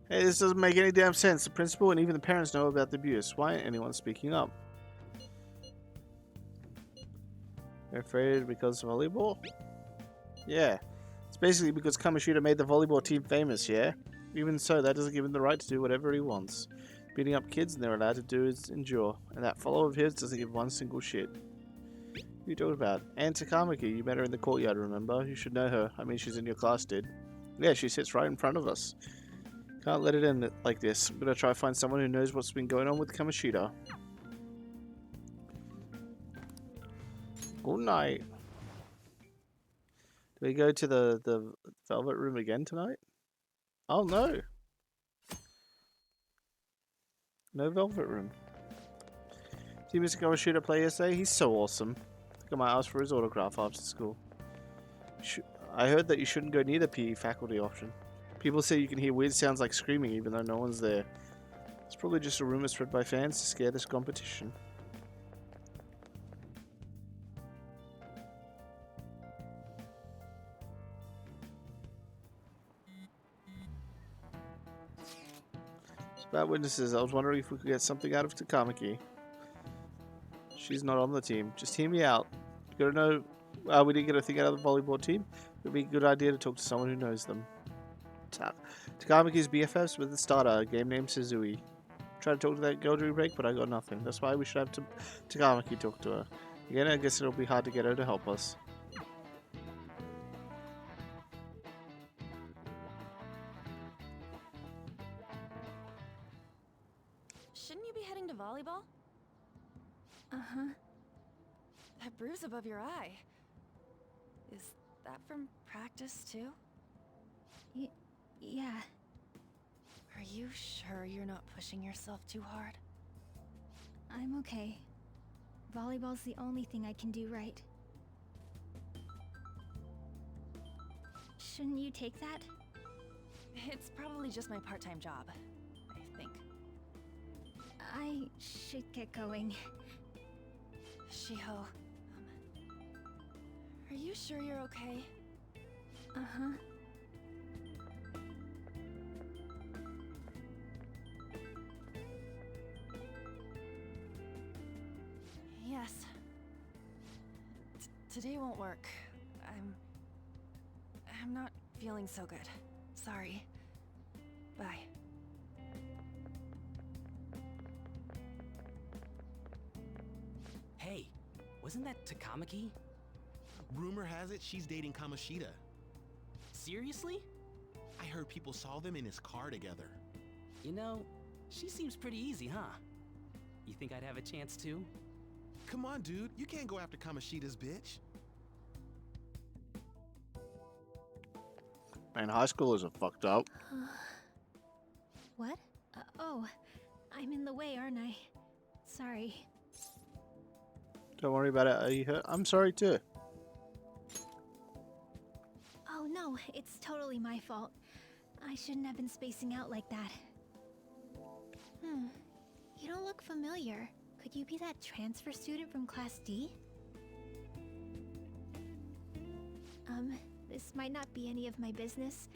Hey, this doesn't make any damn sense. The principal and even the parents know about the abuse. Why ain't anyone speaking up? You're afraid because of volleyball? Yeah. It's basically because Kamoshida made the volleyball team famous, yeah? Even so, that doesn't give him the right to do whatever he wants. Beating up kids and they're allowed to do is endure. And that follower of his doesn't give one single shit. What are you talking about? Anne Takamaki, you met her in the courtyard, remember? You should know her. I mean, she's in your class, dude. Yeah, she sits right in front of us. Can't let it end like this. I'm gonna try to find someone who knows what's been going on with Kamoshida. Good night. Do we go to the Velvet Room again tonight? Oh no! No Velvet Room. See Mr. Kamoshida play yesterday? He's so awesome. I think I might ask for his autograph after school. I heard that you shouldn't go near the PE faculty option. People say you can hear weird sounds like screaming even though no one's there. It's probably just a rumor spread by fans to scare this competition. About witnesses, I was wondering if we could get something out of Takamaki. She's not on the team. Just hear me out. You gotta know, we didn't get a thing out of the volleyball team. It would be a good idea to talk to someone who knows them. Takamaki's BFFs with the starter, a game named Suzui. Tried to talk to that girl during break, but I got nothing. That's why we should have Takamaki talk to her. Again, I guess it'll be hard to get her to help us. Shouldn't you be heading to volleyball? Uh-huh. That bruise above your eye. Is that from practice, too? Yeah. Are you sure you're not pushing yourself too hard? I'm okay. Volleyball's the only thing I can do right. Shouldn't you take that? It's probably just my part-time job, I think. I should get going. Shiho, are you sure you're okay? Uh-huh. Yes. Today won't work. I'm not feeling so good. Sorry. Bye. Hey, wasn't that Takamaki? Rumor has it she's dating Kamoshida. Seriously? I heard people saw them in his car together. You know, she seems pretty easy, huh? You think I'd have a chance too? Come on, dude. You can't go after Kamoshida's bitch. Man, high schoolers are fucked up. What? Oh, I'm in the way, aren't I? Sorry. Don't worry about it. Are you hurt? I'm sorry too. Oh no, it's totally my fault. I shouldn't have been spacing out like that. You don't look familiar. Could you be that transfer student from Class D? This might not be any of my business,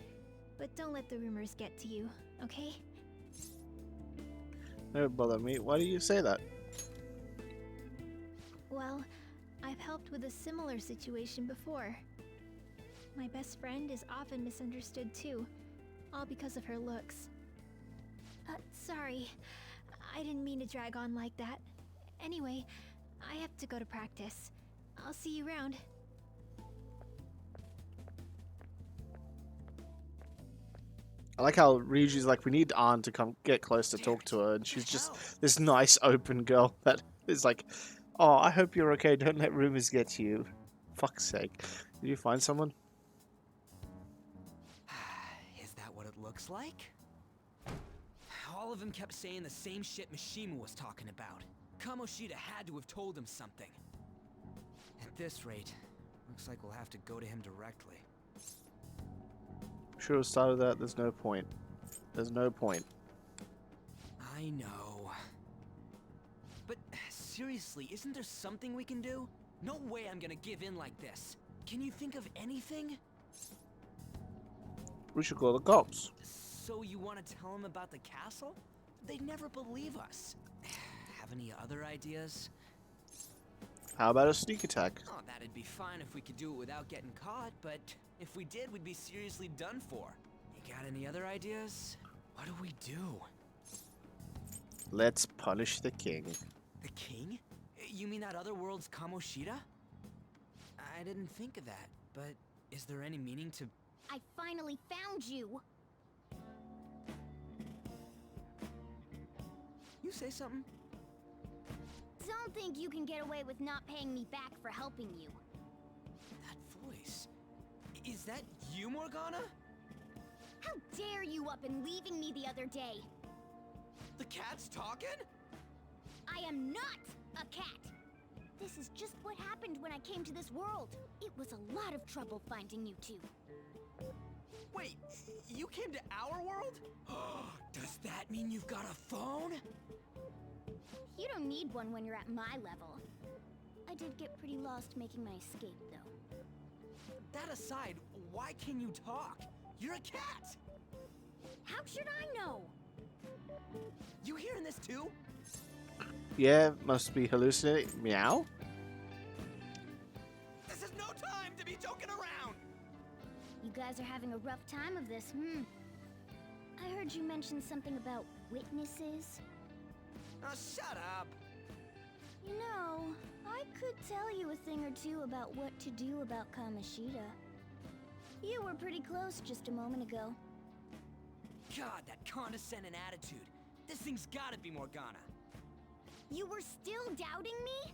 but don't let the rumors get to you, okay? Don't bother me. Why do you say that? Well, I've helped with a similar situation before. My best friend is often misunderstood too, all because of her looks. Sorry. I didn't mean to drag on like that. Anyway, I have to go to practice. I'll see you around. I like how Ryuji's like, we need Ann to come get close to talk to her, and she's just this nice open girl that is like, oh, I hope you're okay, don't let rumors get to you. Fuck's sake. Did you find someone? Is that what it looks like? All of them kept saying the same shit Mishima was talking about. Kamoshida had to have told him something. At this rate, looks like we'll have to go to him directly. Should have started that. There's no point. There's no point. I know. But seriously, isn't there something we can do? No way I'm gonna give in like this. Can you think of anything? We should call the cops. So you want to tell them about the castle? They'd never believe us. Have any other ideas? How about a sneak attack? Oh, that'd be fine if we could do it without getting caught, but if we did, we'd be seriously done for. You got any other ideas? What do we do? Let's punish the king. The king? You mean that other world's Kamoshida? I didn't think of that, but is there any meaning to... I finally found you! You say something? Don't think you can get away with not paying me back for helping you. That voice... Is that you, Morgana? How dare you up and leaving me the other day? The cat's talking? I am not a cat! This is just what happened when I came to this world. It was a lot of trouble finding you two. Wait, you came to our world? Does that mean you've got a phone? You don't need one when you're at my level. I did get pretty lost making my escape, though. That aside, why can you talk? You're a cat! How should I know? You hearing this too? Yeah, must be hallucinating. Meow? This is no time to be joking around! You guys are having a rough time of this, I heard you mention something about witnesses. Oh, shut up! You know, I could tell you a thing or two about what to do about Kamoshida. You were pretty close just a moment ago. God, that condescending attitude. This thing's gotta be Morgana. You were still doubting me?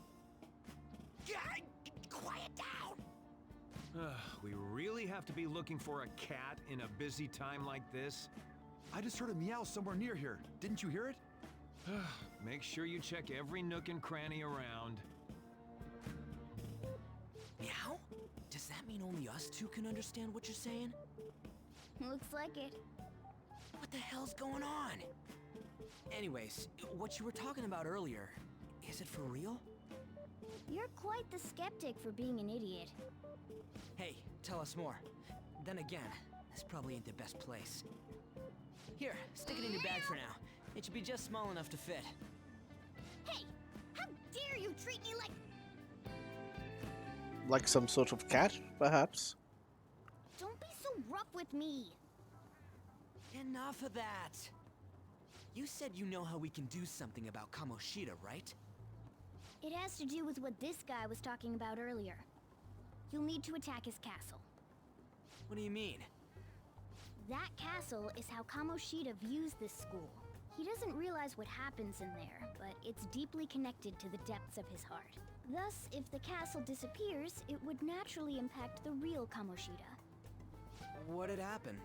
God, quiet down! We really have to be looking for a cat in a busy time like this? I just heard a meow somewhere near here. Didn't you hear it? Make sure you check every nook and cranny around. Meow? Does that mean only us two can understand what you're saying? Looks like it. What the hell's going on? Anyways, what you were talking about earlier, is it for real? You're quite the skeptic for being an idiot. Hey, tell us more. Then again, this probably ain't the best place. Here, stick it in your bag for now. It should be just small enough to fit. Hey! How dare you treat me like... Like some sort of cat, perhaps? Don't be so rough with me! Enough of that! You said you know how we can do something about Kamoshida, right? It has to do with what this guy was talking about earlier. You'll need to attack his castle. What do you mean? That castle is how Kamoshida views this school. He doesn't realize what happens in there, but it's deeply connected to the depths of his heart. Thus, if the castle disappears, it would naturally impact the real Kamoshida. What'd happen?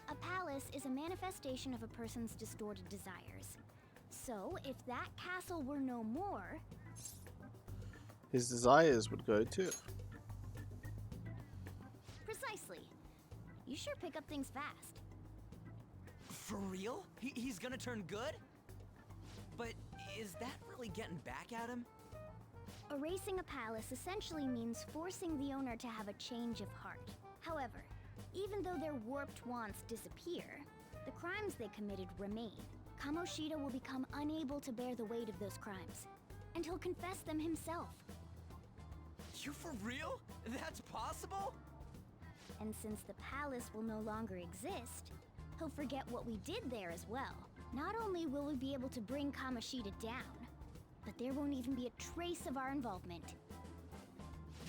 A palace is a manifestation of a person's distorted desires. So, if that castle were no more... His desires would go too. Precisely. You sure pick up things fast. For real? He's gonna turn good? But is that really getting back at him? Erasing a palace essentially means forcing the owner to have a change of heart. However, even though their warped wants disappear, the crimes they committed remain. Kamoshida will become unable to bear the weight of those crimes, and he'll confess them himself. You for real? That's possible? And since the palace will no longer exist, he'll forget what we did there as well. Not only will we be able to bring Kamoshida down, but there won't even be a trace of our involvement.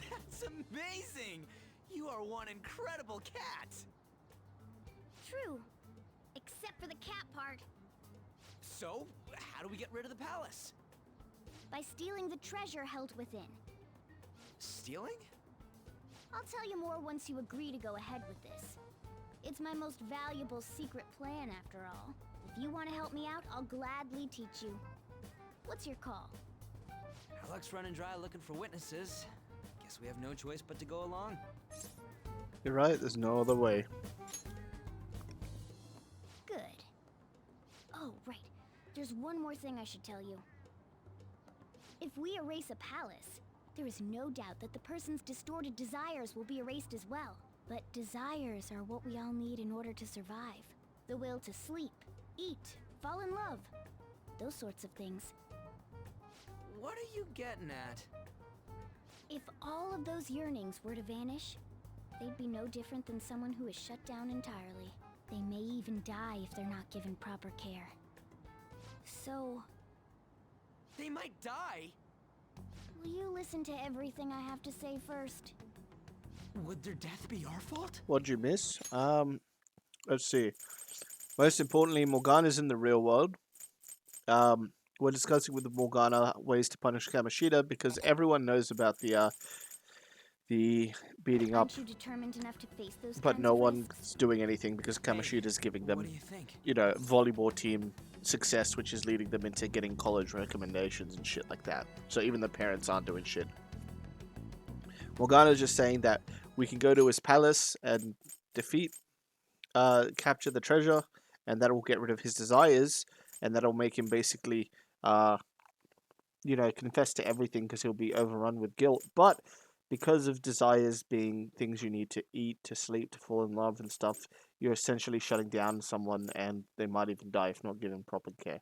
That's amazing! You are one incredible cat! True. Except for the cat part. So, how do we get rid of the palace? By stealing the treasure held within. Stealing? I'll tell you more once you agree to go ahead with this. It's my most valuable secret plan, after all. If you want to help me out, I'll gladly teach you. What's your call? Our luck's running dry looking for witnesses. Guess we have no choice but to go along. You're right, there's no other way. Good. Oh, right. There's one more thing I should tell you. If we erase a palace, There is no doubt that the person's distorted desires will be erased as well. But desires are what we all need in order to survive. The will to sleep, eat, fall in love. Those sorts of things. What are you getting at? If all of those yearnings were to vanish, they'd be no different than someone who is shut down entirely. They may even die if they're not given proper care. So... They might die? will you listen to everything I have to say first? Would their death be our fault? What'd you miss? Let's see. Most importantly, Morgana's in the real world. We're discussing with Morgana ways to punish Kamoshida because everyone knows about the beating up, Aren't you determined enough to face those but kinds no of one's risks? doing anything because Kamoshida's giving them, What do you think? you know, volleyball team success, which is leading them into getting college recommendations and shit like that. So even the parents aren't doing shit. Morgana's just saying that we can go to his palace and capture the treasure, and that will get rid of his desires, and that'll make him basically, you know, confess to everything because he'll be overrun with guilt. But because of desires being things you need to eat, to sleep, to fall in love and stuff, you're essentially shutting down someone, and they might even die if not given proper care.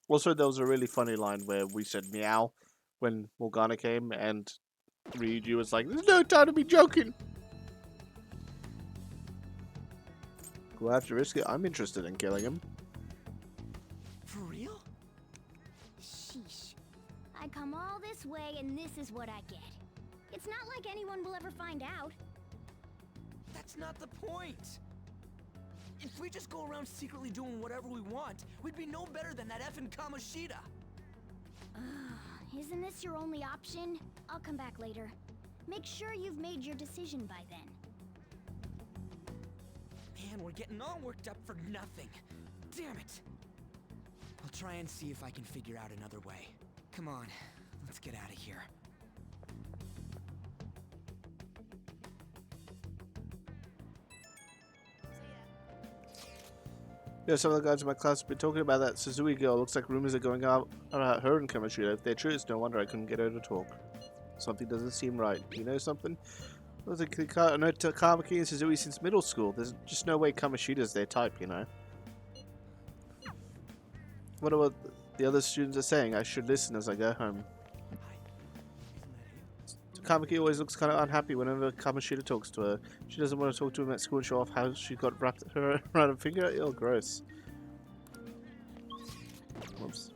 Also, there was a really funny line where we said meow when Morgana came, and Ryuji was like, "There's no time to be joking." We'll have to risk it. I'm interested in killing him. For real? Sheesh. I come all this way and this is what I get. It's not like anyone will ever find out. That's not the point. If we just go around secretly doing whatever we want, we'd be no better than that effing Kamoshida. Isn't this your only option? I'll come back later. Make sure you've made your decision by then. Man, we're getting all worked up for nothing. Damn it. I'll try and see if I can figure out another way. Come on, let's get out of here. Yeah, some of the guys in my class have been talking about that Suzui girl. Looks like rumors are going out about her and Kamoshida. If they're true, it's no wonder I couldn't get her to talk. Something doesn't seem right. Do you know something? I was like, I know Kamaki and Suzui since middle school. There's just no way Kamoshida's their type, you know? What about the other students are saying? I should listen as I go home. Kamaki always looks kind of unhappy whenever Kamoshida talks to her. She doesn't want to talk to him at school and show off how she got wrapped her around her finger. Ew, gross. Whoops.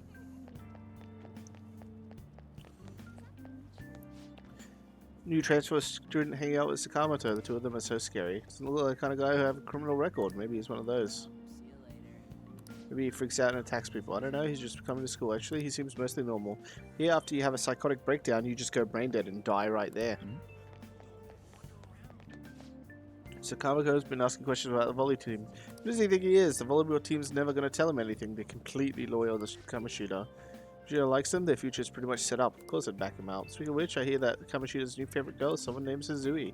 New transfer student hanging out with Sakamoto. The two of them are so scary. Doesn't look like the kind of guy who have a criminal record. Maybe he's one of those. Maybe he freaks out and attacks people. I don't know. He's just coming to school. Actually, he seems mostly normal. Here, after you have a psychotic breakdown, you just go brain dead and die right there. So Kamako's been asking questions about the volley team. Who does he think he is? The volleyball team's never going to tell him anything. They're completely loyal to Kamoshida. Kamoshida likes them. Their future is pretty much set up. Of course I'd back him out. Speaking of which, I hear that Kamoshida's new favorite girl is someone named Suzui.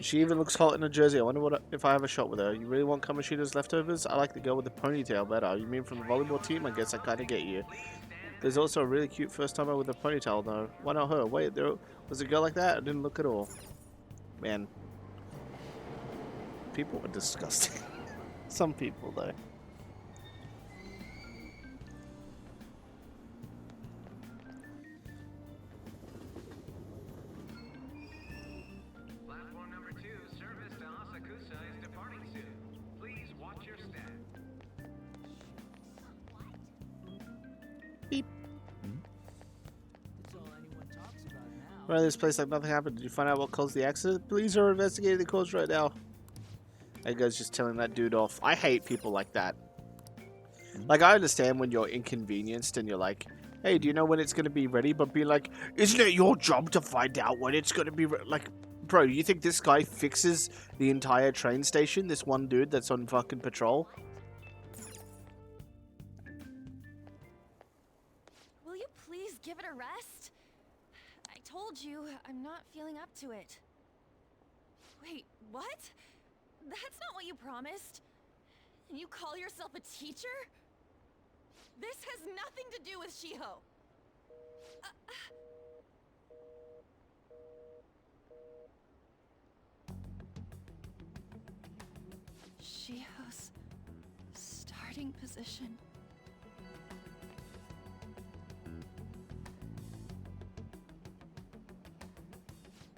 She even looks hot in a jersey. I wonder what if I have a shot with her. You really want Kamoshida's leftovers? I like the girl with the ponytail better. You mean from the volleyball team? I guess I kind of get you. There's also a really cute first timer with a ponytail though. Why not her? Wait, there was a girl like that? I didn't look at all. Man. People are disgusting. Some people though. Around this place like nothing happened. Did you find out what caused the accident? Police are investigating the cause right now. That guy's just telling that dude off. I hate people like that. Like, I understand when you're inconvenienced and you're like, hey, do you know when it's going to be ready? But be like, isn't it your job to find out when it's going to be ready? Like, bro, you think this guy fixes the entire train station? This one dude that's on fucking patrol? Will you please give it a rest? I told you, I'm not feeling up to it. Wait, what? That's not what you promised. And you call yourself a teacher? This has nothing to do with Shiho. Shiho's starting position.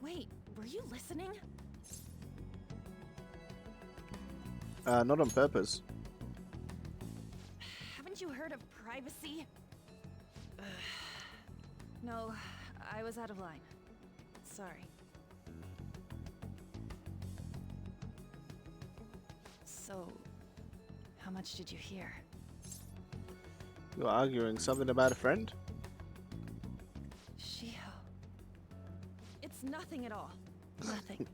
Wait, were you listening? Not on purpose. Haven't you heard of privacy? No, I was out of line. Sorry. So, how much did you hear? You were arguing something about a friend? Shiho. It's nothing at all. Nothing.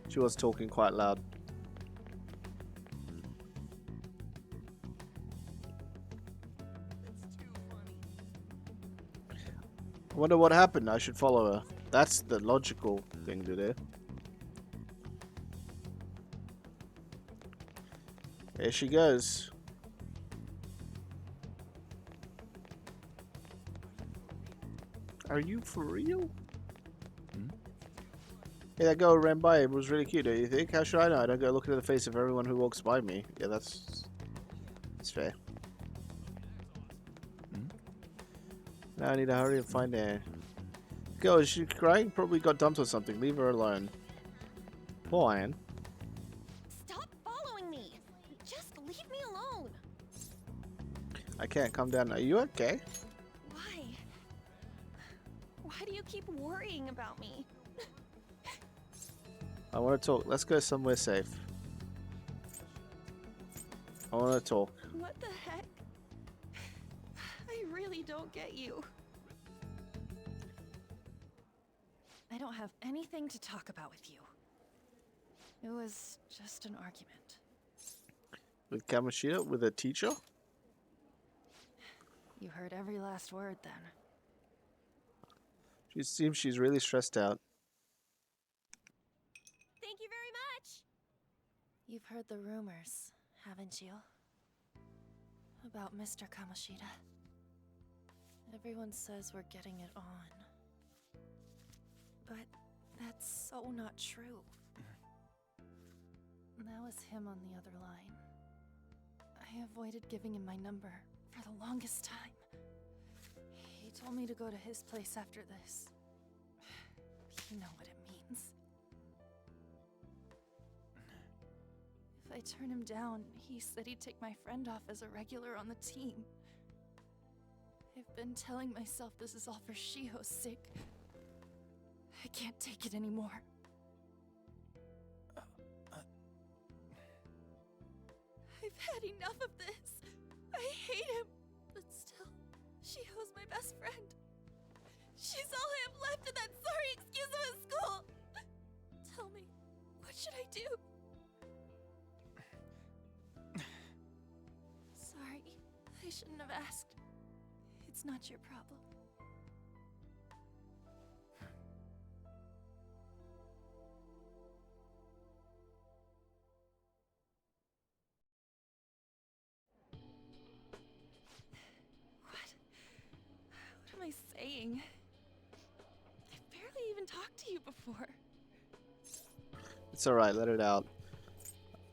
She was talking quite loud. I wonder what happened. I should follow her. That's the logical thing to do. There she goes. Are you for real? Yeah, that girl who ran by. It was really cute, don't you think? How should I know? I don't go looking at the face of everyone who walks by me. Yeah, that's fair. Now I need to hurry and find her. Girl, is she crying? Probably got dumped or something. Leave her alone. Poor Anne. Stop following me! Just leave me alone! I can't calm down. Are you okay? Why? Why do you keep worrying about me? I want to talk. Let's go somewhere safe. I want to talk. What the heck? I really don't get you. I don't have anything to talk about with you. It was just an argument. With Kamoshida? With a teacher? You heard every last word then. She seems she's really stressed out. Thank you very much! You've heard the rumors, haven't you? About Mr. Kamoshida. Everyone says we're getting it on. But that's so not true. That was him on the other line. I avoided giving him my number for the longest time. He told me to go to his place after this. You know what it means. If I turn him down, he said he'd take my friend off as a regular on the team. I've been telling myself this is all for Shiho's sake. I can't take it anymore. I've had enough of this. I hate him. But still, Shiho's my best friend. She's all I have left of that sorry excuse of a school. Tell me, what should I do? Sorry, I shouldn't have asked. It's not your problem. What am I saying? I've barely even talked to you before. It's alright, let it out.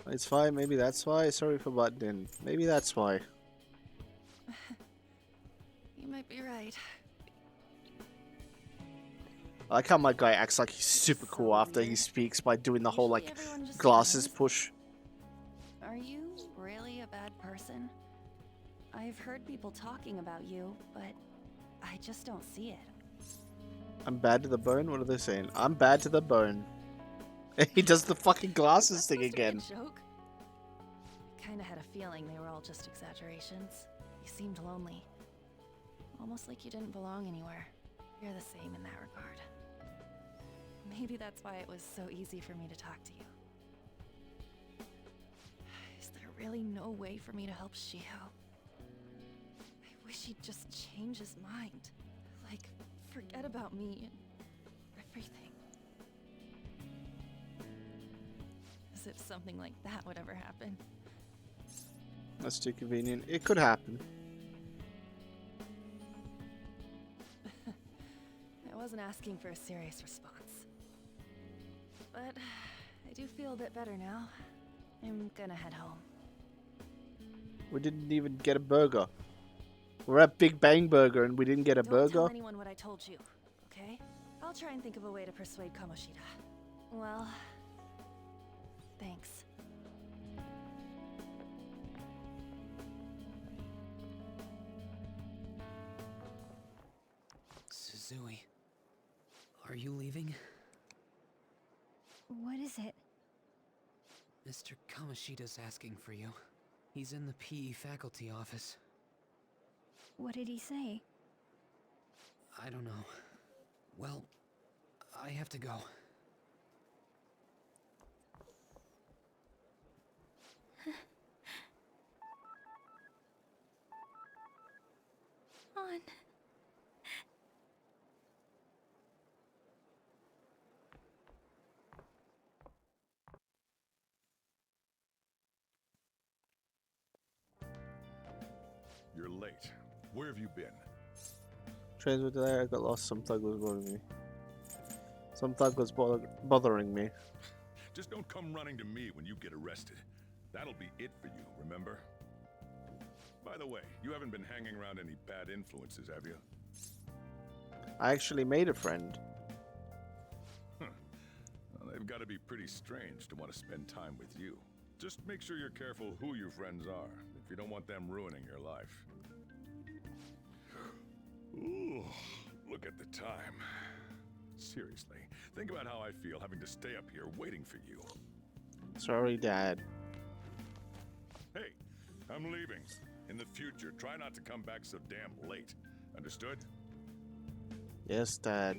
It's fine, maybe that's why. Sorry for butting in. Maybe that's why. You might be right. I like how my guy acts like he's super cool after he speaks by doing the whole like glasses push. Are you really a bad person? I've heard people talking about you, but I just don't see it. I'm bad to the bone? What are they saying? I'm bad to the bone. He does the fucking glasses thing again. Joke? Kinda had a feeling they were all just exaggerations. You seemed lonely. Almost like you didn't belong anywhere. You're the same in that regard. Maybe that's why it was so easy for me to talk to you. Is there really no way for me to help Shiho? I wish he'd just change his mind. Like, forget about me and everything. As if something like that would ever happen. That's too convenient. It could happen. I wasn't asking for a serious response. But I do feel a bit better now. I'm gonna head home. We didn't even get a burger. We're at Big Bang Burger and we didn't get a Don't burger. tell anyone what I told you, okay? I'll try and think of a way to persuade Kamoshida. Well, thanks. Suzui, are you leaving? What is it? Mr. Kamoshida's asking for you. He's in the PE faculty office. What did he say? I don't know. Well, I have to go. On. You're late. Where have you been? Trains were delayed. I got lost. Some thug was bothering me. Some thug was bothering me. Just don't come running to me when you get arrested. That'll be it for you, remember? By the way, you haven't been hanging around any bad influences, have you? I actually made a friend. Huh. Well, they've got to be pretty strange to want to spend time with you. Just make sure you're careful who your friends are, if you don't want them ruining your life. Ooh, look at the time. Seriously, think about how I feel having to stay up here waiting for you. Sorry, Dad. Hey, I'm leaving. In the future, try not to come back so damn late. Understood? Yes, Dad.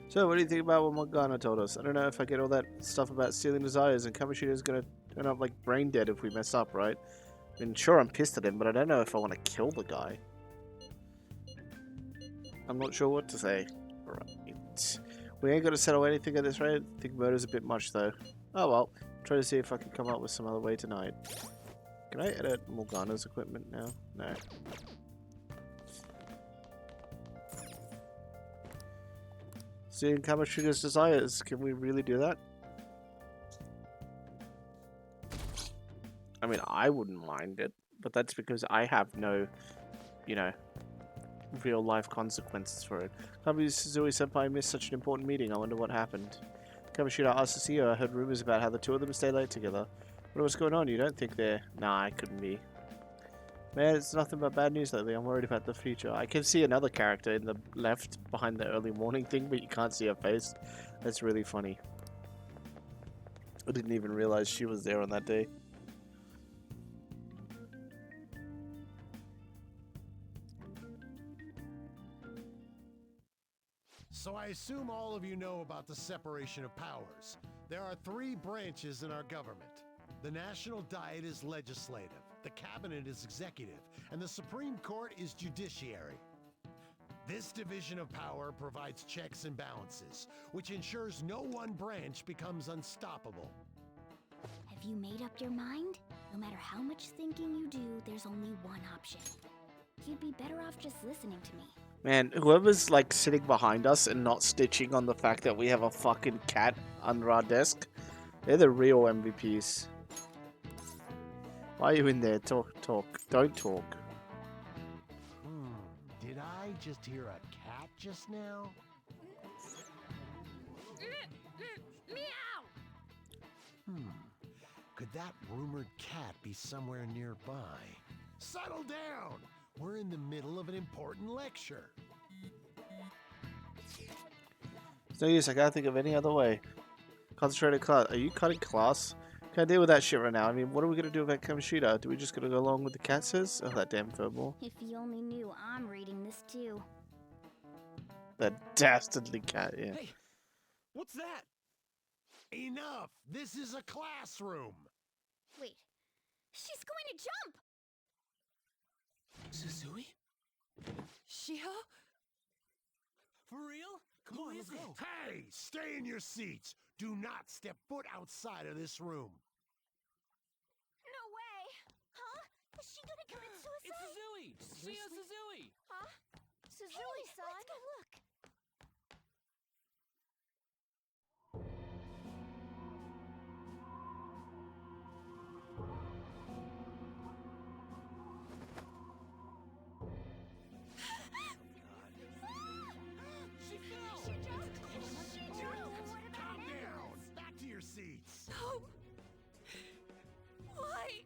So, what do you think about what Morgana told us? I don't know if I get all that stuff about stealing desires, and Kamoshida's gonna turn up like brain dead if we mess up, right? I mean, sure, I'm pissed at him, but I don't know if I want to kill the guy. I'm not sure what to say. Right. We ain't gonna settle anything at this rate. I think murder's a bit much, though. Oh well. Try to see if I can come up with some other way tonight. Can I edit Morgana's equipment now? No. Seeing Kamoshida's desires, can we really do that? I mean, I wouldn't mind it, but that's because I have no, you know, real life consequences for it. Can't believe Suzui-senpai missed such an important meeting. I wonder what happened. Kamoshida asked to see her. I heard rumors about how the two of them stay late together. What's going on? You don't think they're... Nah, I couldn't be. Man, it's nothing but bad news lately. I'm worried about the future. I can see another character in the left behind the early morning thing, but you can't see her face. That's really funny. I didn't even realize she was there on that day. So I assume all of you know about the separation of powers. There are 3 branches in our government. The National Diet is legislative, the Cabinet is executive, and the Supreme Court is judiciary. This division of power provides checks and balances, which ensures no one branch becomes unstoppable. Have you made up your mind? No matter how much thinking you do, there's only one option. You'd be better off just listening to me. Man, whoever's like sitting behind us and not stitching on the fact that we have a fucking cat under our desk, they're the real MVPs. Why are you in there? Talk. Don't talk. Did I just hear a cat just now? Meow! Could that rumored cat be somewhere nearby? Settle down! We're in the middle of an important lecture. It's no use, I can't think of any other way. Concentrated class. Are you cutting class? Can't deal with that shit right now. I mean, what are we gonna do about Kamoshida? Do we just gotta go along with the cat says? Oh, that damn furball. If you only knew, I'm reading this too. That dastardly cat, yeah. Hey, what's that? Enough! This is a classroom! Wait, she's just going to jump! Suzui? Shiho? For real? Come on, let's go. Hey, stay in your seats. Do not step foot outside of this room. No way! Huh? Is she gonna commit suicide? It's Suzui! Shio Suzui! Huh? Suzui-san? Let's go look. She fell! She jumped! Calm down. Back to your seats. No! Why?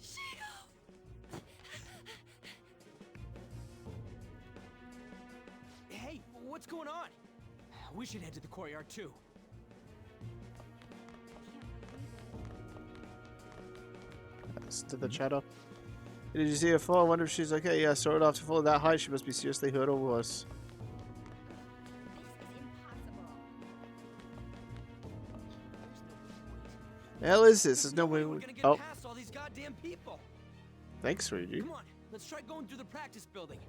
Shio! Hey, what's going on? We should head to the courtyard too. To the chatter. Did you see her fall? I wonder if she's okay. Yeah, I saw it after falling that high. She must be seriously hurt or worse. The hell is this? There's no way. We're gonna get Oh, past all these goddamn people. thanks, Ryuji. Come on, let's try going through the practice building.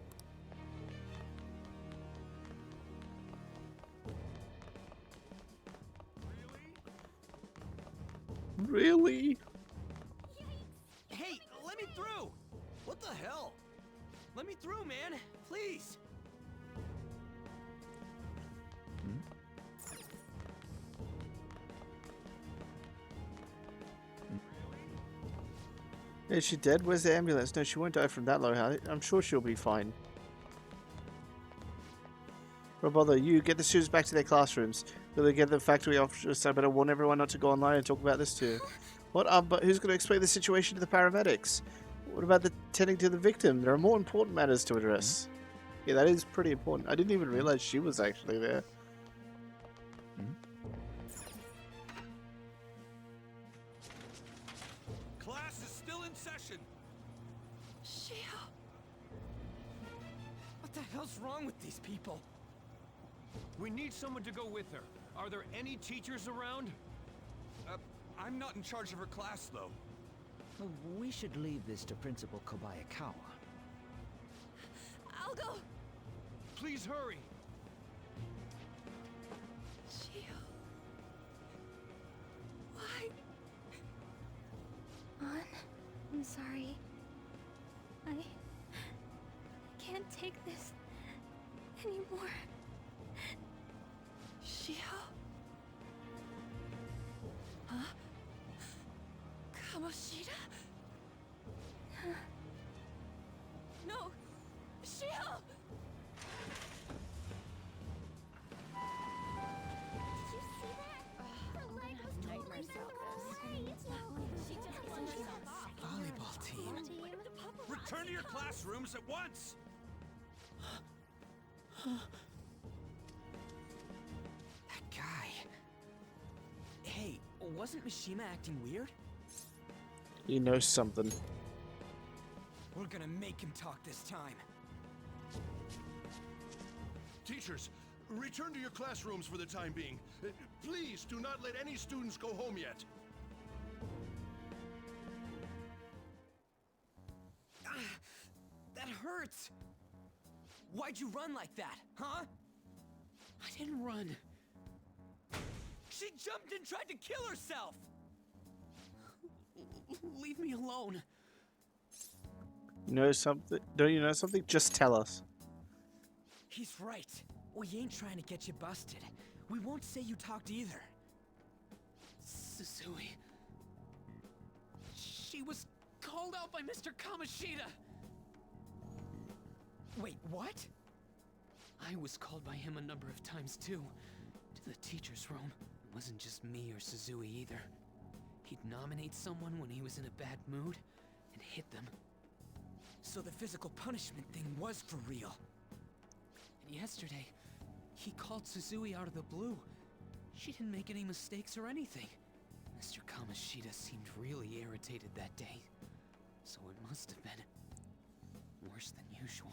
Really? Hey, let me through! What the hell? Let me through, man! Please! Is she dead? Where's the ambulance? No, she won't die from that low height. I'm sure she'll be fine. Don't bother. You get the students back to their classrooms. Will they get the factory officers? I better warn everyone not to go online and talk about this too. What? But who's going to explain the situation to the paramedics? What about the tending to the victim? There are more important matters to address. Yeah, that is pretty important. I didn't even realize she was actually there. Class is still in session. Shio! What the hell's wrong with these people? We need someone to go with her. Are there any teachers around? I'm not in charge of her class, though. We should leave this to Principal Kobayakawa. I'll go! Please hurry. Shio. Why? An, I'm sorry. I can't take this anymore. Shio? Huh? Kamoshida? No! Shio! Did you see that? Her leg was totally in the way. She just won herself. Volleyball team. Return to your classrooms at once. That guy. Hey, wasn't Mishima acting weird? He knows something. We're gonna make him talk this time. Teachers, return to your classrooms for the time being. Please do not let any students go home yet. That hurts! Why'd you run like that, huh? I didn't run. She jumped and tried to kill herself! Leave me alone. You know something? Don't you know something? Just tell us. He's right. We ain't trying to get you busted. We won't say you talked either. Suzui. She was called out by Mr. Kamoshida! Wait, what? I was called by him a number of times too. To the teacher's room. It wasn't just me or Suzui either. He'd nominate someone when he was in a bad mood and hit them. So the physical punishment thing was for real. And yesterday, he called Suzui out of the blue. She didn't make any mistakes or anything. Mr. Kamoshida seemed really irritated that day. So it must have been worse than usual.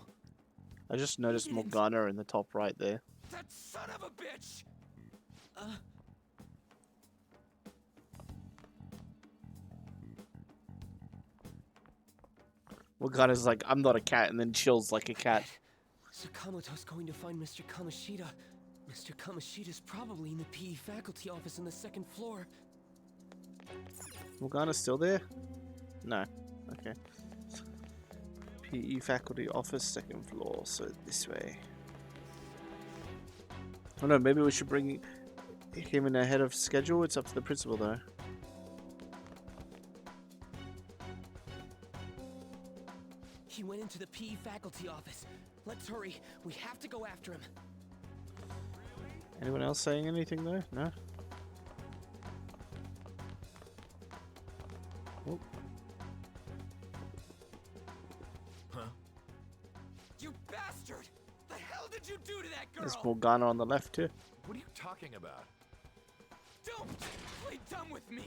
I just noticed Morgana in the top right there. That son of a bitch! Morgana's like, I'm not a cat, and then chills like a cat. Sakamoto's going to find Mr. Kamoshida. Mr. Kamoshida's probably in the PE faculty office on the 2nd floor. Morgana's still there? No. Okay. PE faculty office, 2nd floor, so this way. Oh no, maybe we should bring him in ahead of schedule. It's up to the principal though. He went into the PE faculty office. Let's hurry. We have to go after him. Anyone else saying anything though? No? Oh. Huh? You bastard! The hell did you do to that girl? There's Morgana on the left too. What are you talking about? Don't play dumb with me!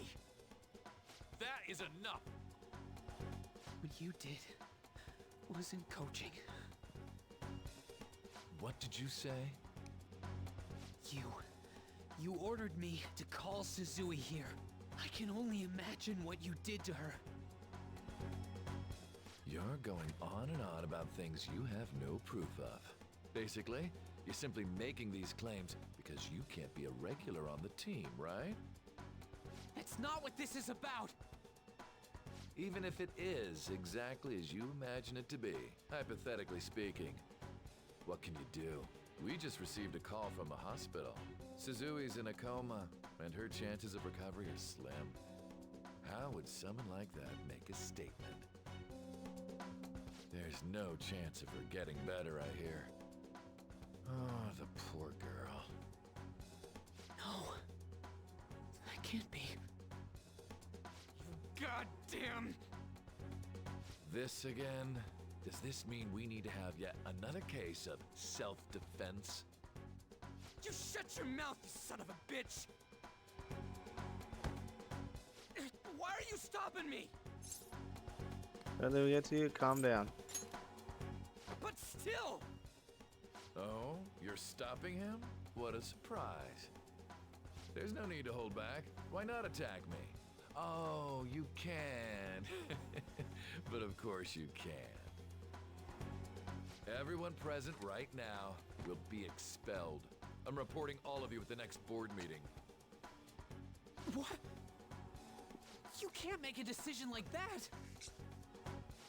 That is enough! What you did wasn't coaching. What did you say? You ordered me to call Suzui here. I can only imagine what you did to her. You're going on and on about things you have no proof of. Basically, you're simply making these claims because you can't be a regular on the team, right? That's not what this is about! Even if it is exactly as you imagine it to be, hypothetically speaking, what can you do? We just received a call from the hospital. Suzui's in a coma, and her chances of recovery are slim. How would someone like that make a statement? There's no chance of her getting better, I hear. Oh, the poor girl. No. That can't be. You goddamn... This again? Does this mean we need to have yet another case of self-defense? You shut your mouth, you son of a bitch! Why are you stopping me? Then we get to you. Calm down. But still! Oh, you're stopping him? What a surprise. There's no need to hold back. Why not attack me? Oh, you can. But of course you can. Everyone present right now will be expelled. I'm reporting all of you at the next board meeting. What? You can't make a decision like that!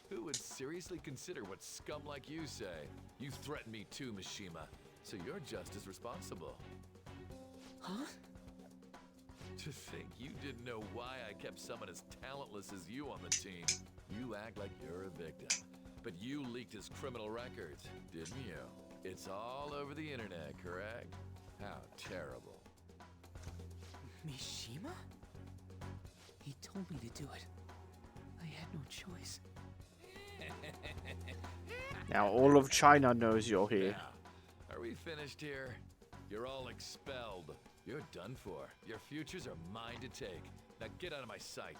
Who would seriously consider what scum like you say? You threatened me too, Mishima, so you're just as responsible. Huh? To think you didn't know why I kept someone as talentless as you on the team. You act like you're a victim. But you leaked his criminal records, didn't you? It's all over the internet, correct? How terrible. Mishima? He told me to do it. I had no choice. Now all of China knows you're here. Now, are we finished here? You're all expelled. You're done for. Your futures are mine to take. Now get out of my sight.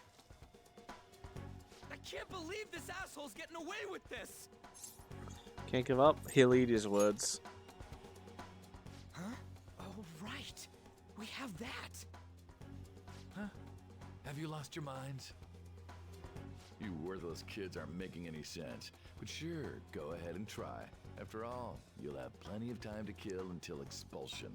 I can't believe this asshole's getting away with this! Can't give up. He'll eat his words. Huh? Oh, right. We have that. Huh? Have you lost your minds? You worthless kids aren't making any sense. But sure, go ahead and try. After all, you'll have plenty of time to kill until expulsion.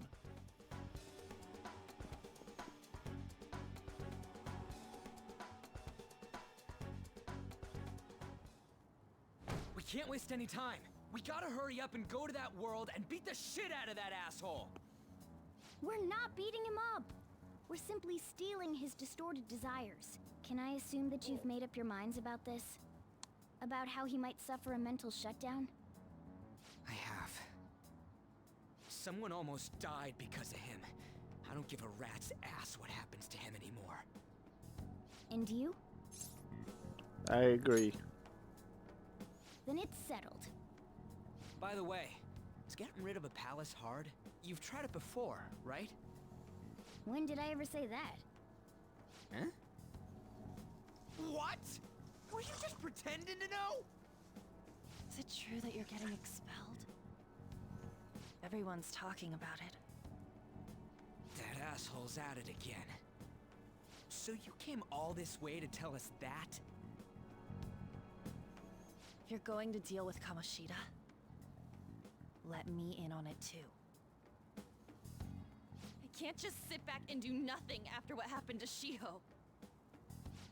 We can't waste any time. We gotta hurry up and go to that world and beat the shit out of that asshole. We're not beating him up. We're simply stealing his distorted desires. Can I assume that you've made up your minds about this? About how he might suffer a mental shutdown? I have. Someone almost died because of him. I don't give a rat's ass what happens to him anymore. And you? I agree. Then it's settled. By the way, is getting rid of a palace hard? You've tried it before, right? When did I ever say that? Huh? What? Were you just pretending to know? Is it true that you're getting expelled? Everyone's talking about it. That asshole's at it again. So you came all this way to tell us that? If you're going to deal with Kamoshida, let me in on it too. I can't just sit back and do nothing after what happened to Shiho.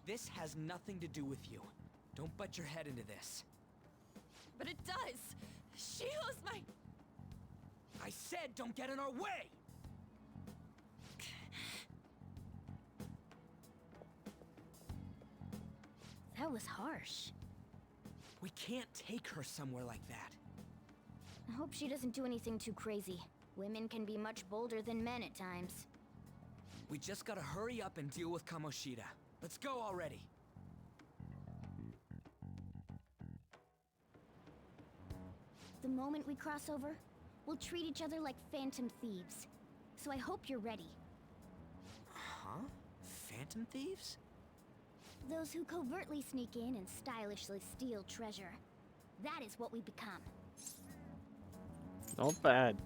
This has nothing to do with you. Don't butt your head into this. But it does! Shiho's my... I said don't get in our way! That was harsh. We can't take her somewhere like that. I hope she doesn't do anything too crazy. Women can be much bolder than men at times. We just gotta hurry up and deal with Kamoshida. Let's go already. The moment we cross over, we'll treat each other like phantom thieves. So I hope you're ready. Huh? Phantom thieves? Those who covertly sneak in and stylishly steal treasure. That is what we become. Not bad.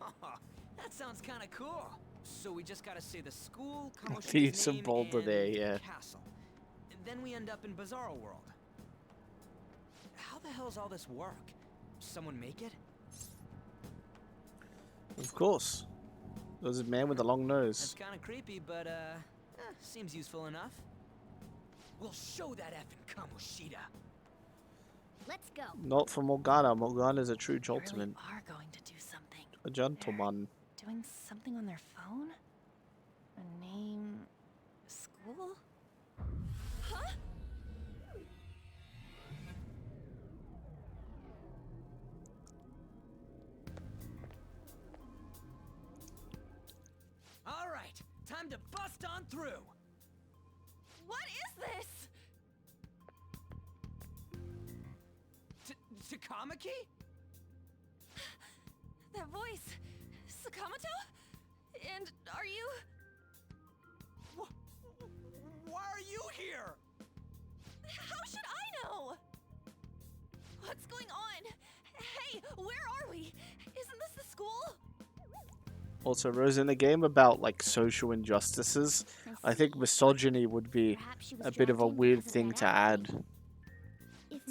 That sounds kind of cool. So we just gotta say the school, Kamoshida's Thieves name, of Boulder and there, yeah. castle. And then we end up in Bizarro World. How the hell's all this work? Someone make it? Of course. There was a man with a long nose. That's kind of creepy, but seems useful enough. We'll show that effing Kamoshida. Let's go. Not for Morgana. Morgana's a true They gentleman. really are going to do something. A gentleman. Doing something on their phone? A name... school? Huh? All right, time to bust on through. What is this? Takamaki? That voice... Sakamoto? And are you... Why are you here? How should I know? What's going on? Hey, where are we? Isn't this the school? Also, Rose, in a game about like social injustices, I think misogyny would be a bit of a weird thing to add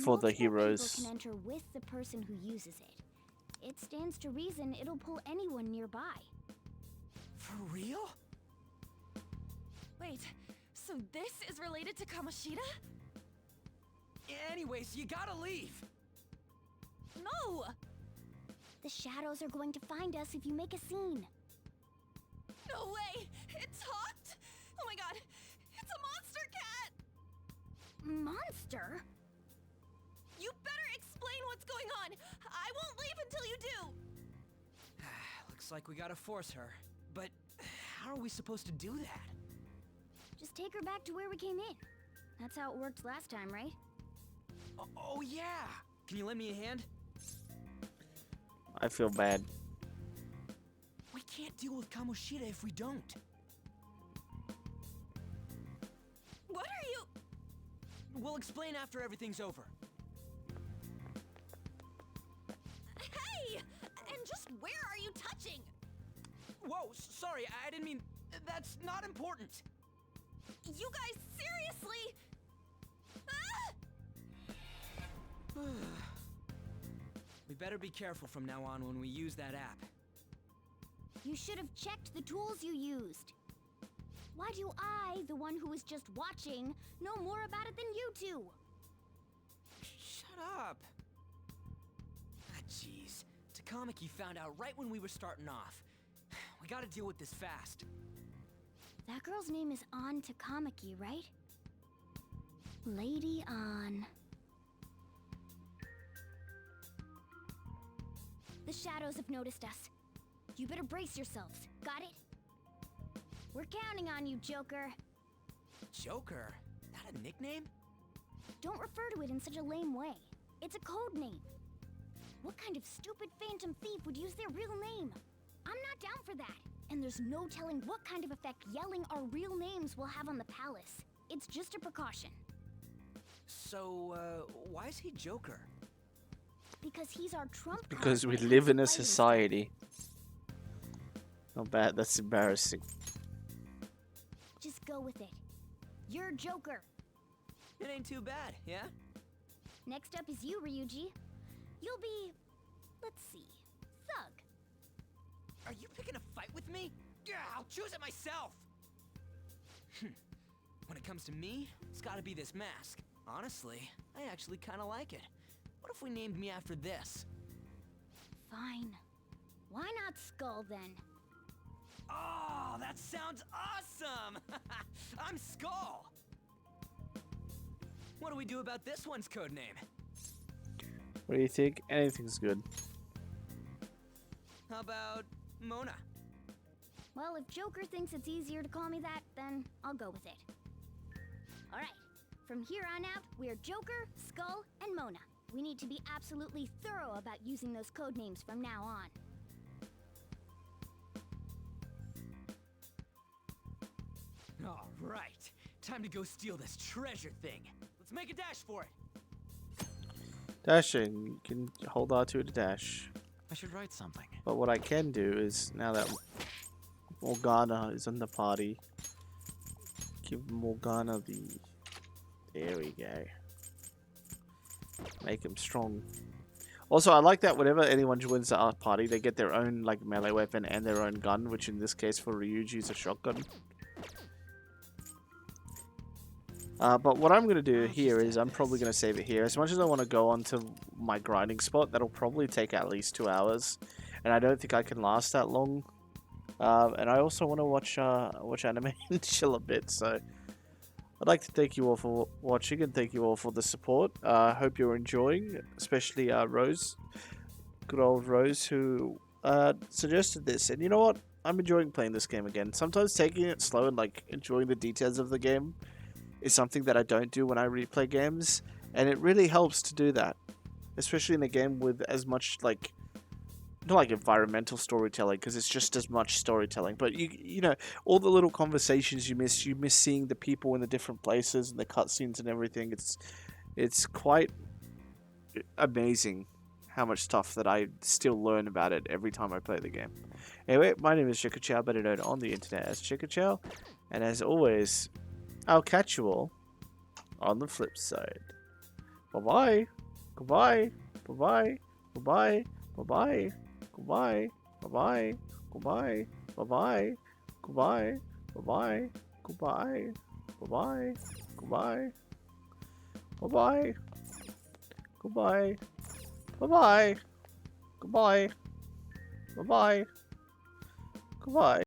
for the heroes. People can enter with the person who uses it. It stands to reason it'll pull anyone nearby. For real? Wait, so this is related to Kamoshida? Anyways, you gotta leave. No! The shadows are going to find us if you make a scene. No way! It talked? Oh my god! It's a monster cat! Monster? You better explain what's going on! I won't leave until you do! Looks like we gotta force her. But how are we supposed to do that? Just take her back to where we came in. That's how it worked last time, right? Oh yeah! Can you lend me a hand? I feel bad. We can't deal with Kamoshida if we don't. What are you... We'll explain after everything's over. Hey! And just where are you touching? Whoa, sorry, I didn't mean... That's not important. You guys, seriously? Ah! We better be careful from now on when we use that app. You should have checked the tools you used. Why do I, the one who was just watching, know more about it than you two? Shut up. Ah, jeez. Takamaki found out right when we were starting off. We gotta deal with this fast. That girl's name is An Takamaki, right? Lady An. The shadows have noticed us. You better brace yourselves. Got it? We're counting on you, Joker. Joker? That a nickname? Don't refer to it in such a lame way. It's a code name. What kind of stupid phantom thief would use their real name? I'm not down for that. And there's no telling what kind of effect yelling our real names will have on the palace. It's just a precaution. So, why is he Joker? Because he's our trump card. Because we live in a society. Not bad, that's embarrassing. Just go with it. You're Joker. It ain't too bad, yeah? Next up is you, Ryuji. You'll be, let's see, Thug. Are you picking a fight with me? Yeah, I'll choose it myself! When it comes to me, it's gotta be this mask. Honestly, I actually kinda like it. What if we named me after this? Fine. Why not Skull, then? Oh, that sounds awesome! I'm Skull! What do we do about this one's codename? What do you think? Anything's good. How about Mona? Well, if Joker thinks it's easier to call me that, then I'll go with it. Alright, from here on out, we're Joker, Skull, and Mona. We need to be absolutely thorough about using those code names from now on. Alright, time to go steal this treasure thing. Let's make a dash for it. Dashing, you can hold R2 to dash. I should write something. But what I can do is, now that Morgana is in the party, give Morgana the... There we go. Make him strong. Also, I like that whenever anyone joins the art party, they get their own like melee weapon and their own gun, which in this case for Ryuji is a shotgun. But what I'm going to do here is I'm probably going to save it here. As much as I want to go on to my grinding spot, that'll probably take at least 2 hours. And I don't think I can last that long. And I also want to watch anime and chill a bit. So I'd like to thank you all for watching and thank you all for the support. I hope you're enjoying, especially Rose. Good old Rose who suggested this. And you know what? I'm enjoying playing this game again. Sometimes taking it slow and like enjoying the details of the game is something that I don't do when I replay games, and it really helps to do that, especially in a game with as much like, not like environmental storytelling because it's just as much storytelling, but you know all the little conversations you miss seeing the people in the different places and the cutscenes and everything. It's quite amazing how much stuff that I still learn about it every time I play the game. Anyway, my name is Chickachow, better known on the internet as Chickachow, and as always, I'll catch you all on the flip side. Bye-bye. Goodbye. Bye-bye. Bye-bye. Bye-bye. Goodbye. Bye-bye. Goodbye. Bye-bye. Goodbye. Bye-bye. Goodbye. Bye-bye. Goodbye. Bye-bye. Goodbye. Bye-bye. Goodbye. Bye-bye. Goodbye.